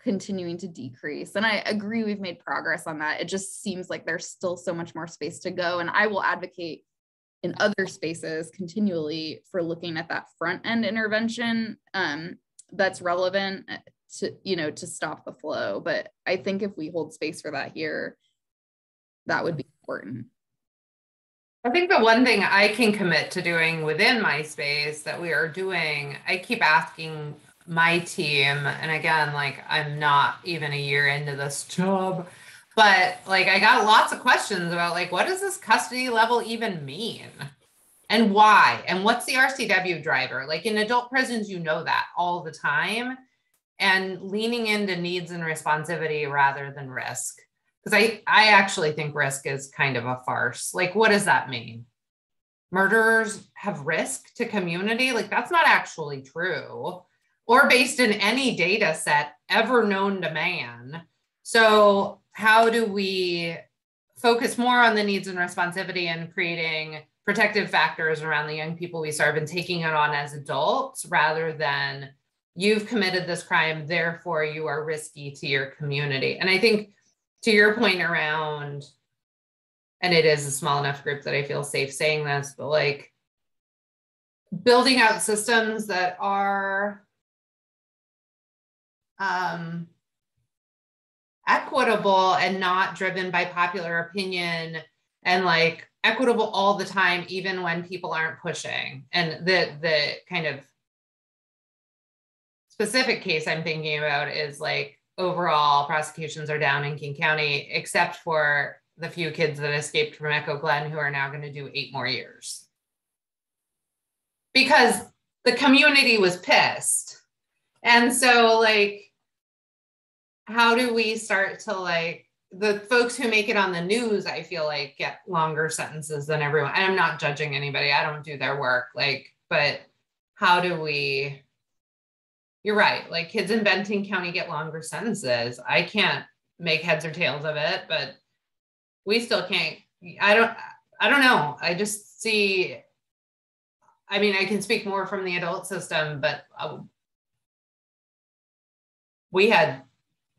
continuing to decrease. And I agree we've made progress on that. It just seems like there's still so much more space to go. And I will advocate in other spaces continually for looking at that front end intervention that's relevant to, you know, to stop the flow. But I think if we hold space for that here, that would be important. I think the one thing I can commit to doing within my space that we are doing, I keep asking my team, and again, like I'm not even a year into this job, but like I got lots of questions about like, what does this custody level even mean? And why? And what's the RCW driver? Like in adult prisons, you know that all the time, and leaning into needs and responsivity rather than risk. Because I actually think risk is kind of a farce. Like, what does that mean? Murderers have risk to community? Like that's not actually true, or based in any data set ever known to man. So how do we focus more on the needs and responsivity and creating protective factors around the young people we serve and taking it on as adults rather than you've committed this crime, therefore you are risky to your community. And I think to your point around, and it is a small enough group that I feel safe saying this, but like building out systems that are equitable and not driven by popular opinion and like equitable all the time, even when people aren't pushing. And the kind of specific case I'm thinking about is like overall prosecutions are down in King County, except for the few kids that escaped from Echo Glen who are now going to do 8 more years. Because the community was pissed. And so like, how do we start to like, the folks who make it on the news, I feel like get longer sentences than everyone. And I'm not judging anybody. I don't do their work. Like, but how do we, you're right. Like kids in Benton County get longer sentences. I can't make heads or tails of it, but we still can't, I don't know. I just see, I mean, I can speak more from the adult system, but we had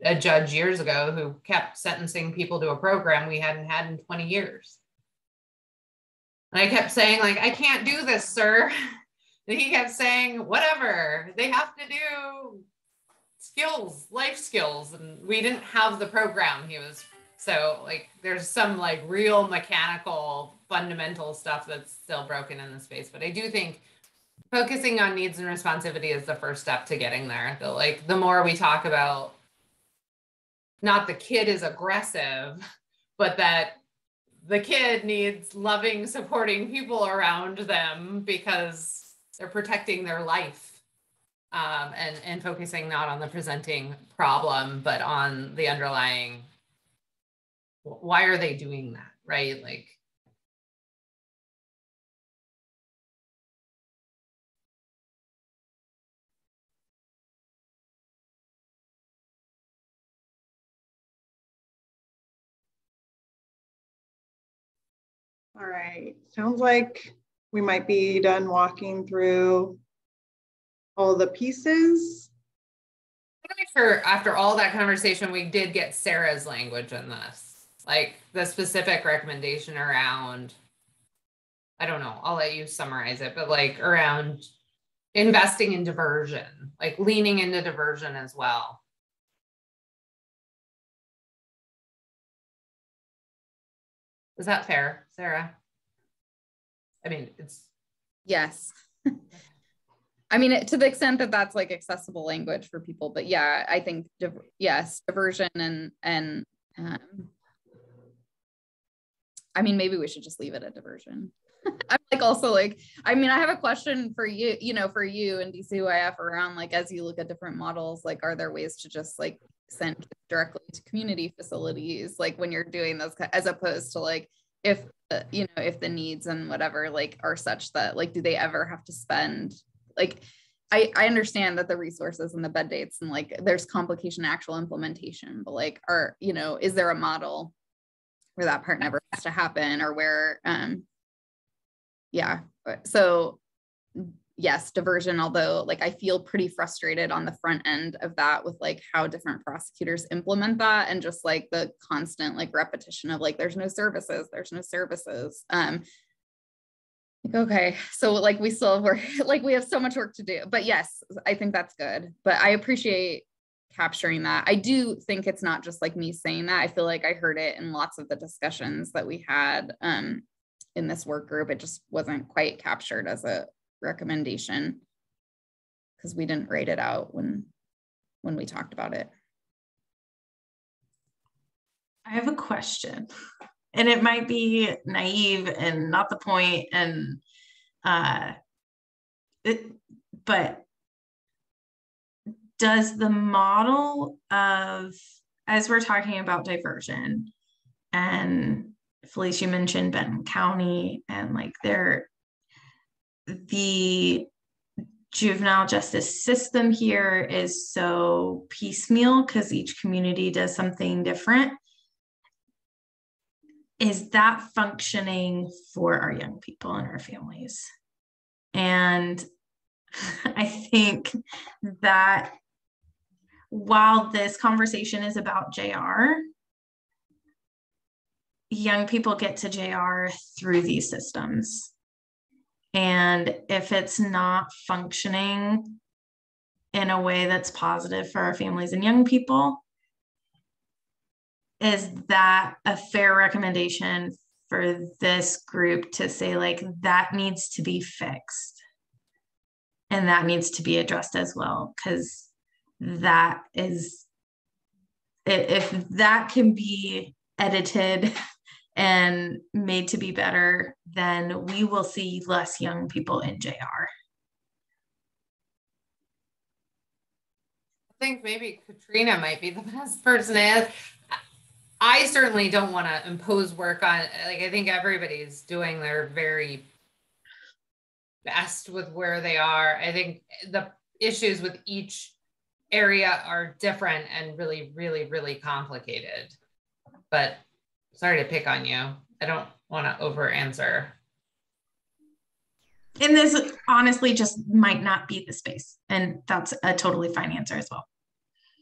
a judge years ago who kept sentencing people to a program we hadn't had in 20 years. And I kept saying like, I can't do this, sir. And he kept saying, whatever, they have to do skills, life skills. And we didn't have the program he was, so like, there's some like real mechanical fundamental stuff that's still broken in the space. But I do think focusing on needs and responsivity is the first step to getting there. The more we talk about not the kid is aggressive, but that the kid needs loving, supporting people around them because they're protecting their life, and focusing not on the presenting problem, but on the underlying, why are they doing that, right? Like, All right, sounds like we might be done walking through all the pieces. Sure, after all that conversation, we did get Sarah's language in this, like the specific recommendation around, I don't know, I'll let you summarize it, but like around investing in diversion, like leaning into diversion as well. Is that fair, Sarah? I mean, it's. Yes. I mean, to the extent that that's like accessible language for people, but yeah, I think, yes, diversion and I mean, maybe we should just leave it at diversion. I'm like, also like, I mean, I have a question for you, for you and DCYF around like, as you look at different models, like, are there ways to just like send kids directly to community facilities, like when you're doing those, as opposed to like, if, if the needs and whatever, like are such that like, do they ever have to spend, like, I understand that the resources and the bed dates and like, there's complication, actual implementation, but like, is there a model where that part never has to happen, or where, yeah. So yes, diversion, although like I feel pretty frustrated on the front end of that with like how different prosecutors implement that, and just like the constant like repetition of like, there's no services. Like, okay, so like we still have work, like we have so much work to do, but yes, I think that's good. But I appreciate capturing that. I do think it's not just like me saying that. I feel like I heard it in lots of the discussions that we had in this work group. It just wasn't quite captured as a recommendation because we didn't write it out when we talked about it. I have a question, and it might be naive and not the point, and but does the model of, as we're talking about diversion, and Felicia mentioned Benton County, and like the juvenile justice system here is so piecemeal because each community does something different. Is that functioning for our young people and our families? And I think that while this conversation is about JR, young people get to JR through these systems. And if it's not functioning in a way that's positive for our families and young people, is that a fair recommendation for this group to say like, that needs to be fixed. And that needs to be addressed as well, because that is, if that can be edited and made to be better, then we will see less young people in JR. I think maybe Katrina might be the best person to ask. I certainly don't want to impose work on, like, I think everybody's doing their very best with where they are. I think the issues with each area are different and really, really, really complicated. But sorry to pick on you. I don't want to over answer. And this honestly just might not be the space. And that's a totally fine answer as well.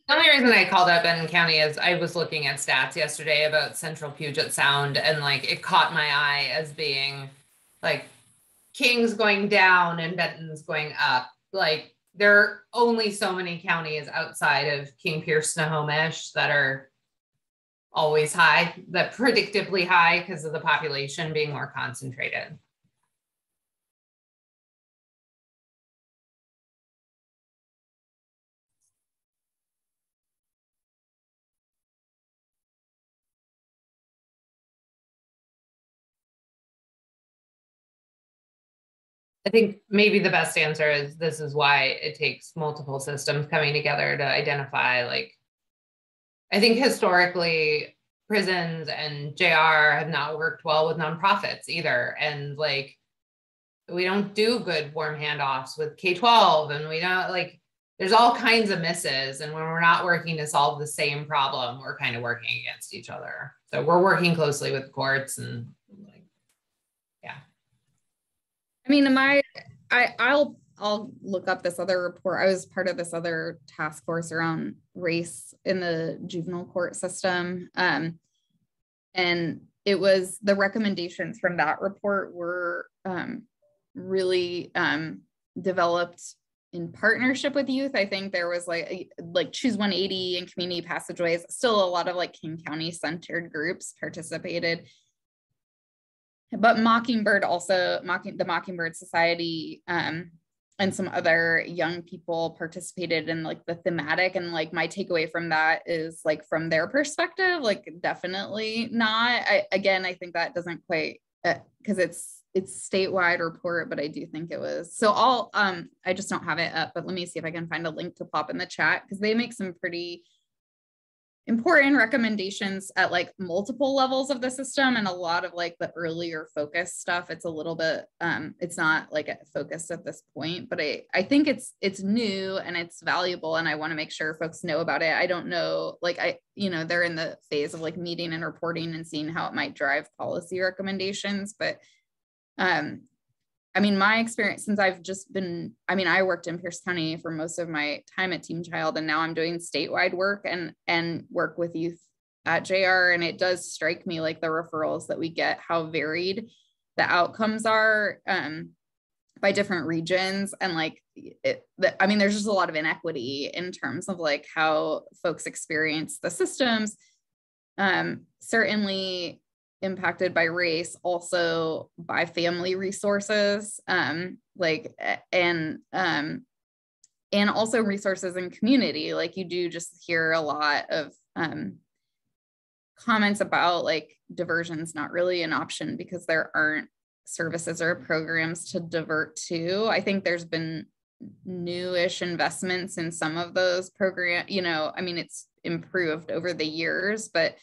The only reason I called out Benton County is I was looking at stats yesterday about Central Puget Sound, and like it caught my eye as being like King's going down and Benton's going up. Like there are only so many counties outside of King, Pierce, Snohomish that are always high, that predictably high because of the population being more concentrated. I think maybe the best answer is this is why it takes multiple systems coming together to identify, like, I think historically prisons and JR have not worked well with nonprofits either. And like, we don't do good warm handoffs with K-12, and we don't, like, there's all kinds of misses. And when we're not working to solve the same problem, we're kind of working against each other. So we're working closely with courts and like, yeah. I mean, I'll look up this other report. I was part of this other task force around race in the juvenile court system. And it was, the recommendations from that report were really developed in partnership with youth. I think there was like Choose 180 and Community Passageways, still a lot of like King County centered groups participated. But Mockingbird also, the Mockingbird Society and some other young people participated in like the thematic, and like my takeaway from that is like from their perspective, like definitely not. I think that doesn't quite, because it's statewide report, but I do think it was. So I just don't have it up, but let me see if I can find a link to pop in the chat, because they make some pretty important recommendations at like multiple levels of the system, and a lot of like the earlier focus stuff, it's a little bit it's not like focused at this point, but I think it's new and it's valuable, and I want to make sure folks know about it. I don't know, like they're in the phase of like meeting and reporting and seeing how it might drive policy recommendations, but I mean, my experience since I've just been, I worked in Pierce County for most of my time at Team Child, and now I'm doing statewide work and work with youth at JR. And it does strike me like the referrals that we get, how varied the outcomes are by different regions. And like, there's just a lot of inequity in terms of like how folks experience the systems. Certainly impacted by race, also by family resources, and also resources in community. Like you do just hear a lot of comments about like diversion's not really an option because there aren't services or programs to divert to. I think there's been newish investments in some of those programs, it's improved over the years, but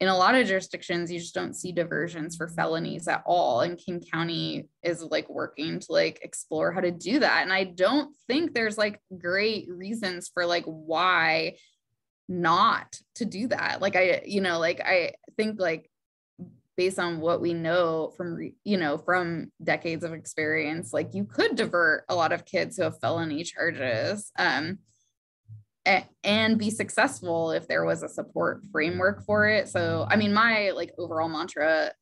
in a lot of jurisdictions, you just don't see diversions for felonies at all. And King County is like working to like explore how to do that. And I don't think there's like great reasons for like why not to do that. Like I think like based on what we know from decades of experience, like you could divert a lot of kids who have felony charges and be successful if there was a support framework for it. So, my like overall mantra,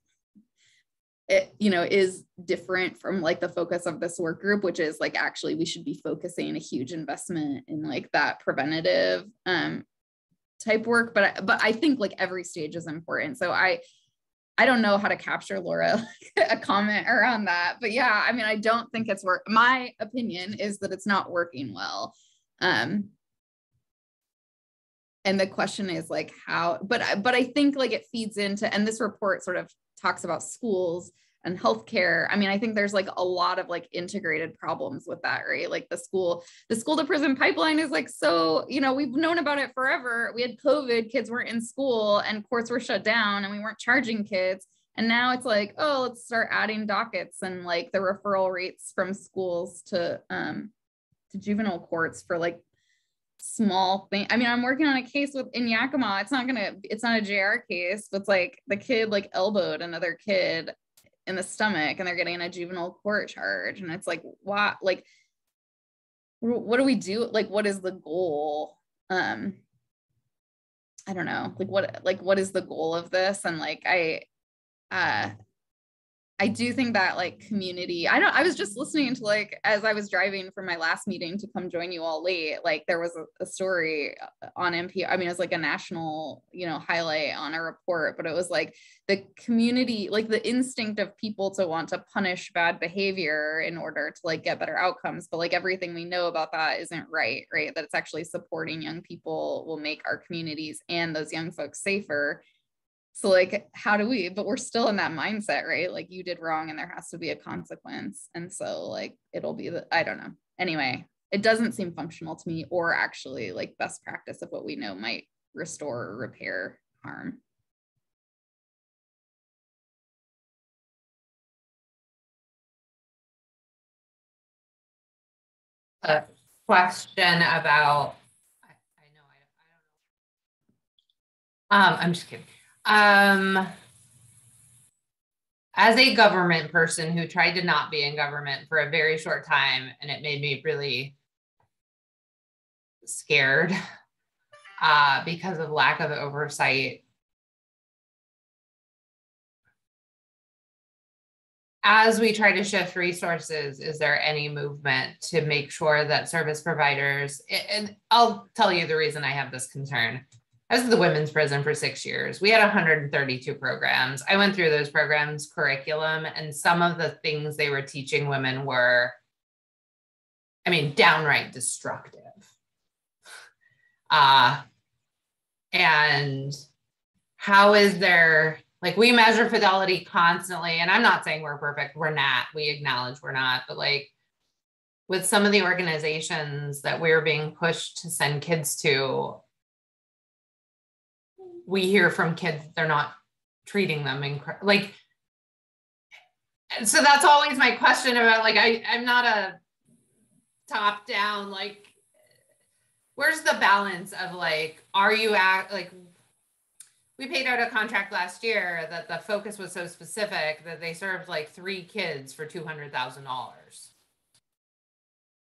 is different from like the focus of this work group, which is like, actually we should be focusing a huge investment in like that preventative type work. But I think like every stage is important. So I don't know how to capture, Laura, a comment around that, but yeah, I mean, I don't think it's my opinion is that it's not working well. And the question is like how, but I think like it feeds into, and this report sort of talks about schools and healthcare. I mean, I think there's like a lot of like integrated problems with that, right? Like the school to prison pipeline is like, so, you know, we've known about it forever. We had COVID, kids weren't in school and courts were shut down and we weren't charging kids. And now it's like, oh, let's start adding dockets and like the referral rates from schools to juvenile courts for like small thing. I mean, I'm working on a case in Yakima. It's not a JR case, but it's like the kid like elbowed another kid in the stomach and they're getting a juvenile court charge. And it's like, what do we do? Like, what is the goal? I don't know, what is the goal of this? And like, I do think that like community, I was just listening to like, as I was driving from my last meeting to come join you all late, like there was a story on NPR. I mean, it was like a national, you know, highlight on a report, but it was like the community, like the instinct of people to want to punish bad behavior in order to like get better outcomes. But like everything we know about that isn't right? That it's actually supporting young people will make our communities and those young folks safer. So like, how do we, but we're still in that mindset, right? Like you did wrong and there has to be a consequence. And so like, it'll be I don't know. Anyway, it doesn't seem functional to me or actually like best practice of what we know might restore or repair harm. A question about, I'm just kidding. As a government person who tried to not be in government for a very short time, and it made me really scared because of lack of oversight. As we try to shift resources, is there any movement to make sure that service providers, and I'll tell you the reason I have this concern. I was at the women's prison for 6 years. We had 132 programs. I went through those programs curriculum, and some of the things they were teaching women were, I mean, downright destructive. And how is there, like we measure fidelity constantly, and I'm not saying we're perfect. We're not, we acknowledge we're not, but like with some of the organizations that we're being pushed to send kids to, we hear from kids they're not treating them like, so that's always my question about like, I'm not a top down, like, where's the balance of like, are you like, we paid out a contract last year that the focus was so specific that they served like 3 kids for $200,000.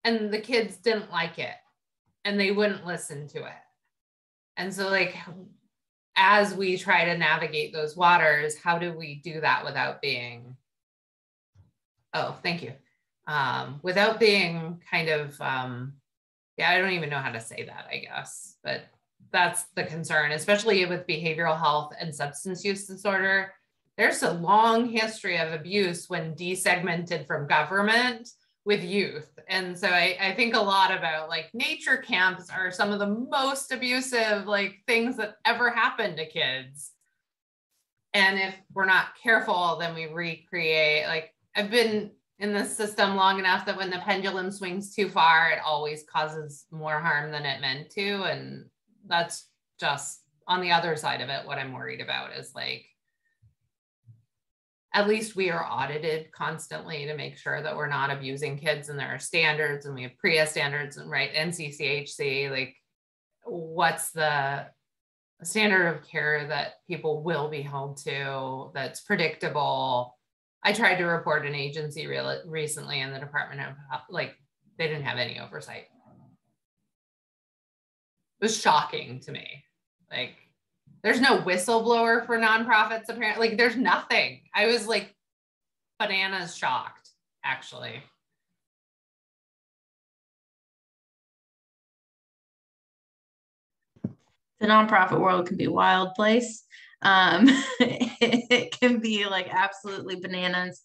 And the kids didn't like it and they wouldn't listen to it. And so like, as we try to navigate those waters, how do we do that without being, oh, thank you. Without being kind of, yeah, I don't even know how to say that, I guess, but that's the concern, especially with behavioral health and substance use disorder. There's a long history of abuse when desegmented from government with youth. And so I think a lot about like nature camps are some of the most abusive like things that ever happened to kids. And if we're not careful, then we recreate, like I've been in this system long enough that when the pendulum swings too far, it always causes more harm than it meant to. And that's just on the other side of it. What I'm worried about is like, at least we are audited constantly to make sure that we're not abusing kids, and there are standards and we have PREA standards and right NCCHC, like what's the standard of care that people will be held to that's predictable. I tried to report an agency recently in the Department of, like, they didn't have any oversight. It was shocking to me. Like, there's no whistleblower for nonprofits, apparently. Like, there's nothing. I was like bananas shocked, actually. The nonprofit world can be a wild place. It can be like absolutely bananas.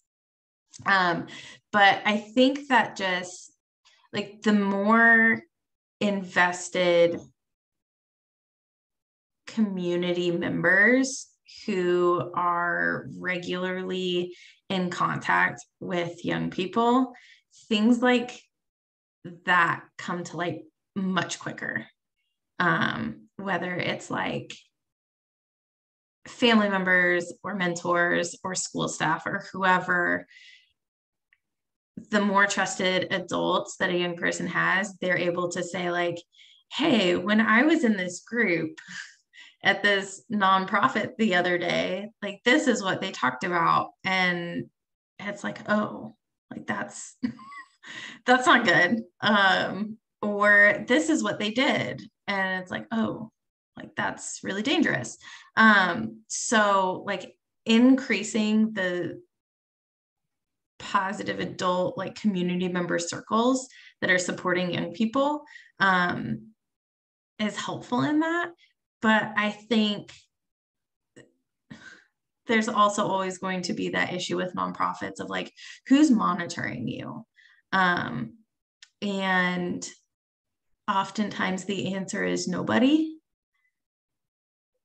But I think that just like the more invested community members who are regularly in contact with young people, things like that come to light much quicker. Whether it's like family members or mentors or school staff or whoever, the more trusted adults that a young person has, they're able to say like, hey, when I was in this group at this nonprofit the other day, like this is what they talked about. And it's like, oh, like that's that's not good. Or this is what they did. And it's like, oh, like that's really dangerous. So like increasing the positive adult like community member circles that are supporting young people is helpful in that. But I think there's also always going to be that issue with nonprofits of like, who's monitoring you? And oftentimes the answer is nobody,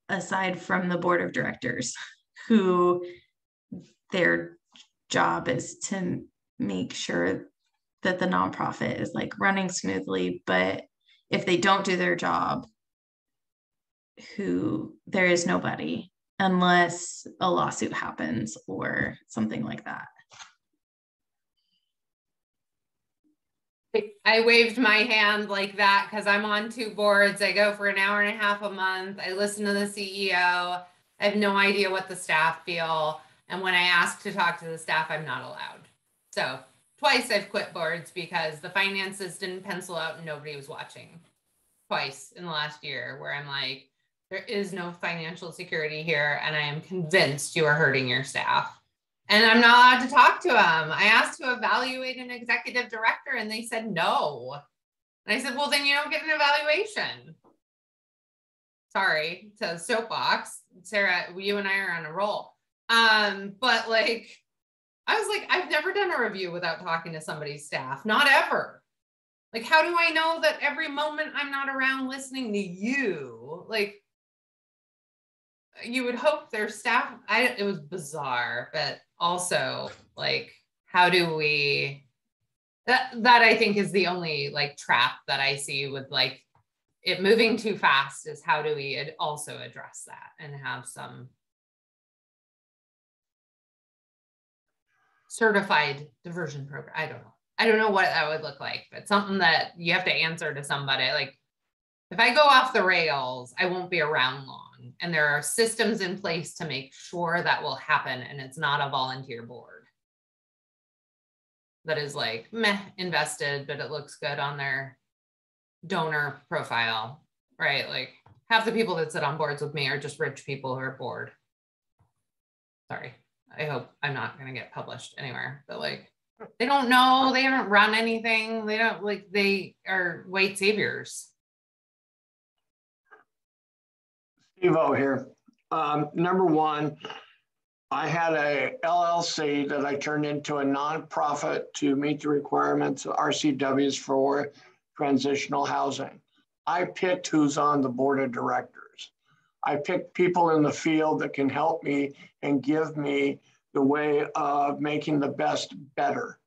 aside from the board of directors, who their job is to make sure that the nonprofit is like running smoothly. But if they don't do their job, there is nobody unless a lawsuit happens or something like that. I waved my hand like that because I'm on 2 boards. I go for an hour and a half a month. I listen to the CEO. I have no idea what the staff feel. And when I ask to talk to the staff, I'm not allowed. So twice I've quit boards because the finances didn't pencil out and nobody was watching. Twice in the last year where I'm like, there is no financial security here. And I am convinced you are hurting your staff. And I'm not allowed to talk to them. I asked to evaluate an executive director and they said no. And I said, well, then you don't get an evaluation. Sorry, it's a soapbox. Sarah, you and I are on a roll. But like, I was like, I've never done a review without talking to somebody's staff, not ever. Like, how do I know that every moment I'm not around listening to you? Like, you would hope their staff, it was bizarre, but also like, how do we, that I think is the only like trap that I see with like it moving too fast is how do we also address that and have some certified diversion program. I don't know what that would look like, but something that you have to answer to somebody. Like if I go off the rails, I won't be around long. And there are systems in place to make sure that will happen. And it's not a volunteer board that is like meh invested, but it looks good on their donor profile, right? Like half the people that sit on boards with me are just rich people who are bored. Sorry. I hope I'm not going to get published anywhere, but like, they don't know, they haven't run anything. They don't like, they are white saviors. Steve-O here. Number one, I had a LLC that I turned into a nonprofit to meet the requirements of RCWs for transitional housing. I picked who's on the board of directors. I picked people in the field that can help me and give me the way of making the best better.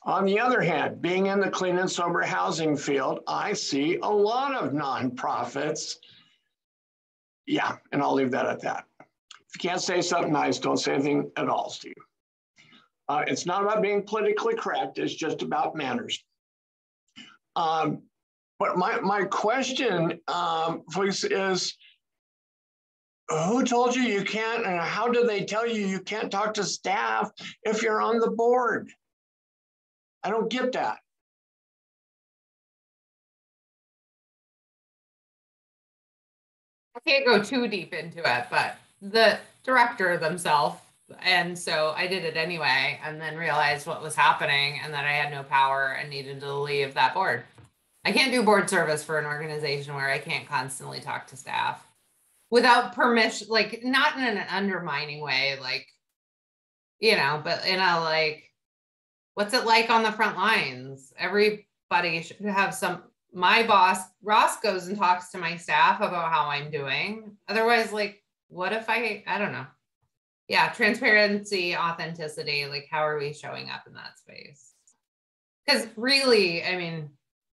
On the other hand, being in the clean and sober housing field, I see a lot of nonprofits. Yeah, and I'll leave that at that. If you can't say something nice, don't say anything at all, Steve. It's not about being politically correct, it's just about manners. But my question, please, is who told you can't, and how do they tell you can't talk to staff if you're on the board? I don't get that. I can't go too deep into it, but the director themselves, and so I did it anyway, and then realized what was happening and that I had no power and needed to leave that board. I can't do board service for an organization where I can't constantly talk to staff. without permission, like not in an undermining way, like, you know, but in a like, what's it like on the front lines? Everybody should have some, my boss, Ross, goes and talks to my staff about how I'm doing. Otherwise, like, what if I don't know. Yeah, transparency, authenticity, like how are we showing up in that space? Because really, I mean,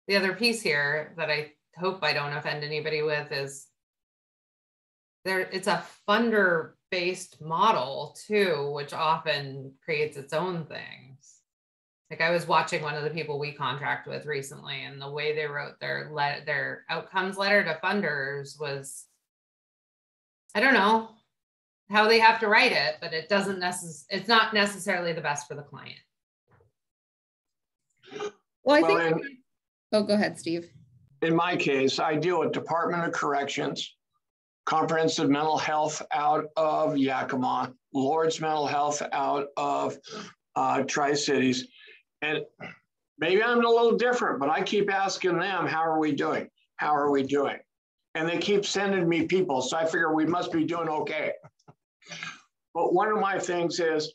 the other piece here that I hope I don't offend anybody with is it's a funder-based model too, which often creates its own things. Like I was watching one of the people we contract with recently, and the way they wrote their outcomes letter to funders was, I don't know how they have to write it, but it's not necessarily the best for the client. Well, I think, oh, go ahead, Steve. In my case, I deal with Department of Corrections, Comprehensive Mental Health out of Yakima, Lord's Mental Health out of Tri-Cities. And maybe I'm a little different, but I keep asking them, how are we doing? How are we doing? And they keep sending me people, so I figure we must be doing okay. But one of my things is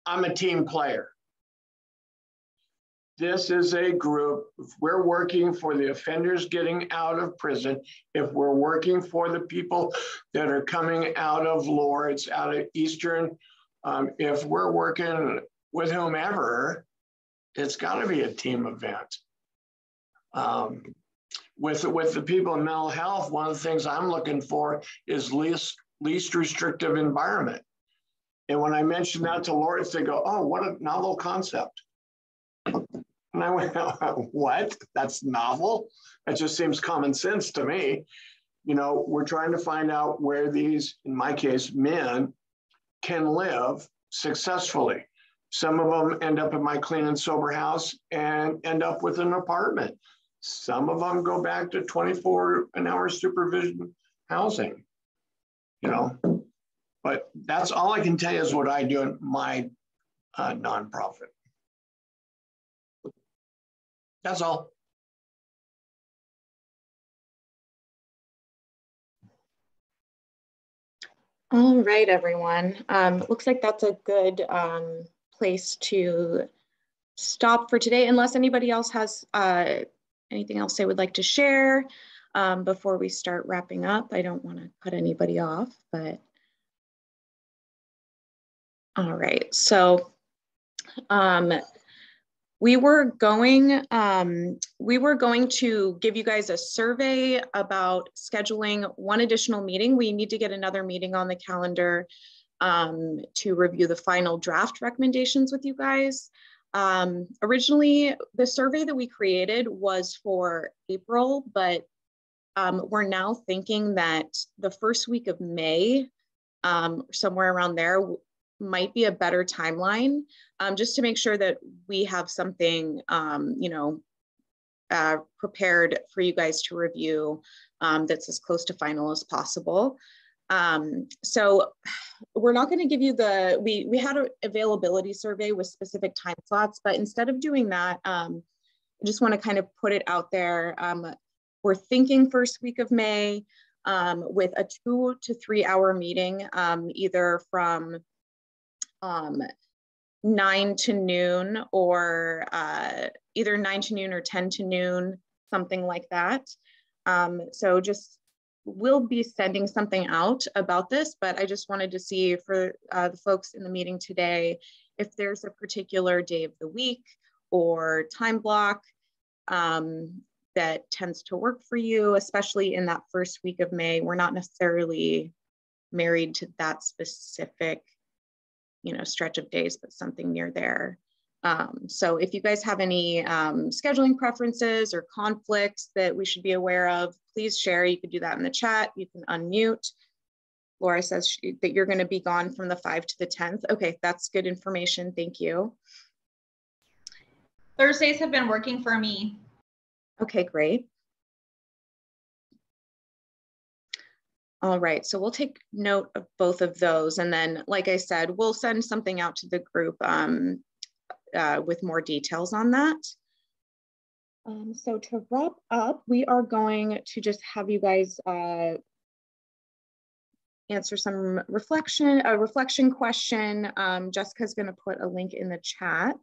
I'm a team player. This is a group. If we're working for the offenders getting out of prison, if we're working for the people that are coming out of Lord's, out of Eastern, if we're working with whomever, it's got to be a team event. With the people in mental health, one of the things I'm looking for is least restrictive environment. And when I mention that to Lord's, they go, oh, what a novel concept. And I went, what? That's novel? That just seems common sense to me. You know, we're trying to find out where these, in my case, men can live successfully. Some of them end up in my clean and sober house and end up with an apartment. Some of them go back to 24-hour supervision housing, you know. But that's all I can tell you is what I do in my nonprofit. That's all. All right, everyone. Looks like that's a good place to stop for today, unless anybody else has anything else they would like to share before we start wrapping up. I don't want to cut anybody off, but all right. So we were going to give you guys a survey about scheduling one additional meeting. We need to get another meeting on the calendar to review the final draft recommendations with you guys. Originally, the survey that we created was for April, but we're now thinking that the first week of May, somewhere around there, might be a better timeline, just to make sure that we have something, you know, prepared for you guys to review that's as close to final as possible. So we're not going to give you we had an availability survey with specific time slots, but instead of doing that, I just want to kind of put it out there. We're thinking first week of May with a 2 to 3 hour meeting, either from 9 to noon or either 9 to noon or 10 to noon, something like that. So we'll be sending something out about this, but I just wanted to see for the folks in the meeting today, if there's a particular day of the week or time block that tends to work for you, especially in that first week of May. We're not necessarily married to that specific, you know, stretch of days, but something near there. So if you guys have any scheduling preferences or conflicts that we should be aware of, please share. You could do that in the chat. You can unmute. Laura says that you're going to be gone from the 5th to the 10th. Okay, that's good information. Thank you. Thursdays have been working for me. Okay, great. All right, so we'll take note of both of those. And then, like I said, we'll send something out to the group with more details on that. So to wrap up, we are going to just have you guys answer some reflection question. Jessica's going to put a link in the chat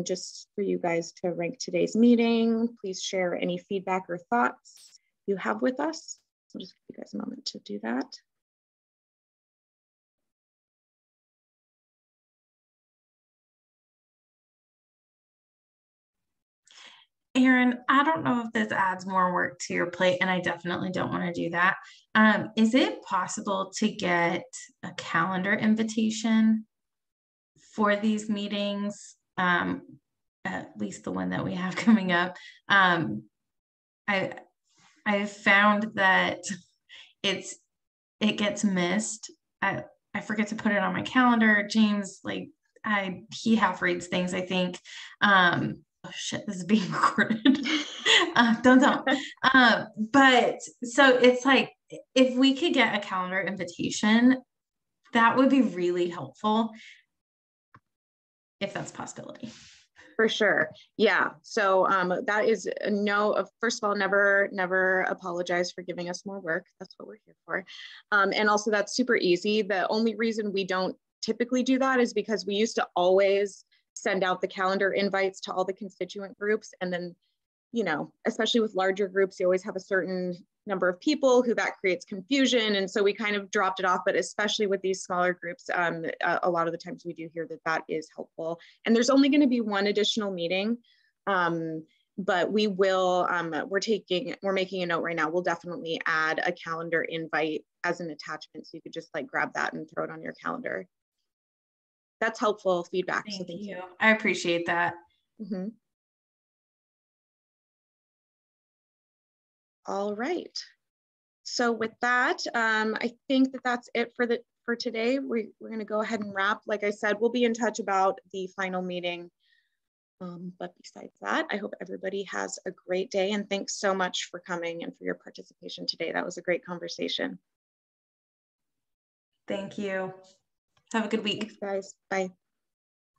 just for you guys to rank today's meeting. Please share any feedback or thoughts you have with us. I'll just give you guys a moment to do that. Erin, I don't know if this adds more work to your plate, and I definitely don't want to do that. Is it possible to get a calendar invitation for these meetings? At least the one that we have coming up. I found that it gets missed. I forget to put it on my calendar. James, like he half reads things, I think. Oh shit, this is being recorded. Don't. But so it's like, if we could get a calendar invitation, that would be really helpful, if that's a possibility. For sure. Yeah. So that is a no. First of all, never apologize for giving us more work. That's what we're here for. And also, that's super easy. The only reason we don't typically do that is because we used to always send out the calendar invites to all the constituent groups. And then, you know, especially with larger groups, you always have a certain number of people who that creates confusion. And so we kind of dropped it off, but especially with these smaller groups, a lot of the times we do hear that that is helpful. And there's only going to be one additional meeting, but we will, we're making a note right now. We'll definitely add a calendar invite as an attachment. So you could just like grab that and throw it on your calendar. That's helpful feedback. Thank you. I appreciate that. Mm-hmm. All right. So with that, I think that that's it for today. We're going to go ahead and wrap. Like I said, we'll be in touch about the final meeting. But besides that, I hope everybody has a great day, and thanks so much for coming and for your participation today. That was a great conversation. Thank you. Have a good week. Thanks, guys. Bye.